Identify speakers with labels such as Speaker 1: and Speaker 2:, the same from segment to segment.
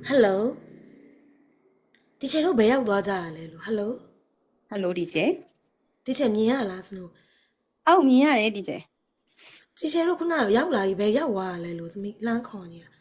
Speaker 1: Hello တီချယ်တို့ဘယ်ရောက်သွားကြရလဲလို့ Hello
Speaker 2: ဟယ်လိုဒီကျဲ
Speaker 1: တီချယ်မြင်ရလားစနိုး
Speaker 2: အောက်မြင်ရတယ်ဒီကျဲ
Speaker 1: တီချယ်တို့ခုနကရောက်လာပြီဘယ်ရောက်သွားရလဲလို့သမီးလှမ်းခေါ်နေတာ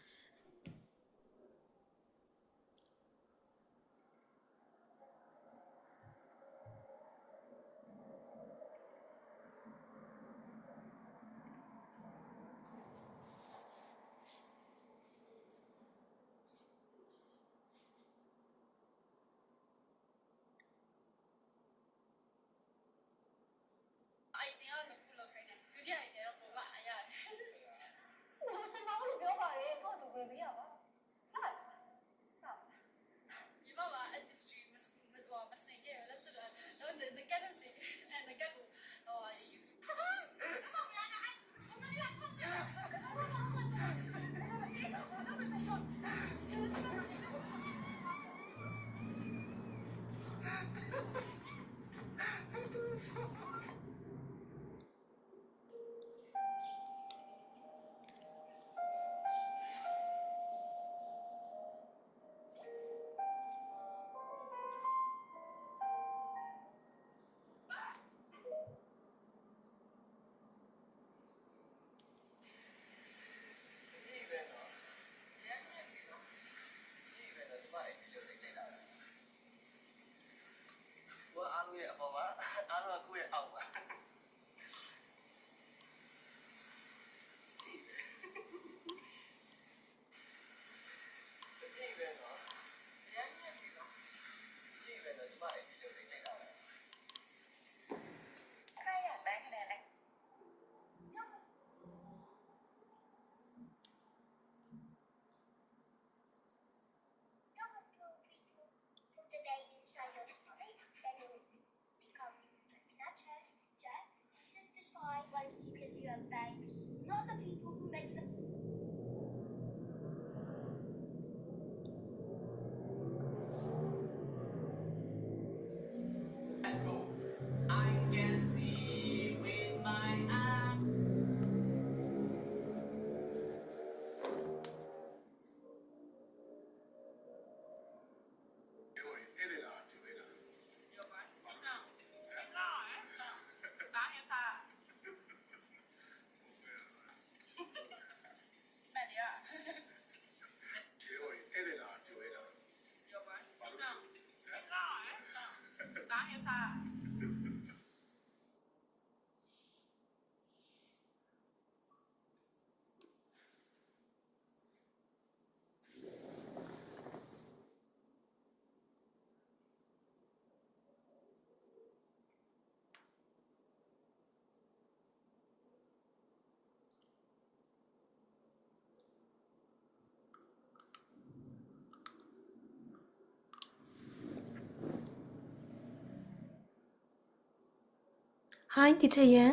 Speaker 1: ဟိုင်းတီချယ်ရန်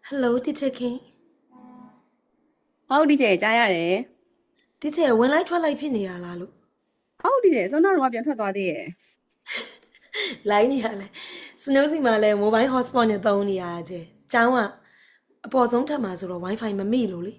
Speaker 1: ဟယ်လိုတီချယ်ခင်
Speaker 2: ဟုတ်ဒီကျဲကြားရတယ်
Speaker 1: တီချယ်ဝင်လိုက်ထွက်လိုက်ဖြစ်နေရလားလို့
Speaker 2: အောက်ဒီကျဲစောနောက်တော့ပြန်ထွက်သွားသေးရဲ့
Speaker 1: လိုင်းနေရလဲစနိုးစီမှာလဲ mobile hotspot နဲ့သုံးနေရတာကျဲကျောင်းကအပေါ်ဆုံးထပ်မှာဆိုတော့ wifi မမိလို့လေ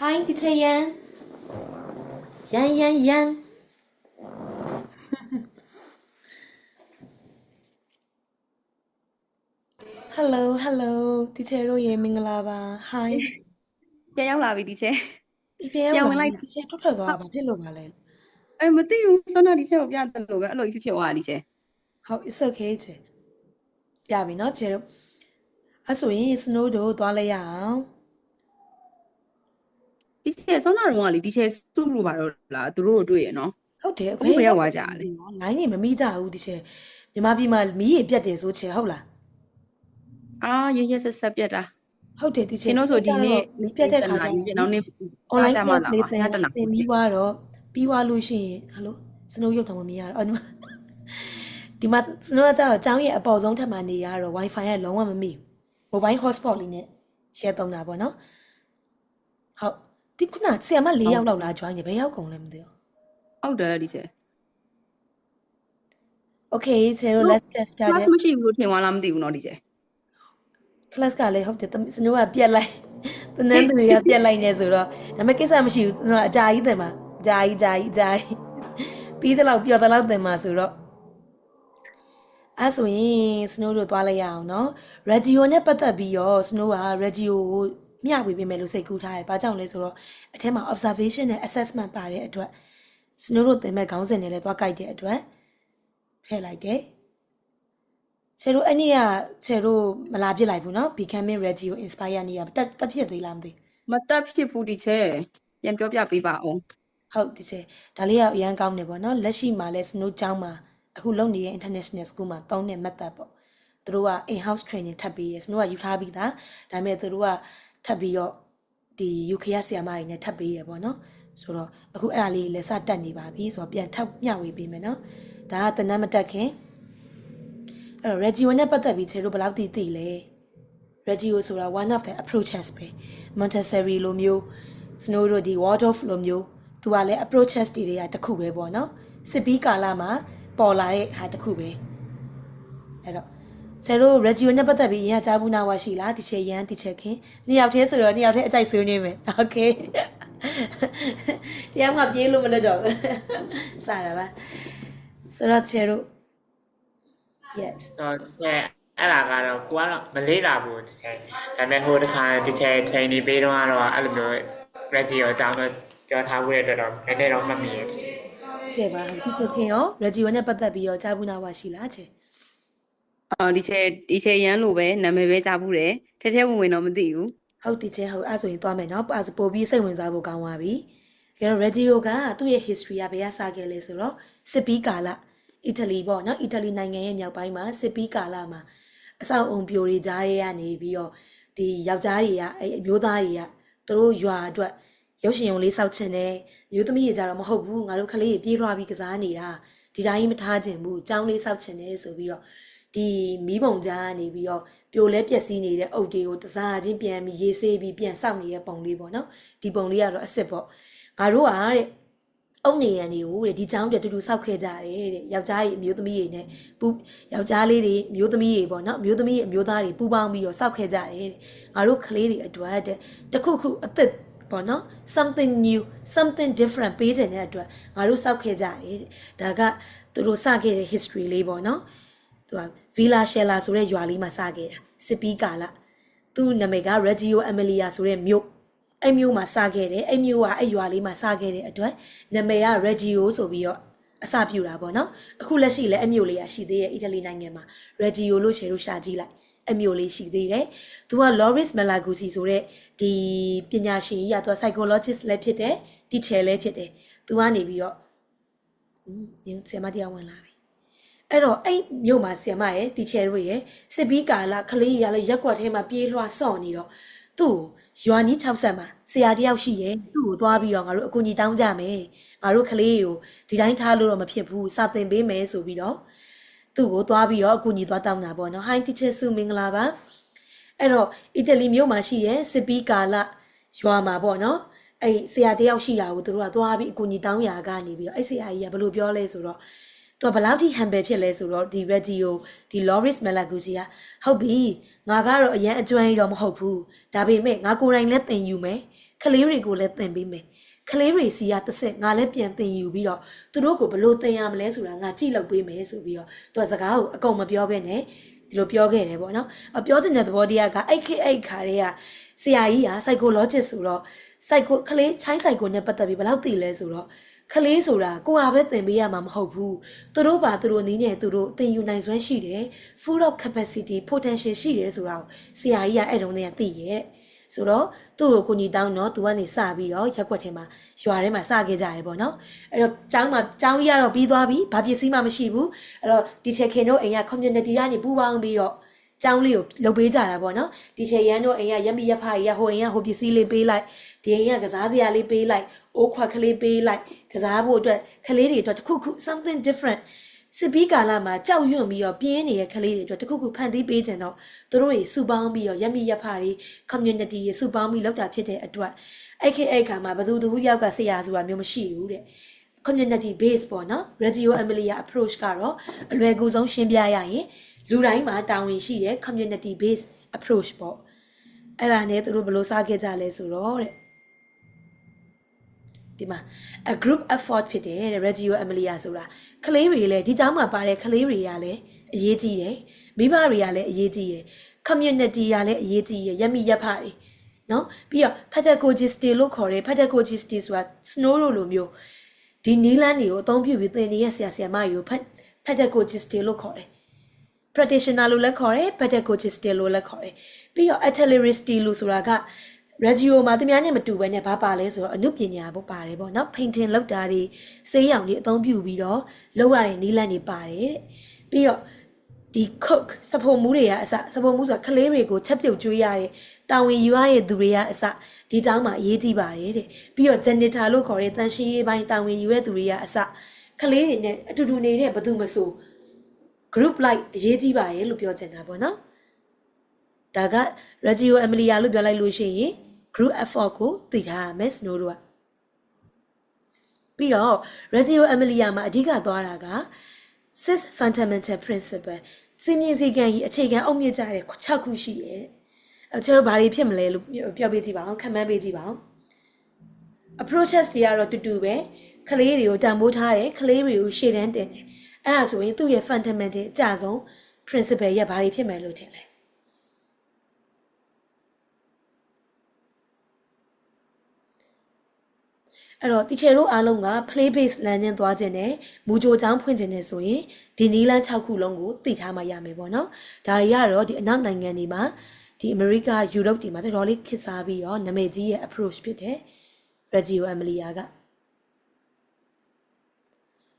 Speaker 1: Hi teacher Yan Yan Hello teacher တို့ရေမင်္ဂလာပါ Hi
Speaker 2: ပြန်ရောက်လာပြီဒီချေ
Speaker 1: ဒီပြန်ရောက်လာပြီ teacher ထွက်သွားတာဘာဖြစ်လို့ပါလဲ
Speaker 2: မသိဘူးစောနာဒီချေကိုပြတယ်လို့ပဲအဲ့လိုဖြစ်သွားတာဒီချေ
Speaker 1: ဟုတ် it's okay ချေရပြီနော်ချေတို့အဲ့ဆိုရင် snow တို့သွားလိုက်ရအောင်
Speaker 2: ဒီချေစောနာတော့ကလေဒီချေစုလို့ပါတော့လားသူတို့တွေ့ရနော်
Speaker 1: ဟုတ်တယ်
Speaker 2: အခုပဲရောက်သွားကြတယ်လေ
Speaker 1: လိုင်းနေမမိကြဘူးဒီချေမြန်မာပြည်မှာမီးရေပြတ်တယ်ဆိုချေဟုတ်လား
Speaker 2: ရေးဆက်ပြတ်တာ
Speaker 1: ဟုတ်တယ်ဒီချေ
Speaker 2: ကျွန်တော်ဆိုဒီနေ့
Speaker 1: မီးပြတ်တဲ့ခါကျ
Speaker 2: နောက်နေ့
Speaker 1: online
Speaker 2: ကြမှာ
Speaker 1: class
Speaker 2: လား
Speaker 1: လေး
Speaker 2: ညတနာ
Speaker 1: တင်ပြီးသွားတော့ပြီးသွားလို့ရှိရင်ဟယ်လိုစနိုးရုပ်တော့မမြင်ရတော့အော်ဒီမှာစနိုးကကျတော့အကြောင်းရဲ့အပေါ်ဆုံးထပ်မှနေရတော့ wifi ကလုံးဝမမိဘူး mobile hotspot လေးနဲ့ share သုံးတာပေါ့နော်ဟုတ်ဒီခုနဆရာမ၄ယောက်လောက်လာ join နေဘယ်ရောက်ကုန်လဲမသိဘူး
Speaker 2: ဟုတ်တယ်ဒီချေ
Speaker 1: okay so let's get started
Speaker 2: class မရှိဘူးလို့ထင်သွားလားမသိဘူးနော်ဒီချေ
Speaker 1: class ကလည်းဟုတ်တယ်စနိုးကပြက်လိုက်တနန်းသူတွေကပြက်လိုက်နေဆိုတော့ဒါပေမဲ့ကိစ္စမရှိဘူးစနိုးကအကြာကြီးတင်ပါအကြာကြီးပြီးတော့ပျော်တော့တင်ပါဆိုတော့အဲ့ဆိုရင် Snow တို့သွားလိုက်ရအောင်နော် Radio နဲ့ပတ်သက်ပြီးတော့ Snow က Radio ကိုမျှဝေပေးမယ်လို့စိတ်ကူးထားတယ်။ဘာကြောင့်လဲဆိုတော့အထက်မှာ observation နဲ့ assessment ပါတဲ့အတွက် Snow တို့သင်မဲ့ခေါင်းစဉ်တွေလည်းသွားကြိုက်တဲ့အတွက်ထည့်လိုက်တယ်။ဆယ်တို့အဲ့နေ့ကဆယ်တို့မလာပြစ်လိုက်ဘူးနော် Becoming Radio Inspire နေရတက်ဖြစ်သေးလားမသိဘူး
Speaker 2: မတက်ဖြစ်ဘူးဒီချေပြန်ပြောပြပေးပါအောင်
Speaker 1: ဟုတ်ဒီစေဒါလေးကအရန်ကောင်းနေပေါ့နော်လက်ရှိမှာလဲ Snow ကျောင်းမှာအခုလုပ်နေတဲ့ international school မှာသုံးတဲ့ method ပေါ့သူတို့က in house training ထပ်ပြီးရ Snow ကယူထားပြီးသားဒါပေမဲ့သူတို့ကထပ်ပြီးတော့ဒီ UK ဆရာမကြီးနဲ့ထပ်ပြီးရပေါ့နော်ဆိုတော့အခုအဲ့ဒါလေးလည်းစတက်နေပါပြီဆိုတော့ပြန်ထပ်မျှဝေပေးမယ်နော်ဒါကတနတ်မတက်ခင်အဲ့တော့ radio နဲ့ပတ်သက်ပြီးခြေတို့ဘယ်လောက်သိလဲ radio ဆိုတာ one of the approaches ပဲ Montessori လိုမျိုး Snow တို့ဒီ Waldorf လိုမျိုးသူကလည်း approaches တွေကတစ်ခုပဲပေါ့နော်စစ်ပြီးကာလမှာပေါ်လာတဲ့ဟာတစ်ခုပဲအဲ့တော့ဆယ်တို့ radio နဲ့ပတ်သက်ပြီးရင်ကြားဘူးနာဝရှိလားဒီချက်ရန်ဒီချက်ခင်နှစ်ယောက်တည်းဆိုတော့နှစ်ယောက်တည်းအကြိုက်ဆွေးနွေးမယ် okay တရားမှပြေးလို့မလွတ်တော့ဘူးစတာပါဆိုတော့ဆယ်တို့ yes
Speaker 3: ဆိုတော့အဲ့ဒါကတော့ကိုကတော့မလေးလာဘူးတစ်ချက်ဒါပေမဲ့ဟိုတစ်ခါတစ်ချက် training ပေးတော့ကတော့အဲ့လိုမျိုး radio အကြောင်းတော့ပြောထားဖို့ရတဲ့တော့နည်းနည်းတော့မှတ်မိရဲ့တစ်ချက်
Speaker 1: ကဲပါဒီချက်ခင်ရော radio နဲ့ပတ်သက်ပြီးတော့ကြားဘူးနာဝရှိလားချေ
Speaker 2: ဒီချေရန်လို့ပဲနာမည်ပဲကြားဘူးတယ်ထဲဝင်တော့မသိဘူး
Speaker 1: ဟုတ်ဒီချက်ဟုတ်အဲ့ဆိုရင်သွားမယ်နော်အဲ့ဆိုပို့ပြီးစိတ်ဝင်စားဖို့ကောင်းပါပြီဒါတော့ radio ကသူ့ရဲ့ history ကဘယ်ကစခဲ့လဲဆိုတော့စစ်ပီးကာလအီတလီပေါ့နော်အီတလီနိုင်ငံရဲ့မြောက်ပိုင်းမှာစစ်ပီးကာလမှာအဆောက်အုံပြိုတွေကြားရဲကနေပြီးတော့ဒီယောက်ျားတွေကအဲ့အမျိုးသားတွေကသူတို့ရွာအတွက်ရုပ်ရှင်ရုံလေးစောက်ချင်တယ်မျိုးသမီးတွေကြတော့မဟုတ်ဘူးငါတို့ကလေးတွေပြေးထွားပြီးကစားနေတာဒီတိုင်းမထားချင်ဘူးကျောင်းလေးစောက်ချင်တယ်ဆိုပြီးတော့ဒီမီးပုံကြားကနေပြီးတော့ပြိုလဲပျက်စီးနေတဲ့အုပ်တွေကိုတစားချင်းပြန်ပြီးရေးဆေးပြီးပြန်စောက်နေတဲ့ပုံလေးပေါ့နော်ဒီပုံလေးကတော့အစ်စ်ပေါ့ငါတို့ကတဲ့အုံနေရန်တွေကိုတဲ့ဒီကျောင်းတွေတူတူစောက်ခဲ့ကြတယ်တဲ့ယောက်ျားကြီးအမျိုးသမီးတွေနဲ့ပူယောက်ျားလေးတွေအမျိုးသမီးတွေပေါ့နော်အမျိုးသမီးအမျိုးသားတွေပူပေါင်းပြီးတော့စောက်ခဲ့ကြတယ်တဲ့ငါတို့ကလေးတွေအတွက်တဲ့တခုခုအသက်ပေါ့နော် something new something different ပေးတဲ့အတွက်ငါတို့စောက်ခဲ့ကြတယ်တဲ့ဒါကသူတို့စခဲ့တဲ့ history လေးပေါ့နော်သူက Villa Shella ဆိုတဲ့ရွာလေးမှာစခဲ့တာစစ်ပီးကာလသူ့နာမည်က Reggio Emilia ဆိုတဲ့မြို့အဲ့မြို့မှာစခဲ့တယ်အဲ့မြို့ကအဲ့ရွာလေးမှာစခဲ့တဲ့အတွက်နာမည်က Reggio ဆိုပြီးတော့အစပြုတာပေါ့နော်အခုလက်ရှိလည်းအဲ့မြို့လေးကရှိသေးရဲ့အီတလီနိုင်ငံမှာ Reggio လို့ရှယ်လို့ရှာကြည့်လိုက်အဲ့မြို့လေးရှိသေးတယ်သူက Loris Malaguzzi ဆိုတဲ့ဒီပညာရှင်ကြီးကသူက psychologist လည်းဖြစ်တယ် teacher လည်းဖြစ်တယ်သူကနေပြီးတော့ဒီဆရာမတရားဝင်လာပြီအဲ့တော့အဲ့မြို့မှာဆရာမရဲ့ teacher တို့ရဲ့စစ်ပီးကာလကလေးရလည်းရက်ကွက်ထဲမှာပြေးလွှားဆော့နေတော့သူ့ရွာနီး60မှာဆရာတယောက်ရှိရဲ့သူ့ကိုသွားပြီးတော့ငါတို့အကူကြီးတောင်းကြမယ်ငါတို့ကလေးကိုဒီတိုင်းထားလို့တော့မဖြစ်ဘူးစာသင်ပေးမယ်ဆိုပြီးတော့သူ့ကိုသွားပြီးတော့အကူကြီးသွားတောင်းတာပေါ့နော် Hi teacher စုမင်္ဂလာပါအဲ့တော့အီတလီမြို့မှာရှိရဲ့စစ်ပီးကာလ ရွာမှာပေါ့နော်အဲ့ဆရာတယောက်ရှိတာကိုသူတို့ကသွားပြီးအကူအညီတောင်းရာကနေပြီးတော့အဲ့ဆရာကြီးကဘယ်လိုပြောလဲဆိုတော့သူကဘယ်လောက်ထိ humble ဖြစ်လဲဆိုတော့ဒီ Reggie ဒီ Loris Malaguchi ကဟုတ်ပြီငါကတော့အရန်အကျွမ်းကြီးတော့မဟုတ်ဘူးဒါပေမဲ့ငါကိုယ်တိုင်လည်းသင်ယူမယ်ကလေးတွေကိုလည်းသင်ပေးမယ်ကလေးတွေစီကတစ်ဆက်ငါလည်းပြန်သင်ယူပြီးတော့သူတို့ကိုဘယ်လိုသင်ရမလဲဆိုတာငါကြည့်လုပ်ပေးမယ်ဆိုပြီးတော့သူကစကားကိုအကုန်မပြောဘဲနဲ့ဒီလိုပြောခဲ့တယ်ပေါ့နော်ပြောချင်တဲ့သဘောတရားကအဲ့ခါတွေကဆရာကြီးက psychologist ဆိုတော့ psycho ကလေး child psycho နဲ့ပတ်သက်ပြီးဘယ်လောက်သိလဲဆိုတော့ကလေးဆိုတာကိုယ်ကပဲသင်ပေးရမှာမဟုတ်ဘူးသူတို့ပါသူတို့နည်းနဲ့သူတို့သင်ယူနိုင်စွမ်းရှိတယ် full of capacity potential ရှိတယ်ဆိုတာကိုဆရာကြီးကအဲ့တုန်းကသိရဲ့ဆိုတော့သူ့ကိုကိုညီတောင်းတော့သူကနေစပြီးတော့ရက်ွက်ထဲမှာရွာထဲမှာစခဲ့ကြတယ်ပေါ့နော်အဲ့တော့ကျောင်းကြီးကတော့ပြီးသွားပြီဘာပစ္စည်းမှမရှိဘူးအဲ့တော့တီချာခင်တို့အိမ်က community ကနေပူးပေါင်းပြီးတော့ကျောင်းလေးကိုလုပ်ပေးကြတာပေါ့နော်တီချာရန်တို့အိမ်ကရက်မိရက်ဖကြီးဟိုအိမ်ကဟိုပစ္စည်းလေးပေးလိုက်ဒီအိမ်ကကစားစရာလေးပေးလိုက်အိုးခွက်ကလေးပေးလိုက်ကစားဖို့အတွက်ကလေးတွေအတွက်တစ်ခုခု something different စစ်ပီးကာလမှာကြောက်ရွံ့ပြီးတော့ပြင်းနေတဲ့ကလေးတွေအတွက်တစ်ခုခုဖန်တီးပေးကြတော့သူတို့တွေစုပေါင်းပြီးတော့ရက်မိရက်ဖတွေ community တွေစုပေါင်းပြီးလုပ်တာဖြစ်တဲ့အတွက်အဲ့ခါမှာဘယ်သူယောက်ကဆရာဆိုတာမျိုးမရှိဘူးတဲ့ community base ပေါ့နော် Reggio Emilia approach ကတော့အလွယ်ကူဆုံးရှင်းပြရရင်လူတိုင်းမှာတာဝန်ရှိတဲ့ community base approach ပေါ့အဲ့ဒါနဲ့သူတို့ဘယ်လိုစခဲ့ကြလဲဆိုတော့တဲ့ဒီမှာ a group effort ဖြစ်တယ်တဲ့ Reggio Emilia ဆိုတာကလေးတွေလည်းဒီကျောင်းမှာပါတဲ့ကလေးတွေကလည်းအရေးကြီးတယ်မိဘတွေကလည်းအရေးကြီးတယ် community ကလည်းအရေးကြီးတယ်ရက်မိရက်ဖတွေနော်ပြီးတော့ pedagogists လို့ခေါ်တယ် pedagogists ဆိုတာ snow လိုမျိုးဒီနီးလန်းတွေကိုအသုံးပြုပြီးသင်နေတဲ့ဆရာမတွေကို pedagogists လို့ခေါ်တယ် practitioner လို့လည်းခေါ်တယ် pedagogist လို့လည်းခေါ်တယ်ပြီးတော့ artillerist လို့ဆိုတာက Reggio မှာသူများနဲ့မတူဘဲနဲ့ဘာပါလဲဆိုတော့အနုပညာပေါ့ပါတယ်ပေါ့နော် painting လုပ်တာတွေဆေးရောင်တွေအသုံးပြုပြီးတော့လုပ်ရတဲ့နီးလန်းတွေပါတယ်တဲ့ပြီးတော့ဒီ cook စဖို့မှုတွေကအစစဖို့မှုဆိုတာကလေးတွေကိုချက်ပြုတ်ကျွေးရတဲ့တာဝန်ယူရတဲ့သူတွေကအစဒီကျောင်းမှာအရေးကြီးပါတယ်တဲ့ပြီးတော့ janitor လို့ခေါ်တဲ့တန်ရှင်းရေးပိုင်းတာဝန်ယူရတဲ့သူတွေကအစကလေးတွေနဲ့အတူတူနေတဲ့ဘယ်သူမဆိုgroup like အရေးကြီးပါရဲ့လို့ပြောချင်တာပေါ့နော်ဒါက Reggio Emilia လို့ပြောလိုက်လို့ရှိရင် group effort ကိုသိထားရမယ် snow တို့ကပြီးတော့ Reggio Emilia မှာအဓိကသွားတာက six fundamental principle စင်မြင့်စည်းကမ်းကြီးအခြေခံအုတ်မြစ်ကြတဲ့6ခုရှိရဲ့ကျွန်တော်ဘာတွေဖြစ်မလဲလို့ပြောပြကြည့်ပါအောင်ခန့်မှန်းပေးကြည့်ပါအောင် approaches တွေကတော့တူတူပဲကလေးတွေကိုတန်ဖိုးထားတယ်ကလေးတွေကိုရှေ့တန်းတင်တယ်အဲ့ဒါဆိုရင်သူ့ရဲ့ fundamental အကြဆုံး principle ရဲ့ဘာတွေဖြစ်မယ်လို့ထင်လဲအဲ့တော့ teacher တို့အားလုံးက play based learning သွားခြင်းနဲ့မူကြိုကျောင်းဖွင့်ခြင်းနဲ့ဆိုရင်ဒီနီးလန်း6ခုလုံးကိုသိထားမှရမယ်ပေါ့နော်ဒါတွေကတော့ဒီအနောက်နိုင်ငံတွေမှာဒီ America Europe တွေမှာတော်တော်လေးခေတ်စားပြီးတော့နာမည်ကြီးရဲ့ approach ဖြစ်တယ် Reggio Emilia က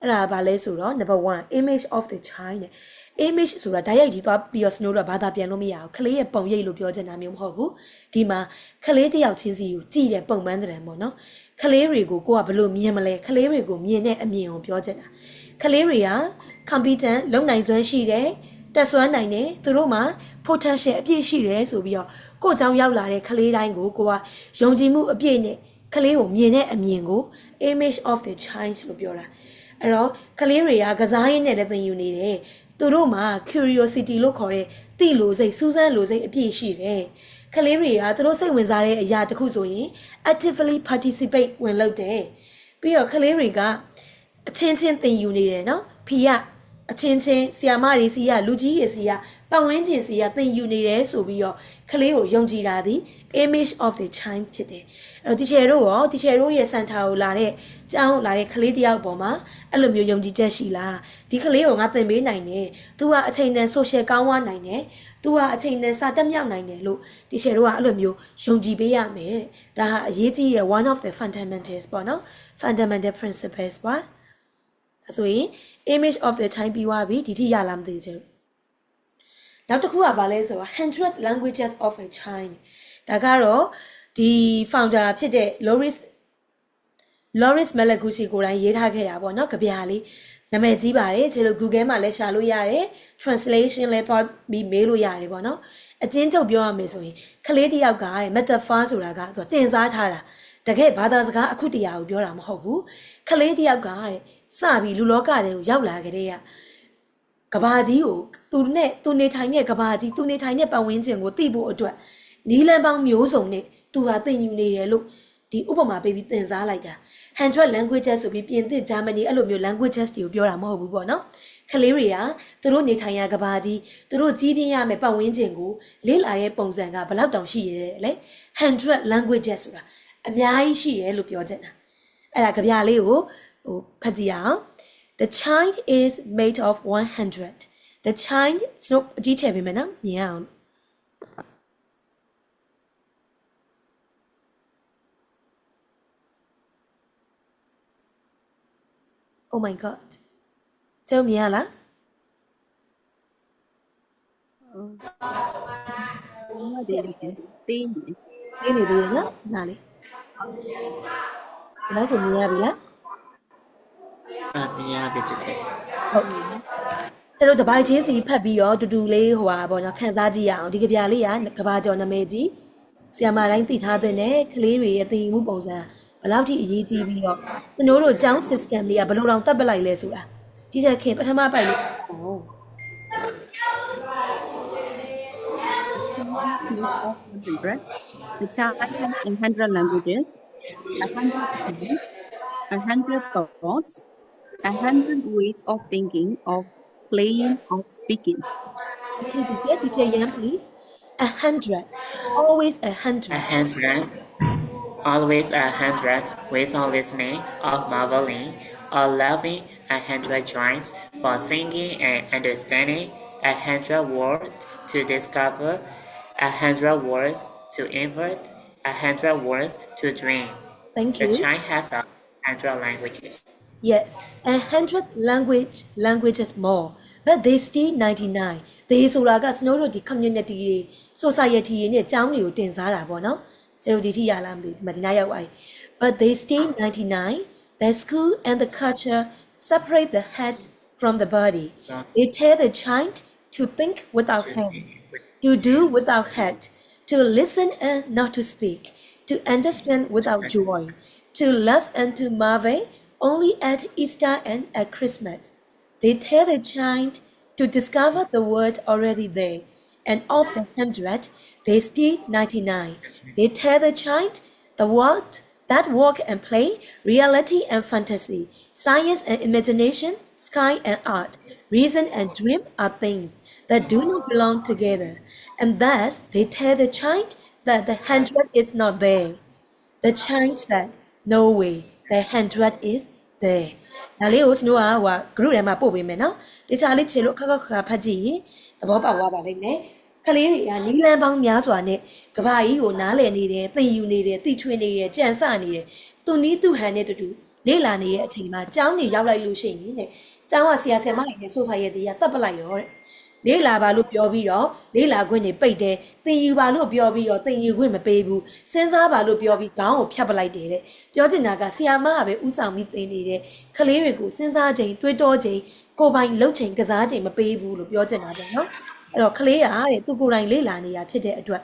Speaker 1: အဲ့ဒါဘာလဲဆိုတော့ number 1 image of the child နဲ့ image ဆိုတာဓာတ်ရိုက်ကြီးသွားပြီးတော့ snow တော့ဘာသာပြန်လို့မရဘူးခလေးရဲ့ပုံရိပ်လို့ပြောချင်တာမျိုးမဟုတ်ဘူးဒီမှာခလေးတစ်ယောက်ချင်းစီကိုကြည့်တဲ့ပုံမှန်တဲ့ပေါ့နော်ခလေးတွေကိုကိုကဘယ်လိုမြင်မလဲခလေးတွေကိုမြင်တဲ့အမြင်ကိုပြောချင်တာခလေးတွေက competent လုံနိုင်စွမ်းရှိတယ်တက်ဆွမ်းနိုင်တယ်သူတို့မှာ potential အပြည့်ရှိတယ်ဆိုပြီးတော့ကို့ကြောင့်ရောက်လာတဲ့ခလေးတိုင်းကိုကယုံကြည်မှုအပြည့်နဲ့ခလေးကိုမြင်တဲ့အမြင်ကို image of the child လို့ပြောတာအဲ့တော့ကလေးတွေကကစားရင်းနဲ့လည်းသင်ယူနေတယ်သူတို့မှာ curiosity လို့ခေါ်တဲ့သိလို့စိတ်စူးစမ်းလို့စိတ်အပြည့်ရှိတယ်ကလေးတွေကသူတို့စိတ်ဝင်စားတဲ့အရာတစ်ခုဆိုရင် actively participate ဝင်လုပ်တယ်ပြီးတော့ကလေးတွေကအချင်းချင်းသင်ယူနေတယ်နော်ဖီကအချင်းချင်းဆီယာမတွေစီကလူကြီးတွေစီကပတ်ဝန်းကျင်စီကသင်ယူနေတယ်ဆိုပြီးတော့ကလေးကိုယုံကြည်တာဒီ image of the child ဖြစ်တယ်အဲ့တော့ teacher တို့ရဲ့ center ကိုလာတဲ့ကျောင်းလာတဲ့ကလေးတယောက်ပေါ်မှာအဲ့လိုမျိုးယုံကြည်ချက်ရှိလားဒီကလေးကိုငါသင်ပေးနိုင်တယ်။ तू ကအချိန်တန် social ကောင်းဝနိုင်တယ်။ तू ကအချိန်တန်စာတက်မြောက်နိုင်တယ်လို့ teacher တို့ကအဲ့လိုမျိုးယုံကြည်ပေးရမယ်တဲ့။ဒါဟာအရေးကြီးတဲ့ one of the fundamentals ပေါ့နော် fundamental principles ပါ။ဆိုရင် image of the child ပြီးသွားပြီဒီထိရလားမသိဘူး။နောက်တစ်ခုကဘာလဲဆိုတော့ 100 languages of a child ဒါကတော့ဒီ founder ဖြစ်တဲ့ Loris Malaguchi ကိုယ်တိုင်ရေးထားခဲ့တာပေါ့နော်ကြပြလေးနာမည်ကြီးပါတယ်ခြေလို့ Google မှာလည်းရှာလို့ရတယ် translation လည်းသွားပြီးမေးလို့ရတယ်ပေါ့နော် အကျဉ်းချုပ်ပြောရမယ်ဆိုရင်ကလေးတစ်ယောက်က metaphor ဆိုတာကသူတင်စားထားတာတကယ်ဘာသာစကားအခုတရားကိုပြောတာမဟုတ်ဘူးကလေးတစ်ယောက်ကစပြီးလူလောကတွေကိုရောက်လာကြတဲ့ကဘာကြီးကိုသူနေထိုင်တဲ့ကဘာကြီးသူနေထိုင်တဲ့ပတ်ဝန်းကျင်ကိုသိဖို့အတွက်နီးလန်းပေါင်းမျိုးစုံနဲ့သူဟာသင်ယူနေတယ်လို့ဒီဥပမာပေးပြီးသင်စားလိုက်တာ 100 languages ဆိုပြီးပြင်သစ်ဂျာမနီအဲ့လိုမျိုး languages တွေကိုပြောတာမဟုတ်ဘူးပေါ့နော်ကလေးတွေကသူတို့နေထိုင်ရကဘာကြီးသူတို့ကြီးပြင်းရမယ်ပတ်ဝန်းကျင်ကိုလေ့လာရဲ့ပုံစံကဘယ်လောက်တောင်ရှိရဲလဲ100 languages ဆိုတာအများကြီးရှိရဲလို့ပြောချင်တာအဲ့ဒါကြပြလေးကိုဖတ်ကြည့်အောင် The child is made of 100 The child ဆိုအကြီးချဲ့ပေးမယ်နော်မြင်အောင် Oh my god ကျုံမြင်ရလား
Speaker 2: ဒီတင်း
Speaker 1: နေနေသေးရနော်ခဏလေးနောက်ဆိုမြင်ရပြီလား
Speaker 3: မြင်ရပြီချစ်ချစ်
Speaker 1: ဟုတ်ပြီကျတို့တပိုက်ချင်းစီဖတ်ပြီးတော့တူတူလေးဟိုပါပေါ့နော်ခန်းစားကြည့်ရအောင်ဒီကြပြလေးကကဘာကျော်နာမည်ကြီးဆီယမတိုင်းသိထားတဲ့ကလေးတွေရဲ့သင်ယူမှုပုံစံဘယ်လောက်ထိအရေးကြီးပြီးတော့ကျွန်တော်တို့ကျောင်း system လေးကဘယ်လိုတောင်တက်ပလိုက်လဲဆိုတာဒီချက်ခင်ပထမပိုက်လေး
Speaker 2: The child has 100 languages, 100 things, 100 thoughts, 100 ways of thinking, of playing, of speaking.
Speaker 1: Okay, teacher, Yan, please. 100, always 100.
Speaker 3: 100 always 100 ways of listening, of marveling, of loving, 100 joints for singing and understanding, 100 words to discover, 100 words to invert, 100 words to dream.
Speaker 1: Thank
Speaker 3: The
Speaker 1: you.
Speaker 3: child has 100 languages.
Speaker 1: Yes, 100 languages more, but they still 99. They ဆိုတာက snow တို့ဒီ community တွေ society တွေနဲ့ကျောင်းတွေကိုတင်စားတာပေါ့နော်။ကျတို့ဒီထိရလားမသိဘူးဒီမှာဒီနားရောက်သွားပြီ But they still 99. The school and the culture separate the head from the body. They tell the child to think without hands, to do without head, to listen and not to speak, to understand without joy, to love and to marvel only at Easter and at Christmas. They tell the child to discover the word already there, and of the 100, they still 99. They tell the child the word that walk and play, reality and fantasy, science and imagination, sky and art, reason and dream are things that do not belong together, and thus they tell the child that the 100 is not there. The child said, "No way, the 100 is there." ဒါလေးကိုစနိုးကဟို group ထဲမှာပို့ပေးမယ်နော်။တခြားလေးချေလို့ခက်ဖတ်ကြည့်ရင်သဘောပေါက်သွားပါလိမ့်မယ်။ကလေးတွေကနီးလန်းပေါင်းများစွာနဲ့ကဘာကြီးကိုနားလည်နေတယ်၊သိယူနေတယ်၊သိထွင်နေတယ်၊ကြံစနေတယ်။သူနီးသူဟန်နဲ့တူလေ့လာနေတဲ့အချိန်မှာကျောင်းနေရောက်လိုက်လို့ရှိရင်တဲ့။ကျောင်းကဆရာဆရာမတွေနဲ့ဆိုဆိုင်ရတဲ့ကတတ်ပလိုက်ရောတဲ့။လေ့လာပါလို့ပြောပြီးတော့လေ့လာခွင့်တွေပိတ်တယ်။သင်ယူပါလို့ပြောပြီးတော့သင်ယူခွင့်မပေးဘူး။စဉ်းစားပါလို့ပြောပြီးခေါင်းကိုဖြတ်ပလိုက်တယ်တဲ့။ပြောချင်တာကဆရာမကပဲဥဆောင်ပြီးသင်နေတဲ့ကလေးတွေကိုစဉ်းစားချိန်တွေးတောချိန်ကိုယ်ပိုင်လှုပ်ချိန်ကစားချိန်မပေးဘူးလို့ပြောချင်တာပဲနော်။အဲ့တော့ကလေးကတဲ့သူကိုယ်တိုင်လေ့လာနေတာဖြစ်တဲ့အတွက်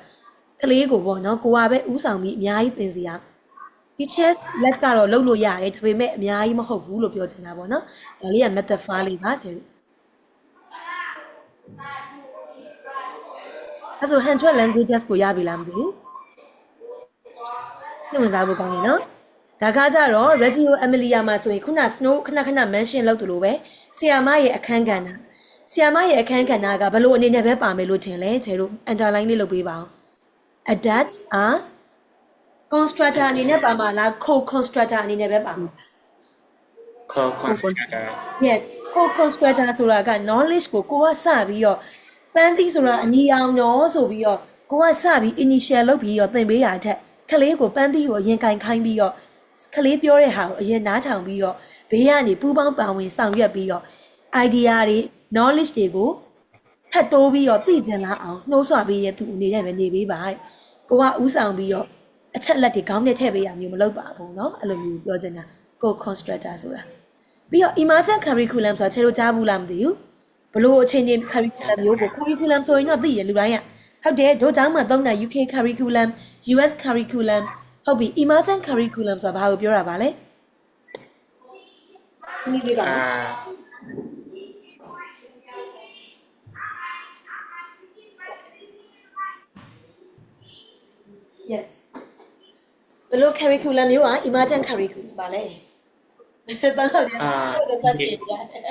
Speaker 1: ကလေးကိုပေါ့နော်ကိုကပဲဥဆောင်ပြီးအများကြီးသင်စီရဒီချက်လက်ကတော့လှုပ်လို့ရတယ်ဒါပေမဲ့အများကြီးမဟုတ်ဘူးလို့ပြောချင်တာပေါ့နော်ဒါလေးက metaphor လေးပါကျတော့အဲ့ဆို 100 languages ကိုရပြီလားမသိဘူးသင်ဝင်စားဖို့ကောင်းတယ်နော်ဒါကကြတော့ Radio Amelia မှာဆိုရင်ခုန Snow ခဏ mention လုပ်သလိုပဲဆီယာမရဲ့အခန်းကဏ္ဍဆီယာမရဲ့အခန်းကဏ္ဍကဘလို့အနေနဲ့ပဲပါမယ်လို့ထင်လဲကျတို့ underline လေးလုပ်ပေးပါအောင် adapts are constructor အနေနဲ့ပါမှာလား co-constructor အနေနဲ့ပဲပါမှာ
Speaker 3: Co-constructor.
Speaker 1: yes co-constructor ဆိုတာက knowledge ကိုကစပြီးတော့ပန်းသီးဆိုတာအနီအောင်တော့ဆိုပြီးတော့ကိုကစပြီး initial လုပ်ပြီးတော့သင်ပေးတာအထက်ကလေးကိုပန်းသီးကိုအရင်ကင်ခိုင်းပြီးတော့ကလေးပြောတဲ့ဟာကိုအရင်နားထောင်ပြီးတော့ဘေးကနေပူးပေါင်းပါဝင်ဆောင်ရွက်ပြီးတော့ idea တွေ knowledge တွေကိုထပ်တိုးပြီးတော့သိကျင်လာအောင်နှိုးဆွပေးရသူအနေနဲ့ပဲနေပေးပါကိုကဥဆောင်ပြီးတော့အချက်လက်တွေခေါင်းနဲ့ထည့်ပေးရမျိုးမလုပ်ပါဘူးเนาะအဲ့လိုမျိုးပြောချင်တာ co-constructor ဆိုတာပြီးတော့ emergent curriculum ဆိုတာခြေလို့ကြားဘူးလားမသိဘူးဘလို့အချိန်ချင်း curriculum မျိုးကို curriculum ဆိုရင်တော့သိရလူတိုင်းက ဟုတ်တယ်တို့ကျောင်းမှာသုံးတာ UK curriculum US curriculum ဟုတ်ပြီ emergent curriculum ဆိုတာဘာကိုပြောတာပါလဲဒီလေးပါ yes ဘယ်လို curriculum မျိုးอ่ะ emergent curriculum ပါလဲတောင်းတော့တယ်တော့ကြည့်ရတယ်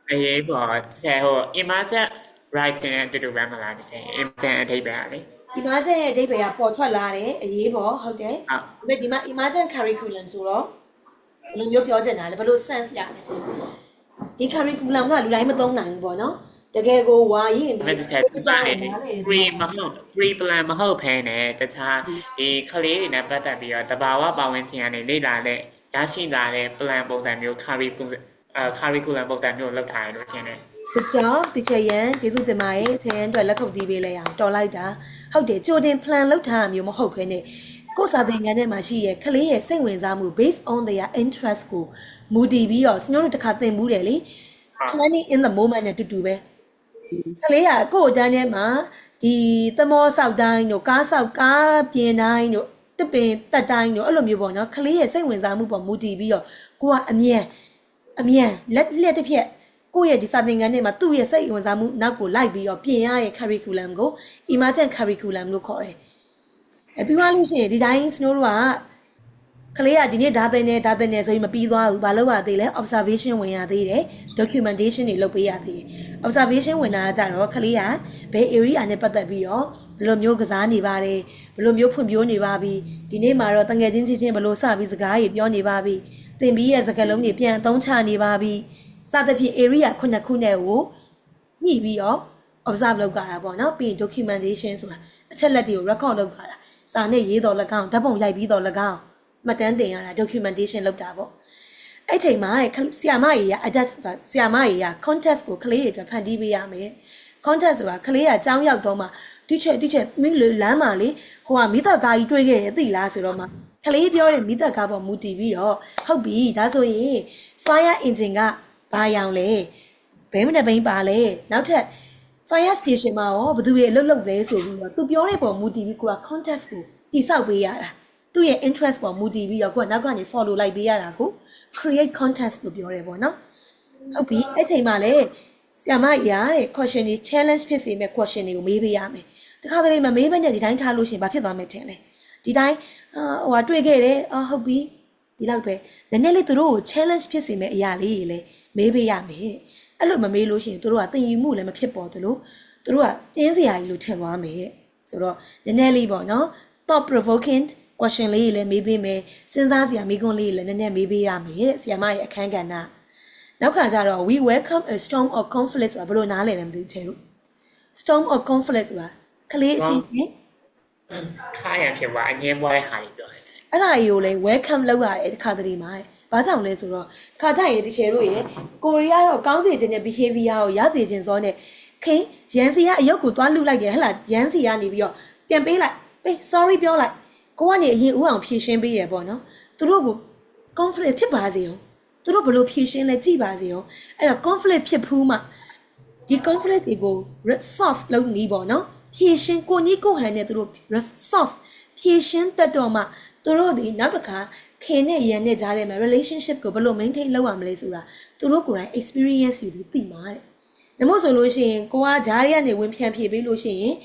Speaker 3: အေးပေါ့ဆဲဟို emergent writing နဲ့တူတူပဲမလားဒီစဲ emergent အဓိပ္ပာယ်လေ
Speaker 1: emergent ရဲ့အဓိပ္ပာယ်ကပေါ်ထွက်လာတယ်အရေးပေါ်ဟုတ်တယ်ဒါပေမဲ့ဒီမှာ emergent curriculum ဆိုတော့ဘယ်လိုမျိုးပြောချင်တာလဲဘယ်လို sense ရလဲချင်းဒီ curriculum ကလူတိုင်းမသုံးနိုင်ဘူးပေါ့နော်တကယ်ကိုဝါရင်ဒီ
Speaker 3: pre မဟုတ် pre plan မဟုတ်ဖဲနဲ့တခြားဒီကလေးတွေနဲ့ပတ်သက်ပြီးတော့တဘာဝပတ်ဝန်းကျင်ကနေလေ့လာတဲ့ရရှိလာတဲ့ plan ပုံစံမျိုး curriculum ပုံစံမျိုးလောက်ထားရလို့ထင်တယ်
Speaker 1: ဒီကြောင့်ဒီချက်ရန်ကျေးဇူးတင်ပါတယ်ထရန်အတွက်လက်ခုပ်တီးပေးလိုက်အောင်တော်လိုက်တာဟုတ်တယ်ကြိုတင် plan လုပ်ထားမျိုးမဟုတ်ဘဲနဲ့ကိုယ်စာသင်ခန်းထဲမှာရှိရဲ့ကလေးရဲ့စိတ်ဝင်စားမှု based on their interest ကိုမူတည်ပြီးတော့စနိုးတို့တစ်ခါသင်မှုတယ်လေ planning in the moment နဲ့တူတူပဲကလေးကကိုယ့်အတန်းထဲမှာဒီသမောဆောက်တိုင်းတို့ကားဆောက်ကားပြင်တိုင်းတို့တစ်ပင်တက်တိုင်းတို့အဲ့လိုမျိုးပေါ့နော်ကလေးရဲ့စိတ်ဝင်စားမှုပေါ်မူတည်ပြီးတော့ကိုကအမြန်လက်တစ်ဖြက်ကိုယ့်ရဲ့ဒီစာသင်ခန်းထဲမှာသူ့ရဲ့စိတ်ဝင်စားမှုနောက်ကိုလိုက်ပြီးတော့ပြင်ရရဲ့ curriculum ကို emergent curriculum လို့ခေါ်တယ်။ပြီးသွားလို့ရှိရင်ဒီတိုင်း snow တို့ကကလေးကဒီနေ့ဒါသင်နေဆိုရင်မပြီးသွားဘူး။ဘာလုပ်ရသေးလဲ observation ဝင်ရသေးတယ် documentation တွေလုပ်ပေးရသေးတယ်။ observation ဝင်တာကကြတော့ကလေးကဘယ် area နဲ့ပတ်သက်ပြီးတော့ဘယ်လိုမျိုးကစားနေပါတယ်ဘယ်လိုမျိုးဖွံ့ဖြိုးနေပါပြီဒီနေ့မှာတော့တငယ်ချင်းချင်းဘယ်လိုစပြီးစကားတွေပြောနေပါပြီသင်ပြီးရဲ့စကားလုံးတွေပြန်အသုံးချနေပါပြီစသဖြင့် area ခုနှစ်ခုနဲ့ကိုညှိပြီးတော့ observe လုပ်ကြတာပေါ့နော်ပြီးရင် documentation ဆိုတာအချက်လက်တွေကို record လုပ်ကြတာစာနဲ့ရေးတော်၎င်းဓာတ်ပုံရိုက်ပြီးတော်၎င်းမှတ်တမ်းတင်ရတာ documentation လုပ်တာပေါ့အဲ့ချိန်မှာဆရာမကြီးက adapt ဆရာမကြီးက context ကိုကလေးတွေအတွက်ဖန်တီးပေးရမယ် context ဆိုတာကလေးကအကြောင်းရောက်တော့မှတိချက်မင်းလမ်းမှာလေဟိုကမိသက်ကားကြီးတွေ့ခဲ့တယ်သိလားဆိုတော့မှကလေးပြောတဲ့မိသက်ကားပေါ်မူတည်ပြီးတော့ဟုတ်ပြီဒါဆိုရင် fire engine ကဘာရောင်လဲဘဲမနဲ့ဘိန်းပါလဲနောက်ထပ် fire station မှာရောဘယ်သူတွေအလုပ်လုပ်လဲဆိုပြီးတော့သူပြောတဲ့ပေါ်မူတည်ပြီးကိုက context ကိုတိဆောက်ပေးရတာသူ့ရဲ့ interest ပေါ်မူတည်ပြီးတော့ကိုကနောက်ကနေ follow လိုက်ပေးရတာကို create context လို့ပြောတယ်ပေါ့နော်ဟုတ်ပြီအဲ့ချိန်မှာလေဆရာမကြီးတဲ့ question တွေ challenge ဖြစ်စေမဲ့ question တွေကိုမေးပေးရမယ်တခါတလေမမေးဘဲနဲ့ဒီတိုင်းထားလို့ရှင်ဘာဖြစ်သွားမယ်ထင်လဲဒီတိုင်းဟိုဟာတွေ့ခဲ့တယ်ဟုတ်ပြီဒီလောက်ပဲနည်းနည်းလေးသူတို့ကို challenge ဖြစ်စေမဲ့အရာလေးတွေလည်းမေးပေးရမယ်အဲ့လိုမမေးလို့ရှိရင်သူတို့ကသင်ယူမှုလည်းမဖြစ်ပေါ်သလိုသူတို့ကပြင်းစရာကြီးလို့ထင်သွားမယ်ဆိုတော့နည်းနည်းလေးပေါ့နော် thought provoking question လေးလည်းမေးပေးမယ်စဉ်းစားစရာမေးခွန်းလေးလည်းနည်းနည်းမေးပေးရမယ်တဲ့ဆရာမရဲ့အခန်းကဏ္ဍနောက်ခါကျတော့ we welcome a storm of conflict ဆိုတာဘယ်လိုနားလည်လဲမသိချင်ဘူး storm of conflict ဆိုတာကလေးအချင်းချင်း
Speaker 3: ခါရဖြစ်သွားအငင်းပွားတဲ့ဟာတွေပြောတယ်
Speaker 1: အဲ့ဒါကြီးကိုလည်း welcome လုပ်ရတယ်တစ်ခါတလေမှာဘာကြောင့်လဲဆိုတော့ခါကြရင်ဒီချေတို့ရေကိုရီးယားတော့ကောင်းစေခြင်းနဲ့ behavior ကိုရစေခြင်းစောနဲ့ခင်ရန်စီကအယုတ်ကိုသွားလှုပ်လိုက်တယ်ဟဲ့လားရန်စီကနေပြီးတော့ပြန်ပေးလိုက်ပေး sorry ပြောလိုက်ကိုကနေအရင်ဦးအောင်ဖြည့်ရှင်းပေးရပေါ့နော်သူတို့ကို conflict ဖြစ်ပါစေအောင်သူတို့ဘယ်လိုဖြည့်ရှင်းလဲကြည့်ပါစေအောင်အဲ့တော့ conflict ဖြစ်ဖူးမှဒီ conflict တွေကို resolve လုပ်နေပေါ့နော်ဖြည့်ရှင်းကိုကြီးကိုဟန်နဲ့သူတို့ resolve ဖြည့်ရှင်းတတ်တော့မှသူတို့ဒီနောက်တစ်ခါခင်နဲ့ရန်နဲ့ကြားထဲမှာ relationship ကိုဘယ်လို maintain လုပ်ရမလဲဆိုတာသူတို့ကိုယ်တိုင် experience ယူပြီးသိမှာတဲ့။ဒါမို့ဆိုလို့ရှိရင်ကိုကဂျားရီကနေဝင်ဖြန့်ဖြည့်ပေးလို့ရှိရင်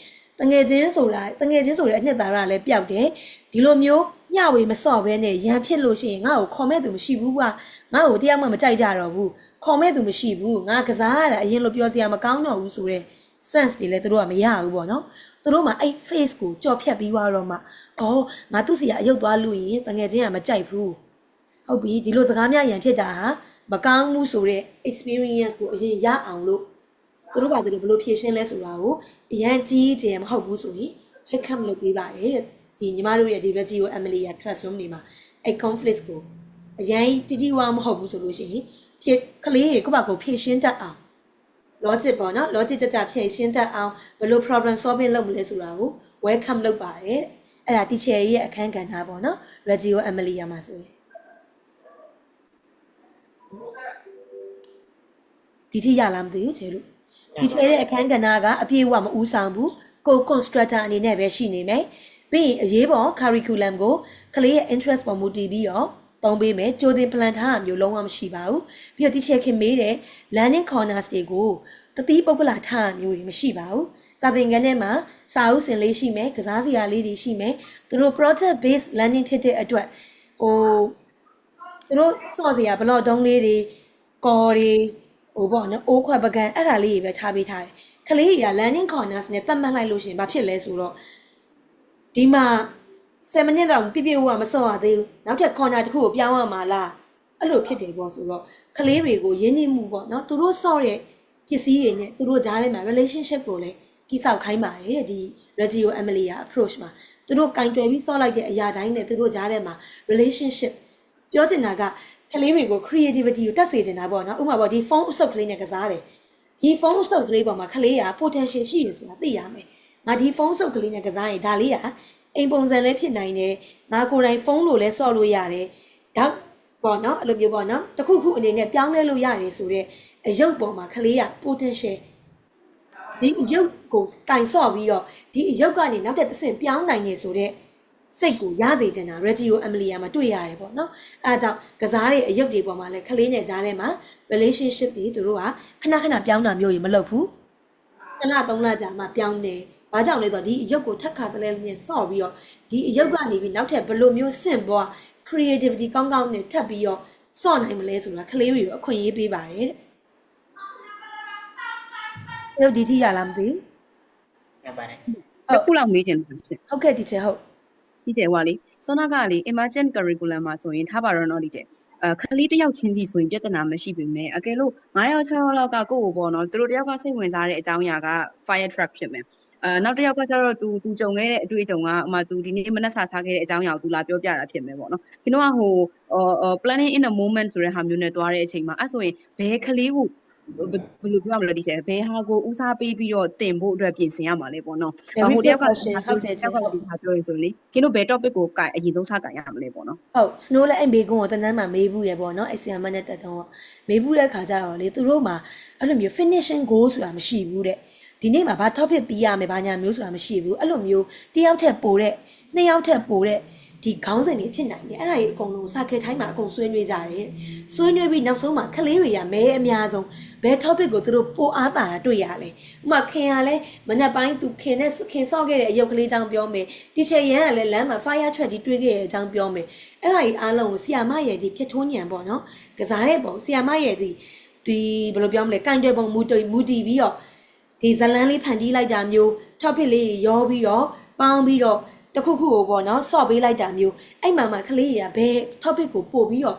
Speaker 1: တငယ်ချင်းဆိုတဲ့အနှစ်သာရလည်းပျောက်တယ်။ဒီလိုမျိုးညဝေမစော့ဘဲနဲ့ရန်ဖြစ်လို့ရှိရင်ငါ့ကိုခေါ်မဲ့သူမရှိဘူးကွာ။ငါ့ကိုတရားမှမကြိုက်ကြတော့ဘူး။ခေါ်မဲ့သူမရှိဘူး။ငါကစားရတာအရင်လိုပြောစရာမကောင်းတော့ဘူးဆိုတဲ့ sense တွေလည်းသူတို့ကမရဘူးပေါ့နော်။သူတို့မှအဲ့ face ကိုကြော်ဖြတ်ပြီးသွားတော့မှငါသူ့စီကအယုတ်သွားလို့ရင်တငယ်ချင်းကမကြိုက်ဘူးဟုတ်ပြီဒီလိုစကားများရန်ဖြစ်တာဟာမကောင်းဘူးဆိုတဲ့ experience ကိုအရင်ရအောင်လို့သူတို့ကဘယ်လိုဖြည့်ရှင်းလဲဆိုတာကိုအရင်ကြီးကျယ်မဟုတ်ဘူးဆိုရင် welcome လုပ်ပေးပါတယ်တဲ့ဒီညီမတို့ရဲ့ဒီ Regio Emily ရဲ့ classroom တွေမှာအဲ့ conflict ကိုအရင်ကြီးဝါမဟုတ်ဘူးဆိုလို့ရှိရင်ဖြစ်ကလေးတွေကိုယ့်ဘာကိုဖြည့်ရှင်းတတ်အောင် logic ပေါ့နော် logic ကြဖြည့်ရှင်းတတ်အောင်ဘယ်လို problem solving လုပ်မလဲဆိုတာကို welcome လုပ်ပါတယ်အဲ့ဒါ teacher ရဲ့အခန်းကဏ္ဍပေါ့နော် Regio Emilia မှာဆိုရင်ဒီထိရလားမသိဘူးချေလို့ teacher ရဲ့အခန်းကဏ္ဍကအပြည့်အဝမဦးဆောင်ဘူး ကို constructor အနေနဲ့ပဲရှိနေမယ်ပြီးရင်အရေးပေါ် curriculum ကိုကလေးရဲ့ interest ပေါ်မူတည်ပြီးတော့ပုံပေးမယ်ကြိုတင် plan ထားတာမျိုးလုံးဝမရှိပါဘူးပြီးတော့ teacher ခင်မေးတဲ့ learning corners တွေကိုတတိပုဂ္ဂလထားတာမျိုးတွေမရှိပါဘူးစာသင်ခန်းထဲမှာစာအုပ်စင်လေးရှိမယ်ကစားစရာလေးတွေရှိမယ်သူတို့ project based learning ဖြစ်တဲ့အတွက်ဟိုသူတို့စော့စရာဘလော့တုံးလေးတွေကော်တွေဟိုပေါ့နော်အိုးခွက်ပကံအဲ့ဒါလေးတွေပဲထားပေးထားတယ်ကလေးတွေက learning corners နဲ့သတ်မှတ်လိုက်လို့ရှင်ဘာဖြစ်လဲဆိုတော့ဒီမှာ7မိနစ်လောက်ပြပြဝမစော့ရသေးဘူးနောက်ထပ် corner တစ်ခုကိုပြောင်းရမှာလားအဲ့လိုဖြစ်တယ်ပေါ့ဆိုတော့ကလေးတွေကိုရင်းနှီးမှုပေါ့နော်သူတို့စော့တဲ့ပစ္စည်းတွေနဲ့သူတို့ကြားထဲမှာ relationship ကိုလည်းတိဆောက်ခိုင်းပါတယ်တဲ့ဒီ Regio Amelia approach မှာသူတို့ကင်တွယ်ပြီးစော့လိုက်တဲ့အရာတိုင်းနဲ့သူတို့ကြားထဲမှာ relationship ပြောချင်တာကကလေးတွေကို creativity ကိုတက်စေချင်တာပေါ့နော်ဥပမာပေါ့ဒီဖုန်းအဆုပ်ကလေးနဲ့ကစားတယ်ဒီဖုန်းအဆုပ်ကလေးပေါ်မှာကလေးက potential ရှိရဆိုတာသိရမယ်ငါဒီဖုန်းအဆုပ်ကလေးနဲ့ကစားရင်ဒါလေးကအိမ်ပုံစံလည်းဖြစ်နိုင်တယ်ငါကိုယ်တိုင်ဖုန်းလိုလည်းစော့လို့ရတယ်ဒါပေါ့နော်အဲ့လိုမျိုးပေါ့နော်တခုခုအနေနဲ့ပြောင်းလဲလို့ရတယ်ဆိုတော့အယုတ်ပေါ်မှာကလေးက potential ဒီအယုတ်ကိုတိုင်စော့ပြီးတော့ဒီအယုတ်ကနေနောက်တစ်ဆင့်ပြောင်းနိုင်နေဆိုတော့စိတ်ကိုရစေချင်တာ Regio Amelia မှာတွေ့ရတယ်ပေါ့နော်အဲဒါကြောင့်ကစားတဲ့အယုတ်တွေပေါ်မှာလည်းကလေးနဲ့ကြားထဲမှာ relationship တွေသူတို့ကခဏခဏပြောင်းတာမျိုးကြီးမလုပ်ဘူး2လ3လကြာမှပြောင်းတယ်ဘာကြောင့်လဲဆိုတော့ဒီအယုတ်ကိုထက်ခါတလဲနဲ့စော့ပြီးတော့ဒီအယုတ်ကနေပြီးနောက်ထပ်ဘယ်လိုမျိုးဆင့်ပွား creativity ကောင်းကောင်းနဲ့ထပ်ပြီးတော့စော့နိုင်မလဲဆိုတာကလေးတွေကိုအခွင့်အရေးပေးပါတယ်တဲ့ဒီထိရလားမသိဘူး
Speaker 3: ရပါတယ်
Speaker 2: တစ်ခုလောက်မေးချင်တယ်ရှင်
Speaker 1: ဟုတ်ကဲ့ teacher ဟုတ်
Speaker 2: ဒီကျဲဟွာလေစောနာကလေ emergent curriculum မှာဆိုရင်ထားပါတော့နော်ဒီကျဲခလေးတစ်ယောက်ချင်းစီဆိုရင်ပြဿနာမရှိပေမဲ့အကယ်လို့9ယောက်6ယောက်လောက်ကကိုယ့်ကိုပေါ့နော်သူတို့တစ်ယောက်ကစိတ်ဝင်စားတဲ့အကြောင်းအရာက fire truck ဖြစ်မယ်နောက်တစ်ယောက်ကကျတော့သူကြုံခဲ့တဲ့အတွေ့အကြုံကဥမာသူဒီနေ့မနက်စာစားခဲ့တဲ့အကြောင်းအရာကိုသူလာပြောပြတာဖြစ်မယ်ပေါ့နော်ဒီတော့ဟိုplanning in a moment ဆိုတဲ့ဟာမျိုးနဲ့တွားတဲ့အချိန်မှာအဲ့ဆိုရင်ဘယ်ကလေးကိုဘယ်လိုပြောရမလဲဒီကျဲဘယ်ဟာကိုဦးစားပေးပြီးတော့တင်ဖို့အတွက်ပြင်ဆင်ရမှာလဲပေါ့နော်ဟိုတယောက်ကဟုတ်တယ်တယောက်ကဒီဟာပြောရင်ဆိုရင်လေကင်းတို့ဘယ် topic ကိုအရင်ဆုံးစကန်ရမလဲပေါ့နော်ဟ
Speaker 1: ုတ် snow လည်းအဲ့မေကွန်းကိုတန်းတန်းမှာမေးဘူးရပေါ့နော်အဲ့ဆီယမနဲ့တက်တော့မေးဘူးတဲ့ခါကျတော့လေသူတို့မှာအဲ့လိုမျိုး finishing goal ဆိုတာမရှိဘူးတဲ့ဒီနေ့မှာဘာ topic ပြီးရမယ်ဘာညာမျိုးဆိုတာမရှိဘူးအဲ့လိုမျိုးတယောက်ထက်ပိုတဲ့နှစ်ယောက်ထက်ပိုတဲ့ဒီခေါင်းစဉ်တွေဖြစ်နိုင်တယ်အဲ့ဒါကြီးအကုန်လုံးစာခေတ်တိုင်းမှာအကုန်ဆွေးနွေးကြတယ်ဆွေးနွေးပြီးနောက်ဆုံးမှာကလေးတွေကမဲအများဆုံးဘယ် topic ကိုသူတို့ပိုအားတာတွေ့ရလဲဥမာခင်ကလည်းမနက်ပိုင်းသူခင်ဆော့ခဲ့တဲ့အယုတ်ကလေးအကြောင်းပြောမယ်တီချာရန်ကလည်းလမ်းမှာ fire truck ကြီးတွေ့ခဲ့တဲ့အကြောင်းပြောမယ်အဲ့ဒါကြီးအားလုံးကိုဆီယာမရဲ့ဒီဖြစ်ထွန်းညံပေါ့နော်ကစားတဲ့ပုံဆီယာမရဲ့ဒီဘယ်လိုပြောမလဲကင်တွယ်ပုံမူတည်ပြီးတော့ဒီဇလန်းလေးဖန်တီးလိုက်တာမျိုး topic လေးရောပြီးတော့ပေါင်းပြီးတော့တခုခုကိုပေါ့နော်ဆော့ပေးလိုက်တာမျိုးအဲ့မှာကလေးတွေကဘယ် topic ကိုပို့ပြီးတော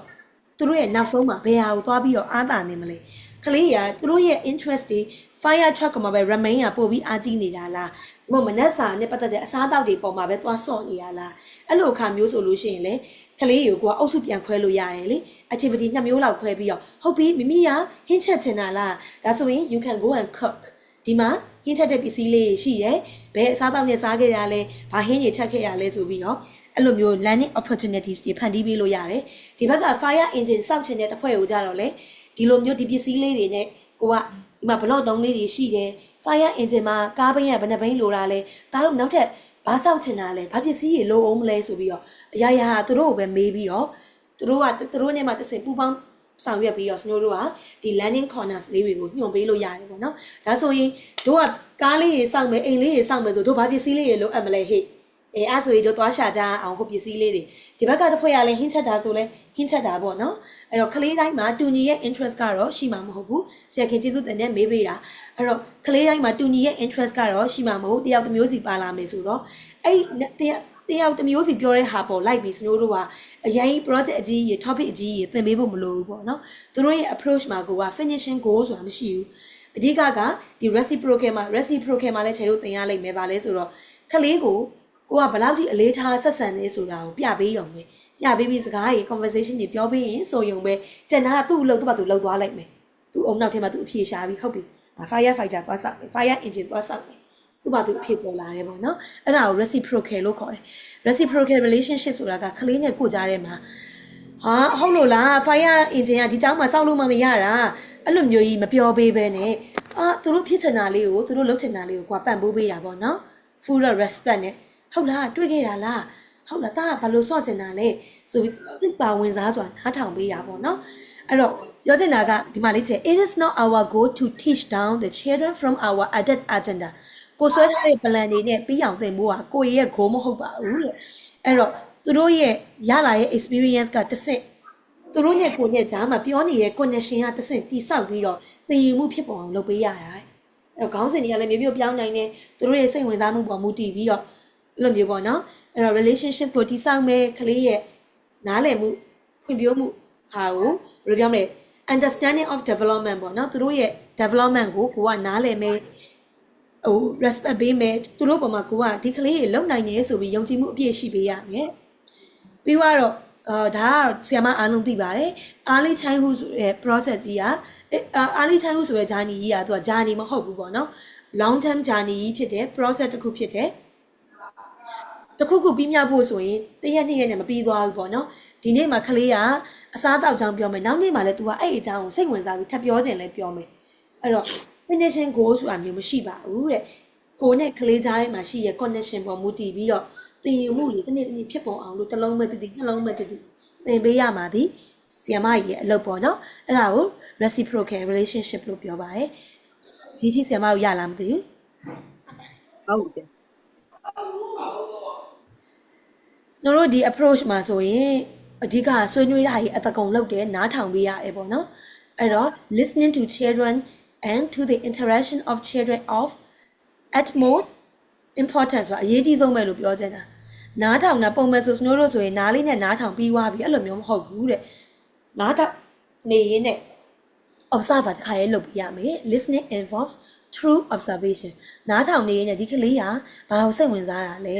Speaker 1: ့သူတို့ရဲ့နောက်ဆုံးမှာဘယ်ဟာကိုသွားပြီးတော့အားတာနေမလဲကလေးတွေကသူတို့ရဲ့ interest တွေ fire truck မှာပဲ remain ကပို့ပြီးအားကြီးနေတာလားဒီမနက်စာနဲ့ပတ်သက်တဲ့အစားအသောက်တွေပေါ်မှာပဲသွားဆော့နေရလားအဲ့လိုအခါမျိုးဆိုလို့ရှိရင်လေကလေးတွေကိုကအုပ်စုပြန်ခွဲလို့ရတယ်လေ activity 2မျိုးလောက်ခွဲပြီးတော့ဟုတ်ပြီမိမိကဟင်းချက်ချင်တာလားဒါဆိုရင် you can go and cook ဒီမှာဟင်းချက်တဲ့ပစ္စည်းလေးရှိတယ်ဘယ်အစားအသောက်နဲ့စားခဲ့ရလဲဘာဟင်းတွေချက်ခဲ့ရလဲဆိုပြီးတော့အဲ့လိုမျိုး learning opportunities တွေဖန်တီးပေးလို့ရတယ်ဒီဘက်က fire engine စောက်ချင်တဲ့တစ်ဖွဲ့ကိုကြတော့လေဒီလိုမျိုးဒီပစ္စည်းလေးတွေနဲ့ကိုကဒီမှာဘလော့တုံးလေးတွေရှိတယ် fire engine မှာကားဘိန်းရဘယ်နှဘိန်းလိုတာလဲဒါတို့နောက်ထပ်ဘာစောက်ချင်တာလဲဘာပစ္စည်းတွေလိုအောင်မလဲဆိုပြီးတော့အရာရာသူတို့ကိုပဲမေးပြီးတော့သူတို့နဲ့မှတစ်စင်ပူပေါင်းဆောင်ရွက်ပြီးတော့စနိုးတို့ကဒီ learning corners လေးတွေကိုညွှန်ပေးလို့ရတယ်ပေါ့နော်ဒါဆိုရင်တို့ကကားလေးတွေစောက်မယ်အိမ်လေးတွေစောက်မယ်ဆိုတို့ဘာပစ္စည်းလေးတွေလိုအပ်မလဲဟဲ့အဲ့ဆိုရင်တို့သွားရှာကြအောင်ဟိုပစ္စည်းလေးတွေဒီဘက်ကတစ်ဖွဲ့ရလဲဟင်းချက်တာဆိုလဲဟင်းချက်တာပေါ့နော်အဲ့တော့ကလေးတိုင်းမှာတူညီရဲ့ interest ကတော့ရှိမှာမဟုတ်ဘူးဆရာခင်ကျေးဇူးတင်တဲ့မေးပေးတာအဲ့တော့ကလေးတိုင်းမှာတူညီရဲ့ interest ကတော့ရှိမှာမဟုတ်တယောက်တစ်မျိုးစီပါလာမယ်ဆိုတော့အဲ့တယောက်တစ်မျိုးစီပြောတဲ့ဟာပေါ်လိုက်ပြီးစနိုးတို့ကအရင် project အကြီးကြီး topic အကြီးကြီးသင်ပေးဖို့မလိုဘူးပေါ့နော်သူတို့ရဲ့ approach မှာကိုက finishing goal ဆိုတာမရှိဘူးအဓိကဒီ reciprocal မှာလည်းခြေလို့သင်ရလိမ့်မယ်ပါလဲဆိုတော့ကလေးကိုကဘယ်လောက်ထိအလေးထားဆက်ဆံနေဆိုတာကိုပြပေးရုံပဲပြပေးပြီးစကားတွေ conversation တွေပြောပေးရင်ဆိုရုံပဲကျန်တာကသူ့အလုပ်သူ့ဘာသူလုပ်သွားလိုက်မယ်သူ့အုံနောက်ထဲမှာသူအဖြေရှာပြီးဟုတ်ပြီ fire fighter သွားဆောက်မယ် fire engine သွားဆောက်မယ်သူ့ဘာသူအဖြေပေါ်လာတယ်ပေါ့နော်အဲ့ဒါကို reciprocal လို့ခေါ်တယ် reciprocal relationship ဆိုတာကကလေးနဲ့ကိုကြားထဲမှာဟာဟုတ်လို့လား fire engine ကဒီเจ้าမှာစောက်လို့မရတာအဲ့လိုမျိုးကြီးမပြောပေးဘဲနဲ့သူတို့ဖြစ်ချင်တာလေးကိုသူတို့လုပ်ချင်တာလေးကိုကွာပံ့ပိုးပေးတာပေါ့နော် full respect နဲ့ဟုတ်လားတွေ့ခဲ့တာလားဟုတ်လားတာကဘာလို့စော့ချင်တာလဲဆိုပြီးစိတ်ပါဝင်စားစွာနားထောင်ပေးတာပေါ့နော်အဲ့တော့ပြောချင်တာကဒီမှာလေးချက် it is not our goal to teach down the children from our adult agenda ကိုဆွဲထားတဲ့ plan တွေနဲ့ပြီးအောင်သင်ဖို့ကကိုယ့်ရဲ့ goal မဟုတ်ပါဘူးတဲ့အဲ့တော့သူတို့ရဲ့ရလာရဲ့ experience ကတစ်ဆင့်သူတို့နဲ့ကိုယ်နဲ့ကြားမှာပြောနေတဲ့ connection ကတစ်ဆင့်တိဆောက်ပြီးတော့သင်ယူမှုဖြစ်ပေါ်အောင်လုပ်ပေးရတာအဲ့တော့ခေါင်းစဉ်တွေကလည်းမျိုးမျိုးပြောင်းနိုင်တယ်သူတို့ရဲ့စိတ်ဝင်စားမှုပေါ်မူတည်ပြီးတော့အဲ့လိုမျိုးပေါ့နော်အဲ့တော့ relationship ကိုတိဆောက်မယ်ကလေးရဲ့နားလည်မှုဖွံ့ဖြိုးမှုဟာကိုဘယ်လိုပြောမလဲ understanding of development ပေါ့နော်သူတို့ရဲ့ development ကိုကနားလည်မယ်ဟို respect ပေးမယ်သူတို့ပေါ်မှာကိုကဒီကလေးရေလုံနိုင်နေဆိုပြီးယုံကြည်မှုအပြည့်ရှိပေးရမယ်ပြီးတော့ဒါကဆရာမအားလုံးသိပါတယ် early childhood ဆိုတဲ့ process ကြီးက early childhood ဆိုတဲ့ journey ကြီးကသူက journey မဟုတ်ဘူးပေါ့နော် long term journey ကြီးဖြစ်တဲ့ process တစ်ခုဖြစ်တဲ့တစ်ခုပြီးမြောက်ဖို့ဆိုရင်တရက်နှစ်ရက်နဲ့မပြီးသွားဘူးပေါ့နော်ဒီနေ့မှာကလေးကအစားအသောက်ကြောင်းပြောမယ်နောက်နေ့မှာလည်း तू ကအဲ့အကြောင်းကိုစိတ်ဝင်စားပြီးထပ်ပြောခြင်းလည်းပြောမယ်အဲ့တော့ finishing goal ဆိုတာမျိုးမရှိပါဘူးတဲ့ကိုနဲ့ကလေးကြားထဲမှာရှိရဲ့ connection ပေါ်မူတည်ပြီးတော့သင်ယူမှုတွေတစ်နေ့တစ်နေ့ဖြစ်ပေါ်အောင်လို့တစ်လုံးမဲ့တည်နှလုံးမဲ့တည်သင်ပေးရမှာဒီဆီယမကြီးရဲ့အလုပ်ပေါ့နော်အဲ့ဒါကို reciprocal relationship လို့ပြောပါတယ်ဒီချင်းဆီယမကိုရလားမသိဘူး
Speaker 2: ဟုတ်တယ်
Speaker 1: ကျွန်တော်တို့ဒီ approach မှာဆိုရင်အဓိကဆွေးနွေးတာကြီးအတကုံလုပ်တယ်နားထောင်ပေးရတယ်ပေါ့နော်အဲ့တော့ listening to children and to the interaction of children of utmost importance ဆိုတာအရေးကြီးဆုံးပဲလို့ပြောချင်တာနားထောင်တာပုံမှန်ဆိုကျွန်တော်တို့ဆိုရင်နားလေးနဲ့နားထောင်ပြီးွားပြီအဲ့လိုမျိုးမဟုတ်ဘူးတဲ့နားထောင်နေရင်းနဲ့ observer တစ်ခါလေးလုပ်ပြရမယ် listening involves true observation နားထောင်နေရင်းနဲ့ဒီကလေးကဘာလို့စိတ်ဝင်စားတာလဲ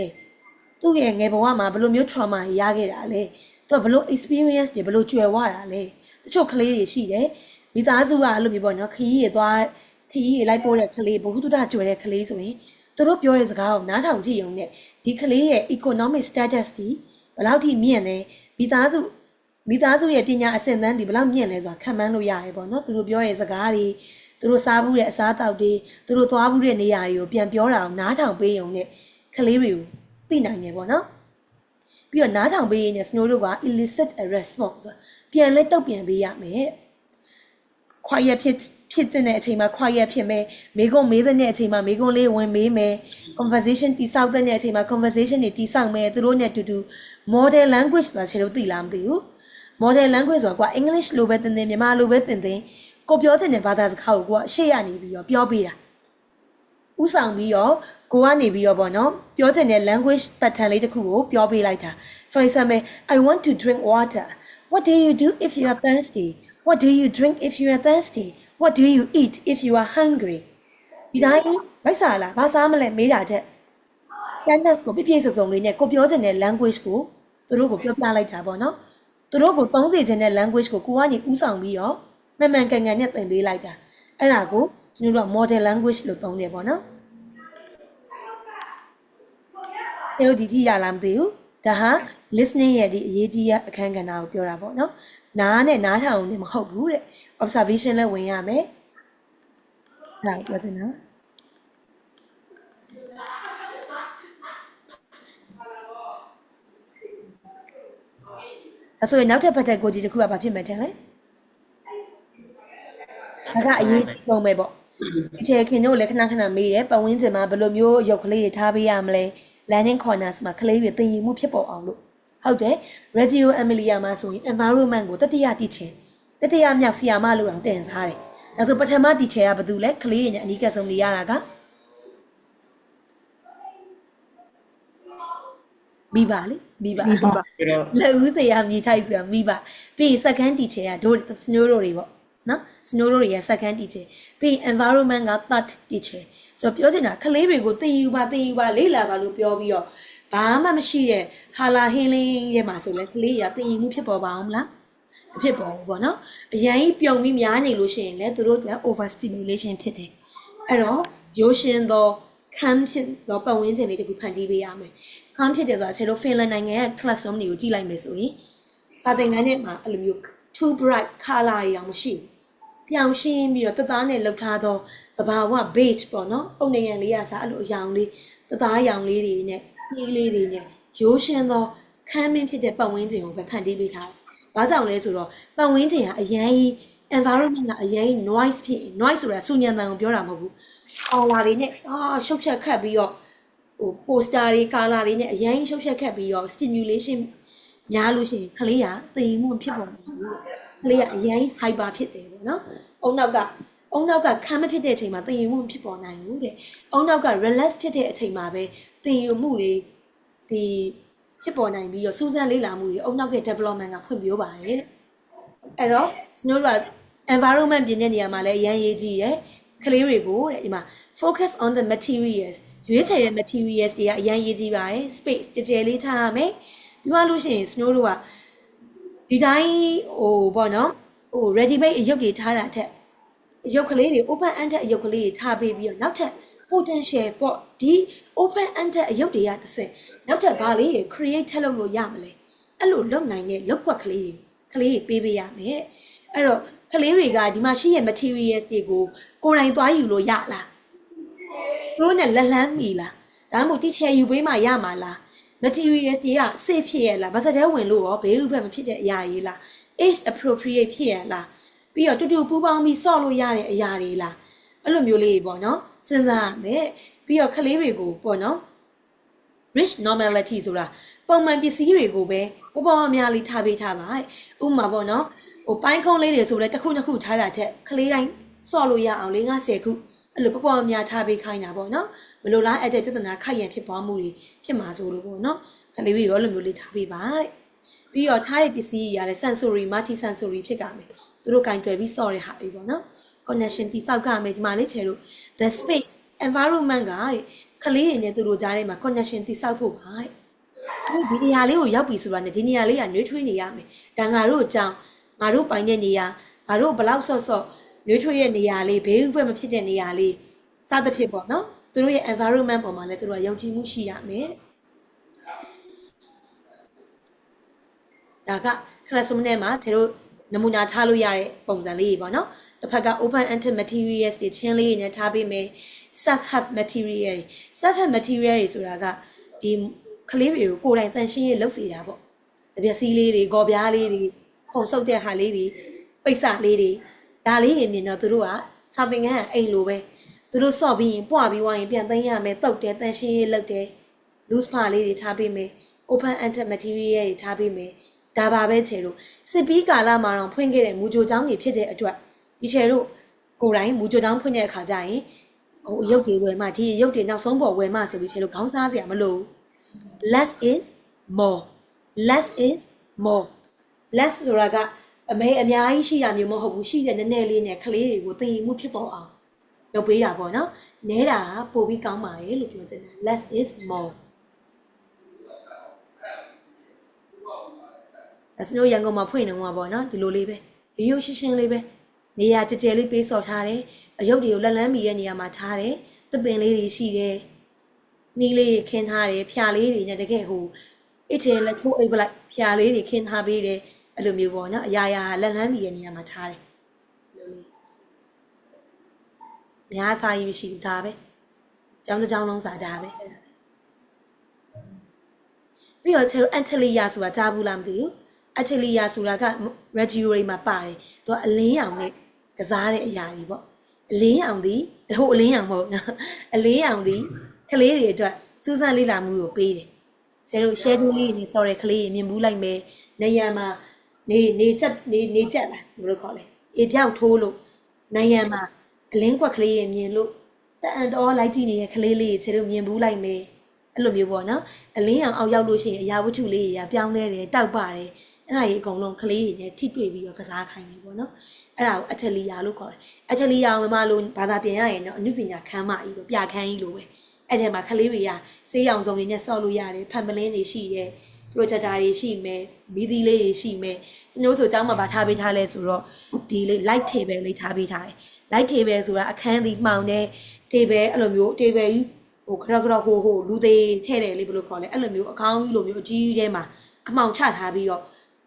Speaker 1: သူ့ရဲ့ငယ်ဘဝမှာဘယ်လိုမျိုး trauma ရခဲ့တာလဲသူကဘယ်လို experience တွေဘယ်လိုကြွယ်ဝတာလဲတချို့ကလေးတွေရှိတယ်မိသားစုကအဲ့လိုမျိုးပေါ့နော်ခရီးတွေလိုက်ပို့တဲ့ကလေးဘ ഹു တုဒကြွယ်တဲ့ကလေးဆိုရင်သူတို့ပြောတဲ့စကားကိုနားထောင်ကြည့်ရုံနဲ့ဒီကလေးရဲ့ economic status ဒီဘယ်လောက်ထိမြင့်လဲမိသားစုရဲ့ပညာအဆင့်အတန်းဒီဘယ်လောက်မြင့်လဲဆိုတာခံမှန်းလို့ရတယ်ပေါ့နော်သူတို့ပြောတဲ့စကားတွေသူတို့စားဘူးတဲ့အစားအသောက်တွေသူတို့သွားဘူးတဲ့နေရာတွေကိုပြန်ပြောတာအောင်နားထောင်ပေးရုံနဲ့ကလေးတွေကိုသိနိုင်တယ်ပေါ့နော်ပြီးတော့နားထောင်ပေးရင်စနိုးတို့က elicit a response ဆိုပြန်လဲတုတ်ပြန်ပေးရမယ်quiet ဖြစ်တဲ့အချိန်မှာ quiet ဖြစ်မယ်မိကုံမေးတဲ့အချိန်မှာမိကုံလေးဝင်မေးမယ် conversation တိဆောက်တဲ့အချိန်မှာ conversation တွေတိဆောက်မယ်သူတို့နဲ့တူတူ model language ဆိုတာခြေလို့သိလားမသိဘူး model language ဆိုတာကွာ English လိုပဲသင်မြန်မာလိုပဲသင်ကိုပြောချင်တဲ့ဘာသာစကားကိုကွာရှေ့ရနေပြီးတော့ပြောပေးတာဥဆောင်ပြီးတော့ကိုကနေပြီးတော့ပေါ့နော်ပြောချင်တဲ့ language pattern လေးတစ်ခုကိုပြောပေးလိုက်တာ for example I want to drink water what do you do if you are thirsty what do you drink if you are thirsty what do you eat if you are hungry ဒီတိုင်းလိုက်စားလားဘာစားမလဲမေးတာချက် sentence ကိုပြည့်စုံလေးနဲ့ကိုပြောချင်တဲ့ language ကိုသူတို့ကိုပြောပြလိုက်တာပေါ့နော်သူတို့ကိုသုံးစေချင်တဲ့ language ကိုကိုကနေဥဆောင်ပြီးတော့မှန်မှန်ကန်ကန်နဲ့သင်ပေးလိုက်တာအဲ့ဒါကိုကျွန်တော်တို့က model language လို့သုံးတယ်ပေါ့နော်အဲ့ဒီထိရလားမသိဘူးဒါဟာ listening ရဲ့ဒီအရေးကြီးတဲ့အခန်းကဏ္ဍကိုပြောတာပေါ့နော်နားနဲ့နားထောင်နေမဟုတ်ဘူးတဲ့ observation လည်းဝင်ရမယ်ဒါပြောချင်တာအဲ့ဆိုရင်နောက်ထပ်ဖတ်တဲ့ကိုကြီးတစ်ခုကဘာဖြစ်မယ်ထင်လဲဒါကအရေးကြီးဆုံးပဲပေါ့ဒီချေခင်တို့လည်းခဏခဏမေးတယ်ပတ်ဝန်းကျင်မှာဘယ်လိုမျိုးရုပ်ကလေးတွေထားပေးရမလဲ learning corners မှာကလေးတွေသင်ယူမှုဖြစ်ပေါ်အောင်လို့ဟုတ်တယ် Reggio Emilia မှာဆိုရင် environment ကိုတတိယတီချင်တတိယမြောက်ဆီယာမလို့အောင်တင်စားတယ်ဒါဆိုပထမတီချယ်ကဘာတူလဲကလေးတွေနဲ့အနီးကပ်ဆုံးနေရတာကမိပါလေမိပါလက်ဦးစရာမြေထိုက်စရာမိပါပြီး second teacher ကတို့စနိုးတို့တွေပေါ့နော်စနိုးတို့တွေရဲ့ second teacher ပြီး environment က third teacher ဆိုတော့ပြောချင်တာကလေးတွေကိုသင်ယူပါလေ့လာပါလို့ပြောပြီးတော့ဘာမှမရှိတဲ့ဟာလာဟင်းလင်းရဲ့မှာဆိုလဲကလေးတွေကသင်ယူမှုဖြစ်ပေါ်ပါအောင်မလားမဖြစ်ပေါ်ဘူးပေါ့နော်အရင်ကြီးပြုံပြီးများနေလို့ရှိရင်လည်းသူတို့က over stimulation ဖြစ်တယ်အဲ့တော့ရိုးရှင်းသောခမ်းဖြစ်သောပတ်ဝန်းကျင်လေးတခုဖန်တီးပေးရမယ်ခမ်းဖြစ်တယ်ဆိုတာခြေလို့ Finland နိုင်ငံရဲ့ classroom တွေကိုကြည့်လိုက်မယ်ဆိုရင်စာသင်ခန်းထဲမှာအဲ့လိုမျိုး too bright color တွေအောင်မရှိဘူးပြောင်ရှင်းပြီးတော့တသားနဲ့လှုပ်ထားသောသဘာဝ beige ပေါ့နော်အုတ်နေရန်လေးရစားအဲ့လိုအရောင်လေးသ သားရောင်လေးတွေနဲ့နှီးလေးတွေနဲ့ရိုးရှင်းသောခမ်းမင်းဖြစ်တဲ့ပတ်ဝန်းကျင်ကိုပဲဖန်တီးပေးထားတယ်။ဘာကြောင့်လဲဆိုတော့ပတ်ဝန်းကျင်ကအရန်ကြီး environment ကအရန်ကြီး noise ဖြစ် noise ဆိုတာစူညံတန်ကိုပြောတာမဟုတ်ဘူး။ color တွေနဲ့ရှုပ်ချက်ခတ်ပြီးတော့ဟို poster တွေ color တွေနဲ့အရန်ကြီးရှုပ်ချက်ခတ်ပြီးတော့ stimulation များလို့ရှိရင်ကလေးကသိမ်မှုဖြစ်ပေါ်မှာဘူး။ကလေးကအရန်ကြီး hyper ဖြစ်တယ်ပေါ့နော်။အုံနောက်ကခမ်းမဖြစ်တဲ့အချိန်မှာသိမ်မှုဖြစ်ပေါ်နိုင်ဘူးတဲ့အုံနောက်က relax ဖြစ်တဲ့အချိန်မှာပဲသိမ်မှုတွေဒီဖြစ်ပေါ်နိုင်ပြီးတော့စူးစမ်းလေ့လာမှုတွေအုံနောက်ရဲ့ development ကဖွံ့ဖြိုးပါတယ်အဲ့တော့ကျွန်တော်တို့က environment ပြင်တဲ့နေရာမှာလည်းအရင်ရေးကြည့်ရယ်ကလေးတွေကိုတဲ့ဒီမှာ focus on the materials ရွေးချယ်တဲ့ materials တွေကအရင်ရေးကြည့်ပါတယ် space တကြယ်လေးထားရမယ်ပြီးမှလို့ရှိရင်ကျွန်တော်တို့ကဒီတိုင်းဟိုပေါ့နော်ဟို ready made အရုပ်တွေထားတာထက်အရုပ်ကလေးတွေ open ended အရုပ်ကလေးတွေထားပေးပြီးတော့နောက်ထပ် potential ပေါ့ဒီ open ended အရုပ်တွေကတစ်စက်နောက်ထပ်ဘာလေး create ထပ်လုပ်လို့ရမလဲအဲ့လိုလုပ်နိုင်တဲ့လုပ်ကွက်ကလေးတွေပေးပေးရမယ်တဲ့အဲ့တော့ကလေးတွေကဒီမှာရှိရဲ့ materials တွေကိုကိုယ်တိုင်သွားယူလို့ရလားသူတို့နဲ့လက်လန်းမီလားဒါမှမဟုတ် teacher ယူပေးမှရမှာလား materials တွေက safe ဖြစ်ရလားဘာစတဲ့ဝင်လို့ရောဘေးဥပ္ပမဖြစ်တဲ့အရာကြီးလား age appropriate ဖြစ်ရလားပြီးတော့တူတူပူပေါင်းပြီးဆော့လို့ရတဲ့အရာတွေလားအဲ့လိုမျိုးလေးပေါ့နော်စဉ်းစားရမယ်ပြီးတော့ကလေးတွေကိုပေါ့နော် rich normality ဆိုတာပုံမှန်ပစ္စည်းတွေကိုပဲပေါ်ပေါ်များလေးထားပေးထားပါဥပမာပေါ့နော်ဟိုပိုင်းခုံးလေးတွေဆိုလဲတစ်ခုတစ်ခုထားတာထက်ကလေးတိုင်းဆော့လို့ရအောင်50ခုအဲ့လိုပေါ်ပေါ်များထားပေးခိုင်းတာပေါ့နော်မလို့လားအဲ့တဲ့ပြဿနာခိုက်ရန်ဖြစ်ပွားမှုတွေဖြစ်မှာဆိုလို့ပေါ့နော်ကလေးတွေရောလိုမျိုးလေးထားပေးပါတဲ့ပြီးတော့ထားတဲ့ပစ္စည်းကြီးရတယ် sensory multi sensory ဖြစ်ကြမယ်သူတို့ကင်တွယ်ပြီးဆော့တဲ့ဟာတွေပေါ့နော် connection တိစောက်ကမယ်ဒီမှာလေးချေတို့ the space environment ကကလေးတွေနဲ့သူတို့ကြားထဲမှာ connection တိစောက်ဖို့ပါဒီနေရာလေးကိုရောက်ပြီဆိုတာနဲ့ဒီနေရာလေးကနှွေးထွေးနေရမယ်ဒါငါတို့အကြောင်းငါတို့ပိုင်တဲ့နေရာငါတို့ဘလောက်ဆော့ဆော့နှွေးထွေးတဲ့နေရာလေးဘေးဥပ္ပမဖြစ်တဲ့နေရာလေးစသဖြင့်ပေါ့နော်သူတို့ရဲ့ environment ပေါ်မှာလည်းသူတို့ကယုံကြည်မှုရှိရမယ်ဒါက classroom ထဲမှာသူတို့နမူနာထားလို့ရတဲ့ပုံစံလေးပေါ့နော်တစ်ဖက်က open ended materials တွေချင်းလေးနဲ့ထားပေးမယ် self help material self help material တွေဆိုတာကဒီကလေးတွေကိုကိုယ်တိုင်တန်ရှင်းရေးလုပ်စေတာပေါ့တပြက်စီးလေးတွေဂေါ်ပြားလေးတွေဖုံဆုပ်တဲ့ဟာလေးတွေပိတ်စလေးတွေဒါလေးတွေမြင်တော့သူတို့ကစာသင်ခန်းအိမ်လိုပဲသူတို့ဆော့ပြီးရင်ပွားပြီးဝိုင်းပြန်သိမ်းရမယ်တုတ်တယ်တန်ရှင်းရေးလုပ်တယ် loose ဖာလေးတွေထားပေးမယ် open ended material တွေထားပေးမယ်ဒါပါပဲချေတို့စစ်ပြီးကာလမှာတော့ဖွင့်ခဲ့တဲ့မူကြိုချောင်းတွေဖြစ်တဲ့အတွက်ဒီချေတို့ကိုယ်တိုင်မူကြိုချောင်းဖွင့်တဲ့အခါကျရင်ဟိုရုပ်တွေဝယ်မှဒီရုပ်တွေနောက်ဆုံးပေါ်ဝယ်မှဆိုပြီးချေတို့ခေါင်းစားစရာမလို less is more lessဆိုတာကအမေအများကြီးရှိရမျိုးမဟုတ်ဘူးရှိတဲ့နည်းနည်းလေးနဲ့ကလေးတွေကိုသိရင်မှုဖြစ်ပေါ်အောင်လုပ်ပေးတာပေါ့နော်နဲတာပို့ပြီးကောင်းပါရဲ့လို့ပြောချင်တာ less is more အစနိုးရန်ကုန်မှာဖွင့်နေမှာပေါ့နော်ဒီလိုလေးပဲရိုးရိုးရှင်းရှင်းလေးပဲနေရာကြဲကြဲလေးပေးစော်ထားတယ်အယုတ်တွေကိုလက်လန်းမီရဲ့နေရာမှာထားတယ်သပင်လေးတွေရှိတယ်နီးလေးတွေခင်းထားတယ်ဖြာလေးတွေနဲ့တကယ်ဟိုအချေလက်ထိုးအိပ်ပလိုက်ဖြာလေးတွေခင်းထားပေးတယ်အဲ့လိုမျိုးပေါ့နော်အရာရာလက်လန်းမီရဲ့နေရာမှာထားတယ်လိုလေးများစားရရှိဒါပဲကျောင်းတစ်ကျောင်းလုံးစားဒါပဲပြီးတော့ Antilia ဆိုတာကြားဘူးလားမသိဘူးAntilia ဆိုတာက radio တွေမှာပါတယ်သူကအလင်းရောင်နဲ့ကစားတဲ့အရာတွေပေါ့အလင်းရောင်သည်ဟိုအလင်းရောင်မဟုတ်အလင်းရောင်သည်ကလေးတွေအတွက်စူးစမ်းလေ့လာမှုကိုပေးတယ်ကျတို့ shadow လေးနေစော်တဲ့ကလေးမြင်ဘူးလိုက်မယ်နေရံမှာနေကြက်လားဘယ်လိုခေါ်လဲအေပြောက်ထိုးလို့နေရံမှာအလင်းကွက်ကလေးမြင်လို့တန်တော်လိုက်ကြည့်နေတဲ့ကလေးလေးကျတို့မြင်ဘူးလိုက်မယ်အဲ့လိုမျိုးပေါ့နော်အလင်းရောင်အောက်ရောက်လို့ရှိရင်အရာဝတ္ထုလေးတွေကပြောင်းလဲတယ်တောက်ပါတယ်အဲ့ဒါကြီးအကုန်လုံးကလေးတွေနဲ့ထိတွေ့ပြီးတော့ကစားခိုင်းနေပေါ့နော်အဲ့ဒါကိုအထလီယာလို့ခေါ်တယ်အထလီယာကိုမလို့ဘာသာပြန်ရရင်တော့အနုပညာခန်းမကြီးလို့ပြခန်းကြီးလို့ပဲအဲ့ထဲမှာကလေးတွေကစေးရောင်စုံတွေနဲ့ဆော့လို့ရတယ်ဖန်ပလင်းတွေရှိတယ်ပရိုဂျက်တာတွေရှိမယ်မီးသီးလေးတွေရှိမယ်စနိုးဆိုအကြောင်းမှာဗာထားပေးထားလဲဆိုတော့ဒီလေး light table လေးထားပေးထားတယ် light table ဆိုတာအခန်းဒီမှောင်တဲ့ table အဲ့လိုမျိုး table ကြီးဟိုခရဟိုလူသေးထဲ့တယ်လေးဘယ်လိုခေါ်လဲအဲ့လိုမျိုးအကောင်းကြီးလိုမျိုးအကြီးထဲမှာအမှောင်ချထားပြီးတော့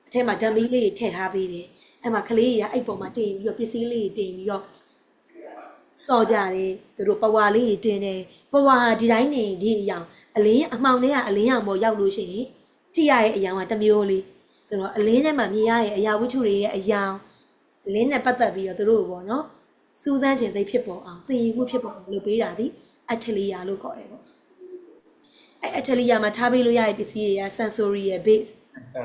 Speaker 1: အထဲမှာဓာတ်မီးလေးထည့်ထားပေးတယ်အဲ့မှာကလေးတွေကအဲ့ပေါ်မှာတင်ပြီးတော့ပစ္စည်းလေးတွေတင်ပြီးတော့စော်ကြတယ်သူတို့ပဝါလေးတွေတင်တယ်ပ ဘဝဒီတိုင်းနေဒီအယောင်အလင်းအမှောင်ထဲကအလင်းရောင်ပေါ်ရောက်လို့ရှိရင်ကြည့်ရတဲ့အယောင်ကတစ်မျိုးလေးဆိုတော့အလင်းထဲမှာမြင်ရတဲ့အရာဝတ္ထုတွေရဲ့အယောင်အလင်းနဲ့ပတ်သက်ပြီးတော့သူတို့ပေါ့နော်စူးစမ်းခြင်းစိတ်ဖြစ်ပေါ်အောင်သိမှုဖြစ်ပေါ်အောင်လုပ်ပေးတာဒီအထလီယာလို့ခေါ်တယ်ပေါ့အထလီယာမှာထားပေးလို့ရတဲ့ပစ္စည်းတွေက sensory ရဲ့ base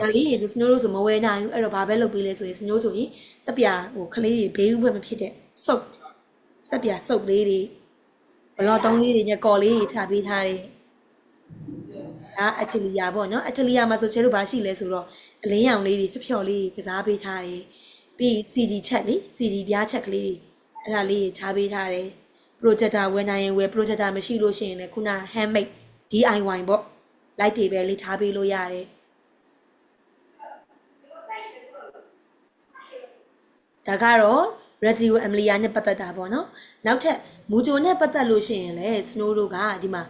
Speaker 1: ဒါလေးတွေဆိုစနိုးလို့ဆိုမဝဲနိုင်ဘူးအဲ့တော့ဘာပဲလုပ်ပေးလဲဆိုရင်စနိုးဆိုရင်စက်ပြာဟိုကလေးတွေဘေးဥပွဲမဖြစ်တဲ့စုပ်စက်ပြာစုပ်လေးတွေဘလော့တုံးလေးတွေနဲ့ကော်လေးတွေထားပေးထားတယ်ဒါအထလီယာပေါ့နော်အထလီယာမှာဆိုချဲတို့ဘာရှိလဲဆိုတော့အလင်းရောင်လေးတွေဖြော်လေးတွေကစားပေးထားတယ်ပြီး CD ချက်လေ CD ပြားချက်ကလေးတွေအဲ့ဒါလေးတွေထားပေးထားတယ် projector ဝယ်နိုင်ရင်ဝယ် projector မရှိလို့ရှိရင်လည်းခုန handmade DIY ပေါ့ light တွေပဲလေးထားပေးလို့ရတယ်ဒါကတော့ Radio Amelia နဲ့ပတ်သက်တာပေါ့နော်နောက်ထပ်မူဂျိုနဲ့ပတ်သက်လို့ရှိရင်လည်း Snow တို့ကဒီမှာ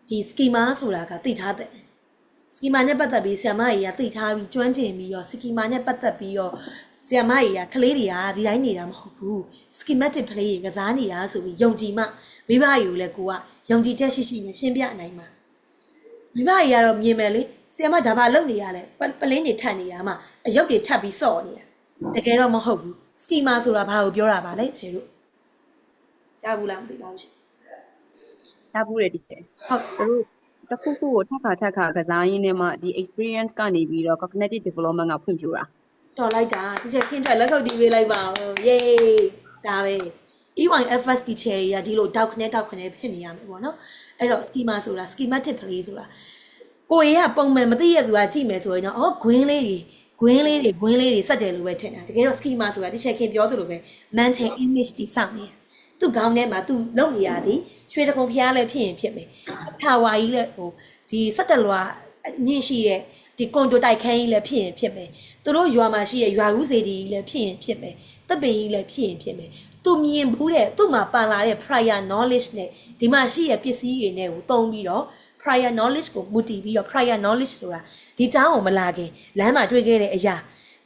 Speaker 1: ဒီ schema ဆိုတာကသိထားတဲ့ schema နဲ့ပတ်သက်ပြီးဆရာမကြီးကသိထားပြီးကျွမ်းကျင်ပြီးတော့ schema နဲ့ပတ်သက်ပြီးတော့ဆရာမကြီးကကလေးတွေကဒီတိုင်းနေတာမဟုတ်ဘူး schematic ကလေးတွေကစားနေတာဆိုပြီးယုံကြည်မှမိဘကြီးကိုလည်းကိုကယုံကြည်ချက်ရှိရှိနဲ့ရှင်းပြနိုင်မှာမိဘကြီးကတော့မြင်မယ်လေဆရာမဒါဘာလုပ်နေရလဲပလင်းတွေထပ်နေရမှာအယုတ်တွေထပ်ပြီးစော့နေတာတကယ်တော့မဟုတ်ဘူး schema ဆိုတာဘာကိုပြောတာပါလဲခြေတို့ကြားဘူးလားမသိပါဘူးရှင်
Speaker 2: ကြားဘူးတယ်ဒီတဲ့ဟုတ်သူတို့တစ်ခုခုကိုထပ်ခါကစားရင်းနဲ့မှဒီ experience ကနေပြီးတော့ cognitive development ကဖွံ့ဖြိုးတာ
Speaker 1: တော်လိုက်တာဒီချက်ခင်းထွက်လက်ခုပ်တီးပေးလိုက်ပါဦး yay ဒါပဲ EYFS teacher ကြီးကဒီလိုတောက်ခနဲ့ဖြစ်နေရမယ်ပေါ့နော်အဲ့တော့ schema ဆိုတာ schematic play ဆိုတာကိုရီးယားပုံမှန်မသိရသူကကြည့်မယ်ဆိုရင်တော့အော် green လေးတွေစက်တယ်လို့ပဲထင်တာတကယ်တော့ schema ဆိုတာဒီချက်ခင်းပြောသလိုပဲ mental image တိစောင့်နေသူ့ခေါင်းထဲမှာသူလုပ်နေရသည်ရွှေတကုံဖျားလည်းဖြစ်ရင်ဖြစ်မယ်ထာဝါကြီးလည်းဟိုဒီစက်တလွာညင်ရှိတဲ့ဒီကွန်ဒိုတိုက်ခန်းကြီးလည်းဖြစ်ရင်ဖြစ်မယ်သူတို့ရွာမှာရှိတဲ့ရွာဦးစေတီကြီးလည်းဖြစ်ရင်ဖြစ်မယ်တပ်ပင်ကြီးလည်းဖြစ်ရင်ဖြစ်မယ်သူမြင်ဘူးတဲ့သူ့မှာပါလာတဲ့ prior knowledge နဲ့ဒီမှာရှိတဲ့ပစ္စည်းတွေနဲ့ကိုသုံးပြီးတော့ prior knowledge ကိုမူတည်ပြီးတော့ prior knowledge ဆိုတာဒီတောင်းကိုမလာခင်လမ်းမှာတွေ့ခဲ့တဲ့အရာ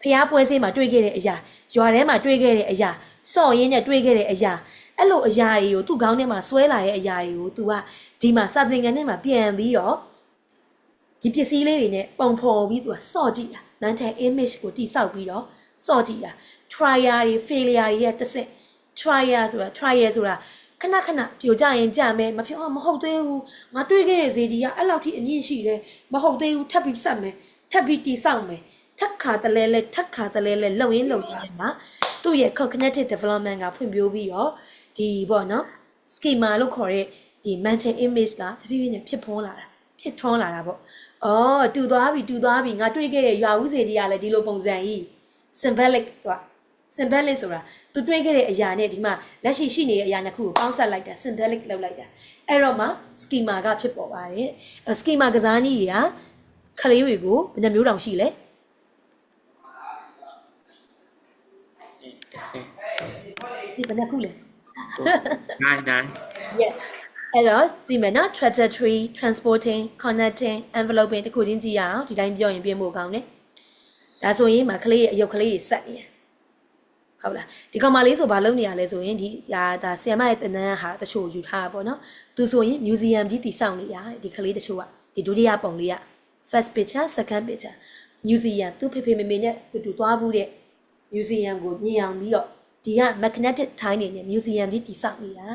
Speaker 1: ဖျားပွဲဆေးမှာတွေ့ခဲ့တဲ့အရာရွာထဲမှာတွေ့ခဲ့တဲ့အရာစော့ရင်းနဲ့တွေ့ခဲ့တဲ့အရာအဲ့လိုအရာတွေကိုသူ့ခေါင်းထဲမှာဆွဲလာတဲ့အရာတွေကို तू ကဒီမှာစာသင်ခန်းထဲမှာပြန်ပြီးတော့ဒီပစ္စည်းလေးတွေနဲ့ပုံဖော်ပြီး तू ကစော့ကြည့်တာ mental image ကိုတိဆောက်ပြီးတော့စော့ကြည့်တာ trial တွေ failure တွေရဲ့တစ်စက် trial ဆိုတာခဏပြိုကြရင်ကြမယ်မဖြစ်မဟုတ်သေးဘူးငါတွေးခဲ့တဲ့ဇေဒီကအဲ့လောက်ထိအမြင့်ရှိတယ်မဟုတ်သေးဘူးထပ်ပြီးဆက်မယ်ထပ်ပြီးတိဆောက်မယ်ထပ်ခါတလဲလဲလုံရင်းမှာသူ့ရဲ့ cognitive development ကဖွံ့ဖြိုးပြီးတော့ဒီပေါ့နော် schema လို့ခေါ်တဲ့ဒီ mental image ကတဖြည်းဖြည်းနဲ့ဖြစ်ထွန်းလာတာပေါ့။အော်တူသွားပြီငါတွေ့ခဲ့တဲ့ရွာဦးစေတီကလည်းဒီလိုပုံစံကြီး symbolic ဆိုတာသူတွေ့ခဲ့တဲ့အရာနဲ့ဒီမှာလက်ရှိနေတဲ့အရာနှစ်ခုကိုပေါင်းစပ်လိုက်တာ symbolic လုပ်လိုက်တာအဲ့တော့မှ schema ကဖြစ်ပေါ်ပါတယ်။အဲ့ schema ကစားနည်းတွေကခလေးတွေကိုဘယ်နှမျိုးတောင်ရှိလဲဒီဘယ်နှခုလဲ
Speaker 3: nine
Speaker 1: yes အဲ့တော့ဒီမှာနော် trajectory transporting connecting enveloping တခုချင်းကြည့်ရအောင်ဒီတိုင်းပြောရင်ပြင်ဖို့ကောင်းတယ်ဒါဆိုရင်မှာကလေးရဲ့အယုတ်ကလေးကြီးဆက်နေဟုတ်လားဒီကောင်မလေးဆိုဘာလုပ်နေရလဲဆိုရင်ဒီဒါဆီယမရဲ့တနန်းဟာတချို့ယူထားတာပေါ့နော်သူဆိုရင် museum ကြီးတည်ဆောက်နေရဒီကလေးတချို့ကဒီဒုတိယပုံလေးက first picture second picture museum သူဖေမေနဲ့တူသွားဘူးတဲ့ museum ကိုမြင်အောင်ပြီးတော့ဒီက magnetic ထိုင်းနေနဲ့ museum ကြီးတည်ဆောက်နေတာ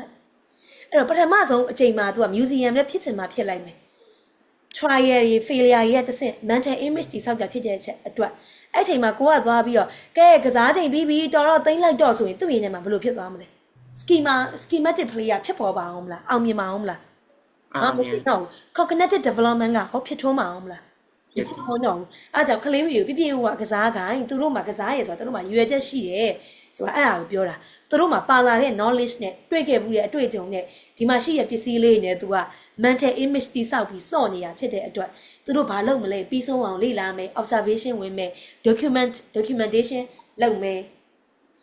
Speaker 1: အဲ့တော့ပထမဆုံးအချိန်မှာသူက museum နဲ့ဖြစ်ချင်မှဖြစ်လိုက်မယ် trial တွေ failure တွေတစ်ဆင့် mental image တည်ဆောက်တာဖြစ်တဲ့အချက်အတွက်အဲ့ချိန်မှာကိုကသွားပြီးတော့ကဲကစားချိန်ပြီးပြီးတော်သိမ့်လိုက်တော့ဆိုရင်သူ့ရင်ထဲမှာဘယ်လိုဖြစ်သွားမလဲ schematic player ဖြစ်ပေါ်ပါအောင်မလားအောင်မြင်ပါအောင်မလားမဖြစ်တော့ cognitive development ကဟောဖြစ်ထွန်းပါအောင်မလားဖြစ်ထွန်းတော့အဲ့ကြောင့်ကလေးမျိုးပြပြဟိုကကစားခိုင်းသူတို့မှာကစားရဲဆိုတော့သူတို့မှာရွယ်ချက်ရှိတယ်ဆိုတာအဲ့ဒါကိုပြောတာသူတို့မှာပါလာတဲ့ knowledge နဲ့တွေ့ခဲ့မှုတဲ့အတွေ့အကြုံနဲ့ဒီမှာရှိတဲ့ပစ္စည်းလေးနဲ့သူက mental image တိဆောက်ပြီးစော့နေတာဖြစ်တဲ့အတွက်သူတို့ဘာလုပ်မလဲပြီးဆုံးအောင်လေ့လာမယ် observation ဝင်မယ် documentation လုပ်မယ်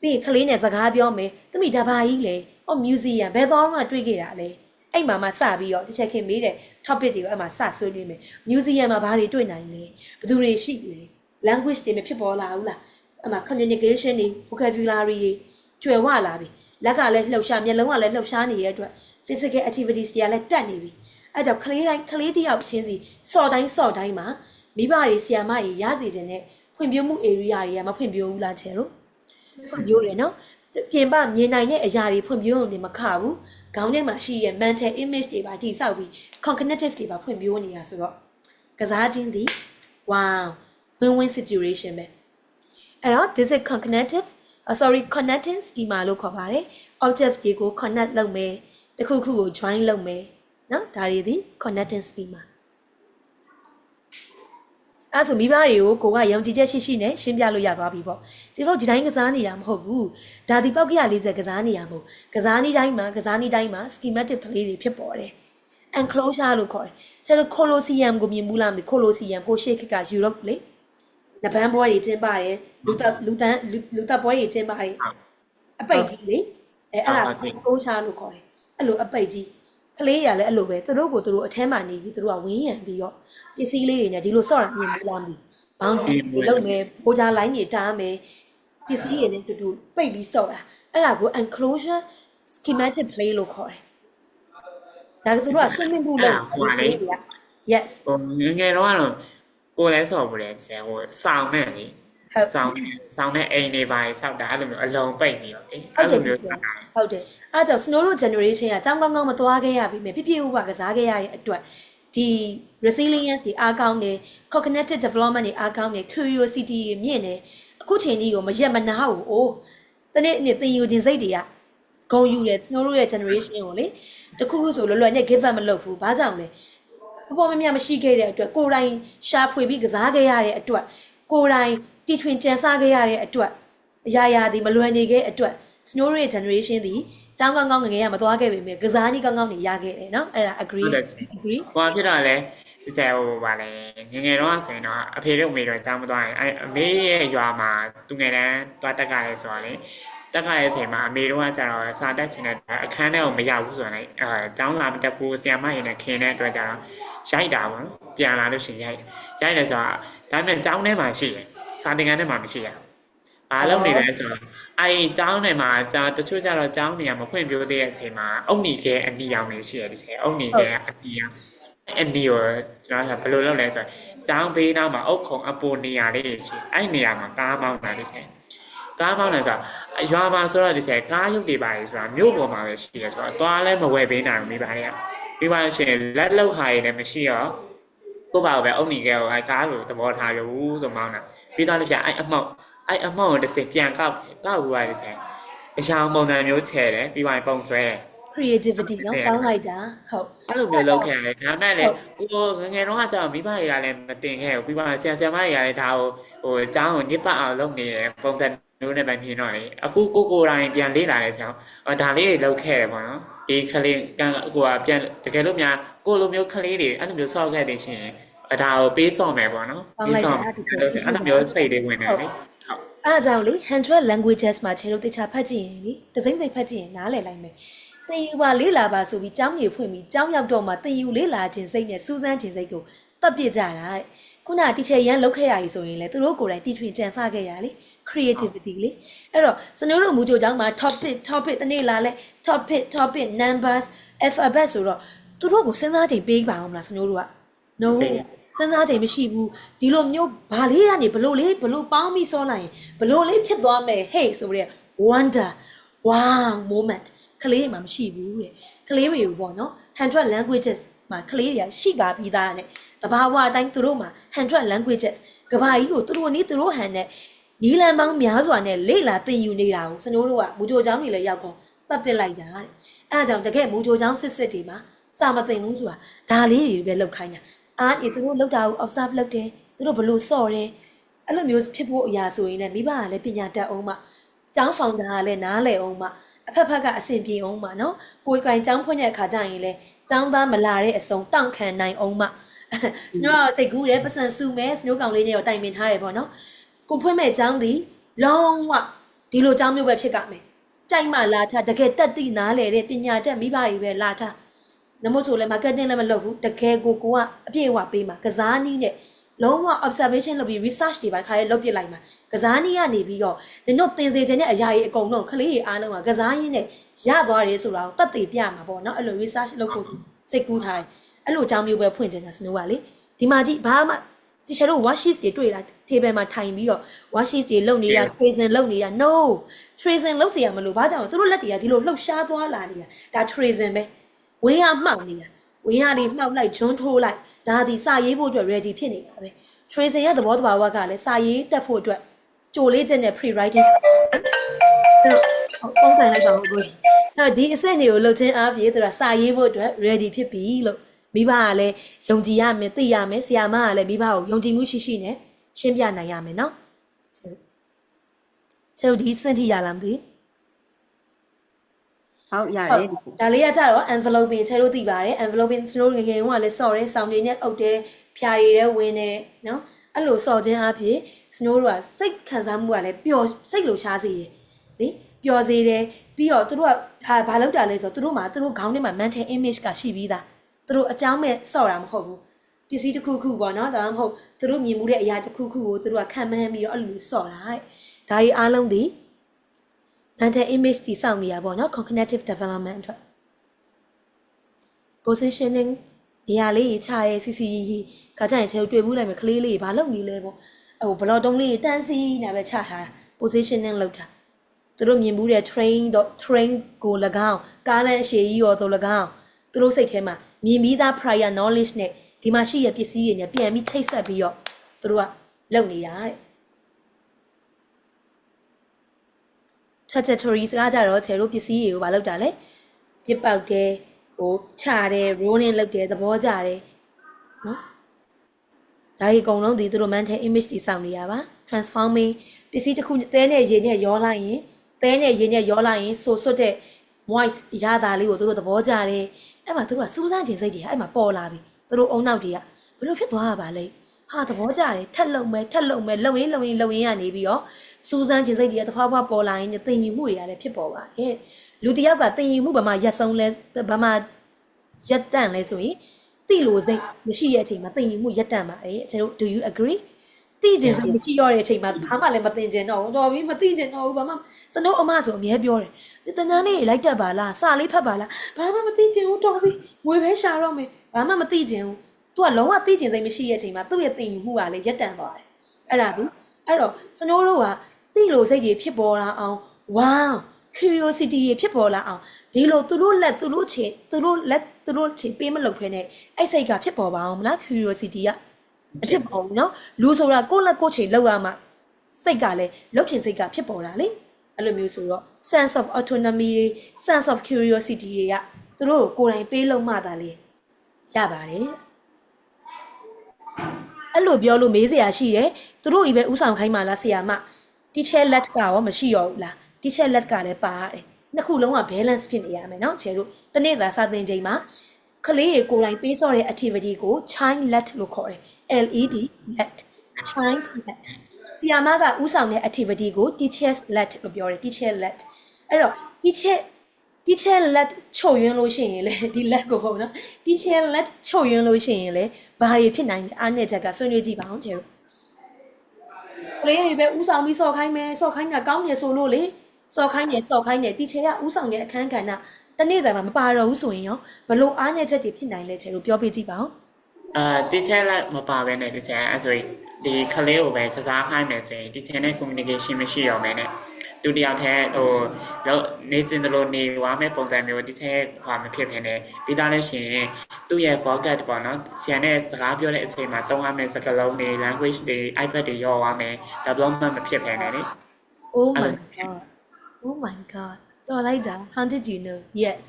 Speaker 1: ပြီးရင်ကလေးနဲ့စကားပြောမယ်သမီးဒါဘာကြီးလဲအော် museum ဘယ်တော့မှတွေ့ခဲ့တာလဲအဲ့မှာမှစပြီးတော့တစ်ချက်ခင်မေးတဲ့ topic တွေကိုအဲ့မှာစဆွေးနွေးမယ် museum မှာဘာတွေတွေ့နိုင်လဲဘယ်သူတွေရှိလဲ language တွေမဖြစ်ပေါ်လာဘူးလားအဲ့မှာ communication တွေ vocabulary တွေကျွယ်ဝလာပြီလက်ကလည်းလှုပ်ရှားမျက်လုံးကလည်းလှုပ်ရှားနေတဲ့အတွက် physical activities တွေကလည်းတက်နေပြီအဲကြောင့်ကလေးတယောက်ချင်းစီစော့တိုင်းမှာမိဘတွေဆရာမတွေရစီခြင်းနဲ့ဖွံ့ဖြိုးမှု area တွေကမဖွံ့ဖြိုးဘူးလားချေလို့ဖွံ့ဖြိုးတယ်နော်ပြင်ပမြင်နိုင်တဲ့အရာတွေဖွံ့ဖြိုးနေမခဘူးခေါင်းထဲမှာရှိရဲ့ mental image တွေပါတည်ဆောက်ပြီး cognitive တွေပါဖွံ့ဖြိုးနေတာဆိုတော့ကစားခြင်းဒီ wow win-win situation ပဲအဲ့တော့ this is connecting schema လို့ခေါ်ပါတယ် objects တွေကို connect လုပ်မယ်တစ်ခုခုကို join လုပ်မယ်နော်ဒါတွေဒီ connecting schema အဲ့ဆိုမိဘတွေကိုကယုံကြည်ချက်ရှိနဲ့ရှင်းပြလို့ရသွားပြီပေါ့ဒီတော့ဒီတိုင်းကစားနေတာမဟုတ်ဘူးဒါဒီပောက်က140ကစားနေရမို့ကစားနေတိုင်းမှာ schematic play တွေဖြစ်ပေါ်တယ် enclosure လို့ခေါ်တယ်ကျတော့ Colosseum ကိုမြင်ဘူးလားမသိ Colosseum ဟိုရှေ့ခေတ်က Europe လေနဗန်းပွဲတွေကျင်းပါတယ်လူတပ်ပွဲတွေကျင်းပါတယ်အပိတ်ကြီးလေအဲ့ဒါ enclosure လို့ခေါ်တယ်အဲ့လိုအပိတ်ကြီးကလေးရလည်းအဲ့လိုပဲသူတို့ကိုသူတို့အထဲမှာနေပြီးသူတို့ကဝင်းရံပြီးတော့ပစ္စည်းလေးတွေနဲ့ဒီလိုဆော့ရမြင်ဘူးလားမသိဘောင်းကြီးတွေလုံးမယ်ပိုဂျာလိုင်းတွေတားမယ်ပစ္စည်းတွေနဲ့တူပိတ်ပြီးဆော့တာအဲ့ဒါကို enclosure schematic play လို့ခေါ်တယ်ဒါကသူတို့ကဆွေးနွေးမှုလုပ်တယ် yes
Speaker 3: ဟိုငယ်တော့ကိုလည်းစော်ဘူးလေဆရာဟိုစောင်းနဲ့လေစောင်းနဲ့အိမ်တွေပါစောက်တာအဲ့လိုမျိုးအလုံးပိတ်ပြီးတော့လေအဲ့လိုမျိုး
Speaker 1: ဟုတ်တယ်အဲ့ဒါကြောင့် Snow Road generation ကចောင်းကောင်းမသွားခဲ့ရပြီမယ်ပြည့်ဥပကစားခဲ့ရတဲ့အတွက်ဒီ resilience တွေအားကောင်းတယ် cognitive development တွေအားကောင်းတယ် curiosity တွေမြင့်တယ်အခုချိန်ကြီးကိုမရက်မနာဘူးအိုးတနေ့နေ့သင်ယူခြင်းစိတ်တွေကဂုံယူတယ် Snow Road ရဲ့ generation ကိုလေတခုခုဆိုလွယ်နဲ့ give up မလုပ်ဘူးဘာကြောင့်လဲပေါ်မမြမရှိခဲ့တဲ့အတွက်ကိုယ်တိုင်ရှာဖွေပြီးကစားခဲ့ရတဲ့အတွက်ကိုယ်တိုင်တီထွင်ကြံစားခဲ့ရတဲ့အတွက်အရာဒီမလွယ်နေခဲ့အတွက် Snow Road generation ဒီကျောင်းကောင်းငငယ်ရမသွားခဲ့ပေမဲ့ကစားနည်းကောင်းနေရခဲ့တယ်နော်အဲ့ဒါ agree
Speaker 3: ဟိုဖြစ်တော့လေဆရာဟိုဗာလဲငယ်တော့ဆိုရင်တော့အဖေတို့အမေတို့ကျောင်းမသွားရင်အမေရဲ့ရွာမှာသူငယ်တန်းသွားတက်ကြရဲဆိုတော့လေတက်ကြတဲ့အချိန်မှာအမေတို့ကကျတော့စာတက်ချင်တဲ့အခန်းထဲကိုမရောက်ဘူးဆိုတော့လေကျောင်းလာမတက်ဘူးဆရာမရင်နဲ့ခင်တဲ့အတွက်ကျတော့ရိုက်တာပေါ့နော်ပြန်လာလို့ရှိရင်ရိုက်တယ်ဆိုတော့ဒါပေမဲ့ကျောင်းထဲမှာရှိတယ်စာသင်ခန်းထဲမှာမရှိရဘာလုပ်နေလဲဆိုတော့ကျောင်းထဲမှာတချို့ကျတော့ကျောင်းနေရာမဖွင့်ပြသေးတဲ့အချိန်မှာအုတ်နီခဲအနီရောင်နေရှိရတယ်ဒီစဲအုတ်နီခဲအနီရောင်အနီကိုကျွန်တော်ကဘယ်လိုလုပ်လဲဆိုတော့ကျောင်းဘေးနားမှာအုတ်ခုံအပေါ်နေရာလေးရှိအဲ့နေရာမှာကားမောင်းတာဒီစဲကားမောင်းတယ်ဆိုတော့ရွာမှာဆိုတော့ဒီစဲကားရုပ်တွေပါလေဆိုတာမြို့ပေါ်မှာပဲရှိတယ်ဆိုတော့သွားလဲမဝယ်ပေးနိုင်ဘူးမိပါလေပြီးပါရှင်လက်လောက်ဟာရည်လည်းမရှိတော့ကိုပါပဲအုတ်နီခဲကိုကားလိုသဘောထားရဘူးဆိုမောင်းတာပြီးတော့လည်းပြအမောက်ကိုတစ်စက်ပြန်ကောက်ဘူးပါလေဆရာအရာပုံစံမျိုးချဲ့တယ်ပြီးပါပုံဆွဲတယ်
Speaker 1: creativity နော်ကောင်းလိုက်တာဟုတ်
Speaker 3: အဲ့လိုမျိုးလုပ်ခဲ့ရတယ်ဒါမဲ့လေကိုငယ်တော့ကကြာမိဘတွေကလည်းမတင်ခဲ့ဘူးပြီးပါဆရာမတွေကလည်းဒါကိုဟိုအကြောင်းကိုညစ်ပတ်အောင်လုပ်နေရပုံစံမျိုးနဲ့ပဲမြင်တော့လေအခုကိုတိုင်းပြန်လေ့လာတဲ့ကြောင်းဒါလေးတွေလုပ်ခဲ့တယ်ပေါ့နော်ဒီကလေးကဟိုကပြန်တကယ်လို့များကိုလိုမျိုးကလေးတွေအဲ့လိုမျိုးဆော့ခဲ့တဲ့ရှင်ဒါကိုပေးစော့မယ်ပေါ့နော်ပေးစော့အဲ့လိုမျိုးစိတ်တွေဝင်တယ်လေ
Speaker 1: အားကြောင့်လေ 100 languages မှာခြေလို့တခြားဖတ်ကြည့်ရင်လေတစိမ့်စိမ့်ဖတ်ကြည့်ရင်နားလည်လိုက်မယ်သင်ယူပါလေးလာပါဆိုပြီးကျောင်းကြီးဖွင့်ပြီးကျောင်းရောက်တော့မှသင်ယူလေးလာခြင်းစိတ်နဲ့စူးစမ်းခြင်းစိတ်ကိုတပ်ပစ်ကြတာတဲ့ခုနတီချာရန်လောက်ခဲ့ရည်ဆိုရင်လေသူတို့ကိုယ်တိုင်တီထွင်ကြံစခဲ့ရလေ creativity လေအဲ့တော့စနိုးတို့မူကြိုကျောင်းမှာ topic တနေ့လာလဲ topic numbers alphabet ဆိုတော့သူတို့ကိုစဉ်းစားချိန်ပေးပါအောင်မလားစနိုးတို့က noစဉ်းစားချိန်မရှိဘူးဒီလိုမျိုးဘာလေးကနေဘလို့ပေါင်းပြီးစောလိုက်ရင်ဘလို့လေးဖြစ်သွားမယ် hey ဆိုတဲ့ wonder wow moment ကလေးတွေမှာမရှိဘူးတဲ့ကလေးတွေကိုပေါ့နော်100 languages မှာကလေးတွေကရှိပါပြီးသားနဲ့တဘာဝအတိုင်းသူတို့မှာ100 languages ကဘာကြီးကိုသူတို့နည်းသူတို့ဟန်နဲ့နီလန်ပေါင်းများစွာနဲ့လေ့လာသင်ယူနေတာကိုစနိုးတို့ကမူကြိုကျောင်းတွေလည်းရောက်ကုန်ပတ်ပစ်လိုက်တာတဲ့အဲအကြောင်းတကယ်မူကြိုကျောင်းစစ်တွေမှာစာမသိဘူးဆိုတာဒါလေးတွေပဲလောက်ခိုင်းတာသူတို့လောက်တာကို observe လုပ်တယ်သူတို့ဘလို့စော့တယ်အဲ့လိုမျိုးဖြစ်ဖို့အရာဆိုရင်လည်းမိဘကလည်းပညာတတ်အောင်မှကျောင်း founder ကလည်းနားလည်အောင်မှအဖက်ကအဆင်ပြေအောင်မှနော်ကိုယ်ကိုယ်ကျောင်းဖွင့်တဲ့အခါကျရင်လည်းကျောင်းသားမလာတဲ့အစုံတောင့်ခံနိုင်အောင်မှစနိုးစိတ်ကူးတယ်ပတ်စံစုမယ်စနိုးကောင်လေးနဲ့တိုင်ပင်ထားတယ်ပေါ့နော်ကိုဖွင့်မဲ့ကျောင်းဒီလုံးဝဒီလိုကျောင်းမျိုးပဲဖြစ်ကြမယ်ကြိုက်မှလာထားတကယ်တက်သိနားလည်တဲ့ပညာတတ်မိဘတွေပဲလာထားနမို့ဆိုလဲ marketing လည်းမလုပ်ဘူးတကယ်ကိုကအပြည့်အဝပေးမှာကစားနည်းနဲ့ လုံးဝ observation လုပ်ပြီး research တွေပါခါရဲလုပ်ပြလိုက်မှာကစားနည်းကနေပြီးတော့နင်တို့သင်စေခြင်းနဲ့အရာကြီးအကုန်လုံးကလေးတွေအားလုံးကကစားရင်းနဲ့ရသွားတယ်ဆိုတာကိုတတ်သိပြမှာပေါ့နော်အဲ့လို research လုပ်ဖို့စိတ်ကူးထားတယ်အဲ့လိုအကြောင်းမျိုးပဲဖွင့်ချင်တာစနိုးကလေဒီမှာကြည့်ဘာမှတချို့တို့ worksheets တွေတွေ့တာ table မှာထိုင်ပြီးတော့ worksheets တွေလုပ်နေတာ tracing လုပ်နေတာ no tracing လုပ်เสียမလို့ဘာကြောင့်သူတို့လက်တွေကဒီလိုလှုပ်ရှားသွားလာနေတာဒါ tracing ပဲဝင်းရမှောက်နေတာဝင်းရတွေမှောက်လိုက်ဂျွန်းထိုးလိုက်ဒါဒီစာရေးဖို့အတွက် ready ဖြစ်နေတာပဲ tracing ရဲ့သဘောတဘာဝကလည်းစာရေးတက်ဖို့အတွက်ကြိုလေးချက်နဲ့ pre writing ပုံစံလိုက်ပါဦးကိုအဲ့တော့ဒီအဆင့်တွေကိုလုပ်ချင်းအားဖြင့်သူကစာရေးဖို့အတွက် ready ဖြစ်ပြီလို့မိဘကလည်းယုံကြည်ရမယ်သိရမယ်ဆရာမကလည်းမိဘကိုယုံကြည်မှုရှိရှိနဲ့ရှင်းပြနိုင်ရမယ်နော်ကျတို့ဒီစင့်ထိရလားမသိ
Speaker 2: ဟုတ်ရတယ်
Speaker 1: ဒါလေးကကြတော့ envelope ကျတို့သိပါတယ် envelope ကျတို့ငယ်ငယ်ကလည်းစော့တယ်ဆောင်းနေနဲ့အုပ်တယ်ဖြာရည်တဲ့ဝင်တယ်နော်အဲ့လိုစော့ခြင်းအဖြစ်ကျတို့ကစိတ်ခံစားမှုကလည်းပျော်စိတ်လှရှားစေတယ်လေပျော်စေတယ်ပြီးတော့သူတို့ကဘာလုပ်တာလဲဆိုတော့သူတို့ခေါင်းထဲမှာ mental image ကရှိပြီးသားသူတို့အကြောင်းမဲ့စော့တာမဟုတ်ဘူးပစ္စည်းတစ်ခုခုပေါ့နော်ဒါမှမဟုတ်သူတို့မြင်မှုတဲ့အရာတစ်ခုခုကိုသူတို့ကခံမှန်းပြီးတော့အဲ့လိုစော့တာတဲ့ဒါကြီးအားလုံးဒီ mental image တည်ဆောက်နေရပေါ့နော် cognitive development အတွက် positioning နေရာလေးချရဲစီစီခါကျရင်ချဲတွေ့ဘူးလိုက်မယ်ကလေးလေးဘာလုပ်နေလဲပေါ့ဟိုဘလော့တုံးလေးတန်းစီနေပဲချထား positioning လုပ်တာသူတို့မြင်ဘူးတဲ့ train ကို၎င်းကားနဲ့အရှိကြီးရောတို့၎င်းသူတို့စိတ်ထဲမှာမြင်ပြီးသား prior knowledge နဲ့ဒီမှာရှိရပစ္စည်းတွေနဲ့ပြန်ပြီးချိတ်ဆက်ပြီးတော့သူတို့ကလုပ်နေတာတဲ့ trajectories ကကြတော့ခြေတို့ပစ္စည်းတွေကိုမလုပ်တာလေပြစ်ပေါက်တယ်ဟိုချတယ် rolling လုပ်တယ်သဘောကျတယ်နော်ဒါကြီးအကုန်လုံးဒီသူတို့ mental image တွေစောင့်နေရပါ transforming ပစ္စည်းတစ်ခုတဲနဲ့ရေနဲ့ရောလိုက်ရင်တဲနဲ့ရေနဲ့ရောလိုက်ရင်ဆိုဆွတ်တဲ့ voice ရတာလေးကိုသူတို့သဘောကျတယ်အဲ့မှာသူတို့ကစူးစမ်းခြင်းစိတ်တွေအဲ့မှာပေါ်လာပြီသူတို့အုံနောက်တွေကဘယ်လိုဖြစ်သွားပါလဲဟာသဘောကျတယ်ထက်လုံမယ်လုံရင်းကနေပြီးတော့စူးစမ်းခြင်းစိတ်တွေကတဖွာဖွာပေါ်လာရင်သင်ယူမှုတွေကလည်းဖြစ်ပေါ်ပါရဲ့လူတစ်ယောက်ကသင်ယူမှုဘာမှရက်ဆုံးလဲဘာမှရက်တန့်လဲဆိုရင်တိလို့စိတ်မရှိရဲ့အချိန်မှာသင်ယူမှုရက်တန့်ပါတယ်ကျွန်တော် do you agree သိခြင်းစိတ်မရှိတော့တဲ့အချိန်မှာဘာမှလည်းမသင်ကျင်တော့ဘူးတော်ပြီမသိကျင်တော့ဘူးဘာမှစနိုးအမဆိုအများပြောတယ်တဏ္ဍာလေးလိုက်တတ်ပါလားစာလေးဖတ်ပါလားဘာမှမသိကျင်ဘူးတော်ပြီငွေပဲရှာတော့မယ်ဘာမှမသိကျင်ဘူးသူကလုံးဝသိကျင်စိတ်မရှိရဲ့အချိန်မှာသူ့ရဲ့သင်ယူမှုကလည်းရက်တန့်သွားတယ်အဲ့ဒါဘူးအဲ့တော့စနိုးတို့ကသိလို့စိတ်တွေဖြစ်ပေါ်လာအောင် wow curiosity တွေဖြစ်ပေါ်လာအောင်ဒီလိုသူတို့ချင်းပေးမလုပ်ခဲနဲ့အဲ့စိတ်ကဖြစ်ပေါ်ပါအောင်မလား curiosity ကအဖြစ်ပေါ်ဘူးเนาะလူဆိုတာကိုယ့်လက်ကိုယ်ချင်းလောက်ရမှစိတ်ကလည်းလှုပ်ချင်စိတ်ကဖြစ်ပေါ်တာလေအဲ့လိုမျိုးဆိုတော့ sense of autonomy တွေ sense of curiosity တွေကသူတို့ကိုယ်တိုင်ပေးလို့မှသာလေရပါတယ်အဲ့လိုပြောလို့မေးစရာရှိတယ်သူတို့ဤပဲဥဆောင်ခိုင်းမှလားဆရာမ teacher let ကရောမရှိရောဘူးလား teacher let ကလည်းပါရတယ်နှစ်ခုလုံးက balance ဖြစ်နေရမယ်เนาะချေတို့တနေ့သာစာသင်ချိန်မှာကလေးတွေကိုယ်တိုင်ပေးစောတဲ့ activity ကို child let လို့ခေါ်တယ် LED let child let ဆရာမကဥဆောင်တဲ့ activity ကို teachers let လို့ပြောတယ် teacher let အဲ့တော့ teacher let ချုပ်ရင်းလို့ရှိရင်လေဒီ let ကိုပေါ့နော် teacher let ချုပ်ရင်းလို့ရှိရင်လေဘာတွေဖြစ်နိုင်လဲအားနဲ့ချက်ကဆွေးနွေးကြည့်ပါအောင်ချေတို့ကလေးတွေပဲဥဆောင်ပြီးစော်ခိုင်းမယ်စော်ခိုင်းတာကောင်းနေဆိုလို့လေစော်ခိုင်းတယ် teacher ကဥဆောင်တဲ့အခန်းကဏ္ဍတနေ့တိုင်းမှာမပါတော့ဘူးဆိုရင်ရောဘလို့အားနဲ့ချက်တွေဖြစ်နိုင်လဲချေတို့ပြောပြကြည့်ပါဦး
Speaker 3: teacher လည်းမပါဘဲနဲ့ teacher အဲ့ဆိုဒီကလေးကိုပဲကစားခိုင်းမယ်ဆိုရင် teacher နဲ့ communication မရှိတော့မယ်နဲ့သူတယောက်တည်းဟိုနေစင်တလို့နေဝါမဲ့ပုံစံမျိုး teacher ဟောမဖြစ်ဖြစ်နေပြီးသားလို့ရှိရင်သူ့ရဲ့ vocab ပေါ့နော်ဆရာနဲ့စကားပြောတဲ့အချိန်မှာသုံးရမယ့်စကားလုံးတွေ language တွေ iPad တွေရောသွားမယ် development မဖြစ်ဖြစ်နေလေ
Speaker 1: oh my god တော်လိုက်တာ how did you know yes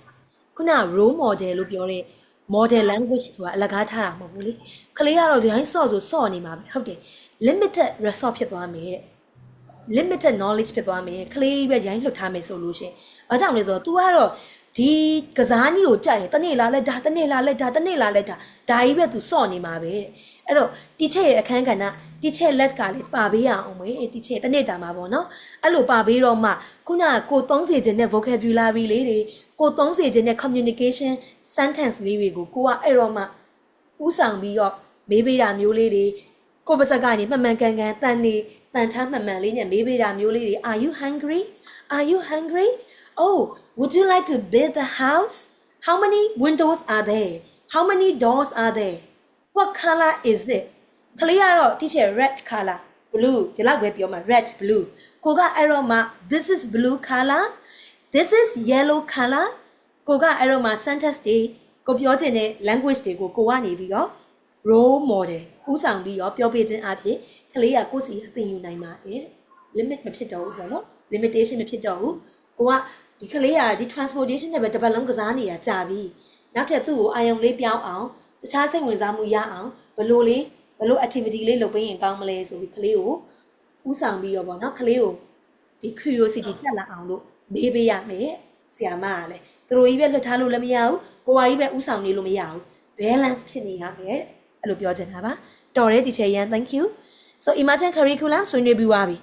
Speaker 1: ခုန role model လို့ပြောတဲ့ model language ဆိုတာအလကားထားတာမဟုတ်ဘူးလေခလေးကတော့ဒီတိုင်းစော့နေမှာပဲဟုတ်တယ် limited resource ဖြစ်သွားမယ်တဲ့ limited knowledge ဖြစ်သွားမယ်ခလေးပဲရိုင်းလွတ်ထားမယ်ဆိုလို့ရှင်ဘာကြောင့်လဲဆိုတော့ तू ကတော့ဒီကစားနည်းကိုကြိုက်ရင်တနေ့လာလဲဒါတနေ့လာလဲဒါဒါကြီးပဲ तू စော့နေမှာပဲတဲ့အဲ့တော့ teacher ရဲ့အခန်းကဏ္ဍ teacher let ကလည်းပါပေးရအောင်မေး teacher တနေ့တာမှာပေါ့နော်အဲ့လိုပါပေးတော့မှခုနကကိုသုံးစေခြင်းနဲ့ vocabulary လေးတွေကိုသုံးစေခြင်းနဲ့ communication sentence လေးတွေကိုကိုကအဲ့တော့မှဥဆောင်ပြီးတော့မေးပေးတာမျိုးလေးတွေ ကိုပါစကနေမှန်မှန်ကန်ကန်တန်နေတန်ထားမှန်မှန်လေးနဲ့မေးပေးတာမျိုးလေးတွေ Are you hungry? Are you hungry? Oh, would you like to build the house? How many windows are there? How many doors are there? What color is it? ကလေးကတော့ teacher red color, blue ဒီလောက်ပဲပြောမှာ red blue ကိုကအဲ့တော့မှ this is blue color, this is yellow color ကိုကအဲ့တော့မှ sentence တွေကိုပြောချင်တဲ့ language တွေကိုကိုကနေပြီးတော့ role model ဥဆောင်ပြီးတော့ပြောပြခြင်းအဖြစ်ကလေးကကိုယ်စီအသိယူနိုင်ပါတယ် limit မဖြစ်တော့ဘူးပေါ့နော် limitation မဖြစ်တော့ဘူးကိုကဒီကလေးကဒီ transportation နဲ့ပဲတစ်ပတ်လုံးကစားနေရကြပြီနောက်ထပ်သူ့ကိုအာယုံလေးပြောင်းအောင်တခြားစိတ်ဝင်စားမှုရအောင်ဘလို့ activity လေးလုပ်ပေးရင်ကောင်းမလဲဆိုပြီးကလေးကိုဥဆောင်ပြီးတော့ပေါ့နော်ကလေးကိုဒီ curiosity တက်လာအောင်လို့မေးပေးရမယ်ဆရာမကလည်းသူတို့ကြီးပဲလွတ်ထားလို့လည်းမရဘူးကိုကကြီးပဲဥဆောင်နေလို့မရဘူး balance ဖြစ်နေရမယ်အဲ့လိုပြောချင်တာပါတော်တယ် teacher ရန် thank you so emergent curriculum ဆွေးနွေးပြီးသွားပြီ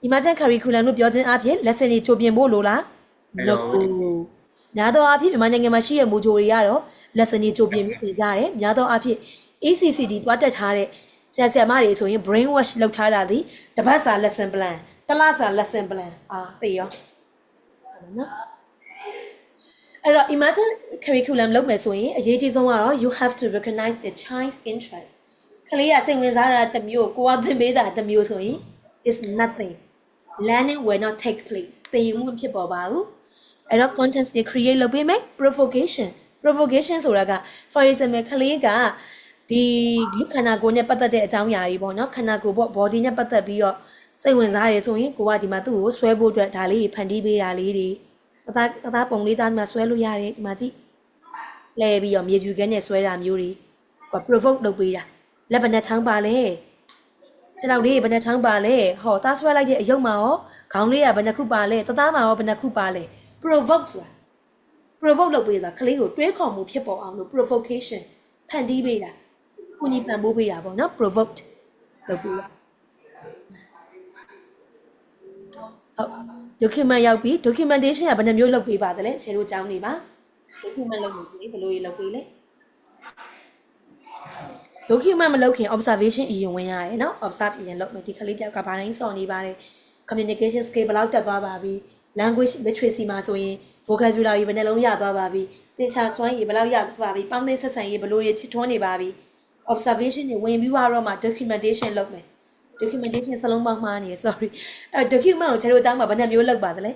Speaker 1: emergent curriculum လို့ပြောခြင်းအဖြစ် lesson တွေကြိုပြင်ဖို့လိုလားများသောအားဖြင့်မြန်မာနိုင်ငံမှာရှိတဲ့မူဂျိုတွေကတော့ lesson တွေကြိုပြင်ပြီးပြင်ကြတယ်များသောအားဖြင့် ACCD တွားတက်ထားတဲ့ဆရာမတွေဆိုရင် brain wash လုပ်ထားတာဒီတပတ်စာ lesson plan တစ်လစာ lesson plan သိရောနော်အဲ့တော့ emergent curriculum လုပ်မယ်ဆိုရင်အရေးကြီးဆုံးကတော့ you have to recognize a child's interest ကလေးကစိတ်ဝင်စားတာတစ်မျိုးကိုကသင်ပေးတာတစ်မျိုးဆိုရင် is nothing learning will not take place သင်ယူမှုဖြစ်ပေါ်ပါဘူးအဲ့တော့ contents တွေ create လုပ်ပေးမယ် provocation ဆိုတာက for example ကလေးကဒီလူခန္ဓာကိုယ်နဲ့ပတ်သက်တဲ့အကြောင်းအရာတွေပေါ့နော်ခန္ဓာကိုယ်ပေါ့ body နဲ့ပတ်သက်ပြီးတော့စိတ်ဝင်စားတယ်ဆိုရင်ကိုကဒီမှာသူ့ကိုဆွဲဖို့အတွက်ဒါလေးဖန်တီးပေးတာလေးတွေသားပုံလေးသားမှာဆွဲလို့ရတယ်ဒီမှာကြည့်လဲပြီးတော့မြေဖြူခဲနဲ့ဆွဲတာမျိုးတွေက provoke လုပ်ပေးတာလက်ဘက်နဲ့ချောင်းပါလဲခြေထောက်လေးဘယ်နှချောင်းပါလဲဟောသားဆွဲလိုက်တဲ့အယုတ်မှာရောခေါင်းလေးကဘယ်နှခုပါလဲသားမှာရောဘယ်နှခုပါလဲ provoke ဆိုတာ provoke လုပ်ပေးတာကလေးကိုတွေးခေါ်မှုဖြစ်ပေါ်အောင်လို့ provocation ဖန်တီးပေးတာကိုကြီးပံ့ပိုးပေးတာပေါ့နော် provoked လုပ်ပေးတာdocument ရောက်ပြီ documentation ကဘယ်နှမျိုးလုပ်ပေးပါသလဲဆရာတို့ကြောင်းနေပါ document လုပ်လို့ဆိုရင်ဘယ်လိုလုပ်ပေးလဲ document မလုပ်ခင် observation အရင်ဝင်ရတယ်နော် observe အရင်လုပ်မယ်ဒီကလေးတယောက်ကဘာတိုင်းစောင့်နေပါတယ် communication skill ဘယ်လောက်တက်သွားပါပြီ language literacy မှာဆိုရင် vocabulary ဘယ်နှလုံးရသွားပါပြီသင်္ချာစွမ်းရည်ဘယ်လောက်ရသွားပါပြီပေါင်းသိဆက်ဆံရေးဘယ်လိုရဖြစ်ထွန်းနေပါပြီ observation တွေဝင်ပြီးတော့မှ documentation လုပ်မယ် documentation စလုံးပေါင်းမှားနေ sorry အဲ့ document ကိုကျွန်တော်အကြောင်းမှာဘယ်နှမျိုးလုပ်ပါသလဲ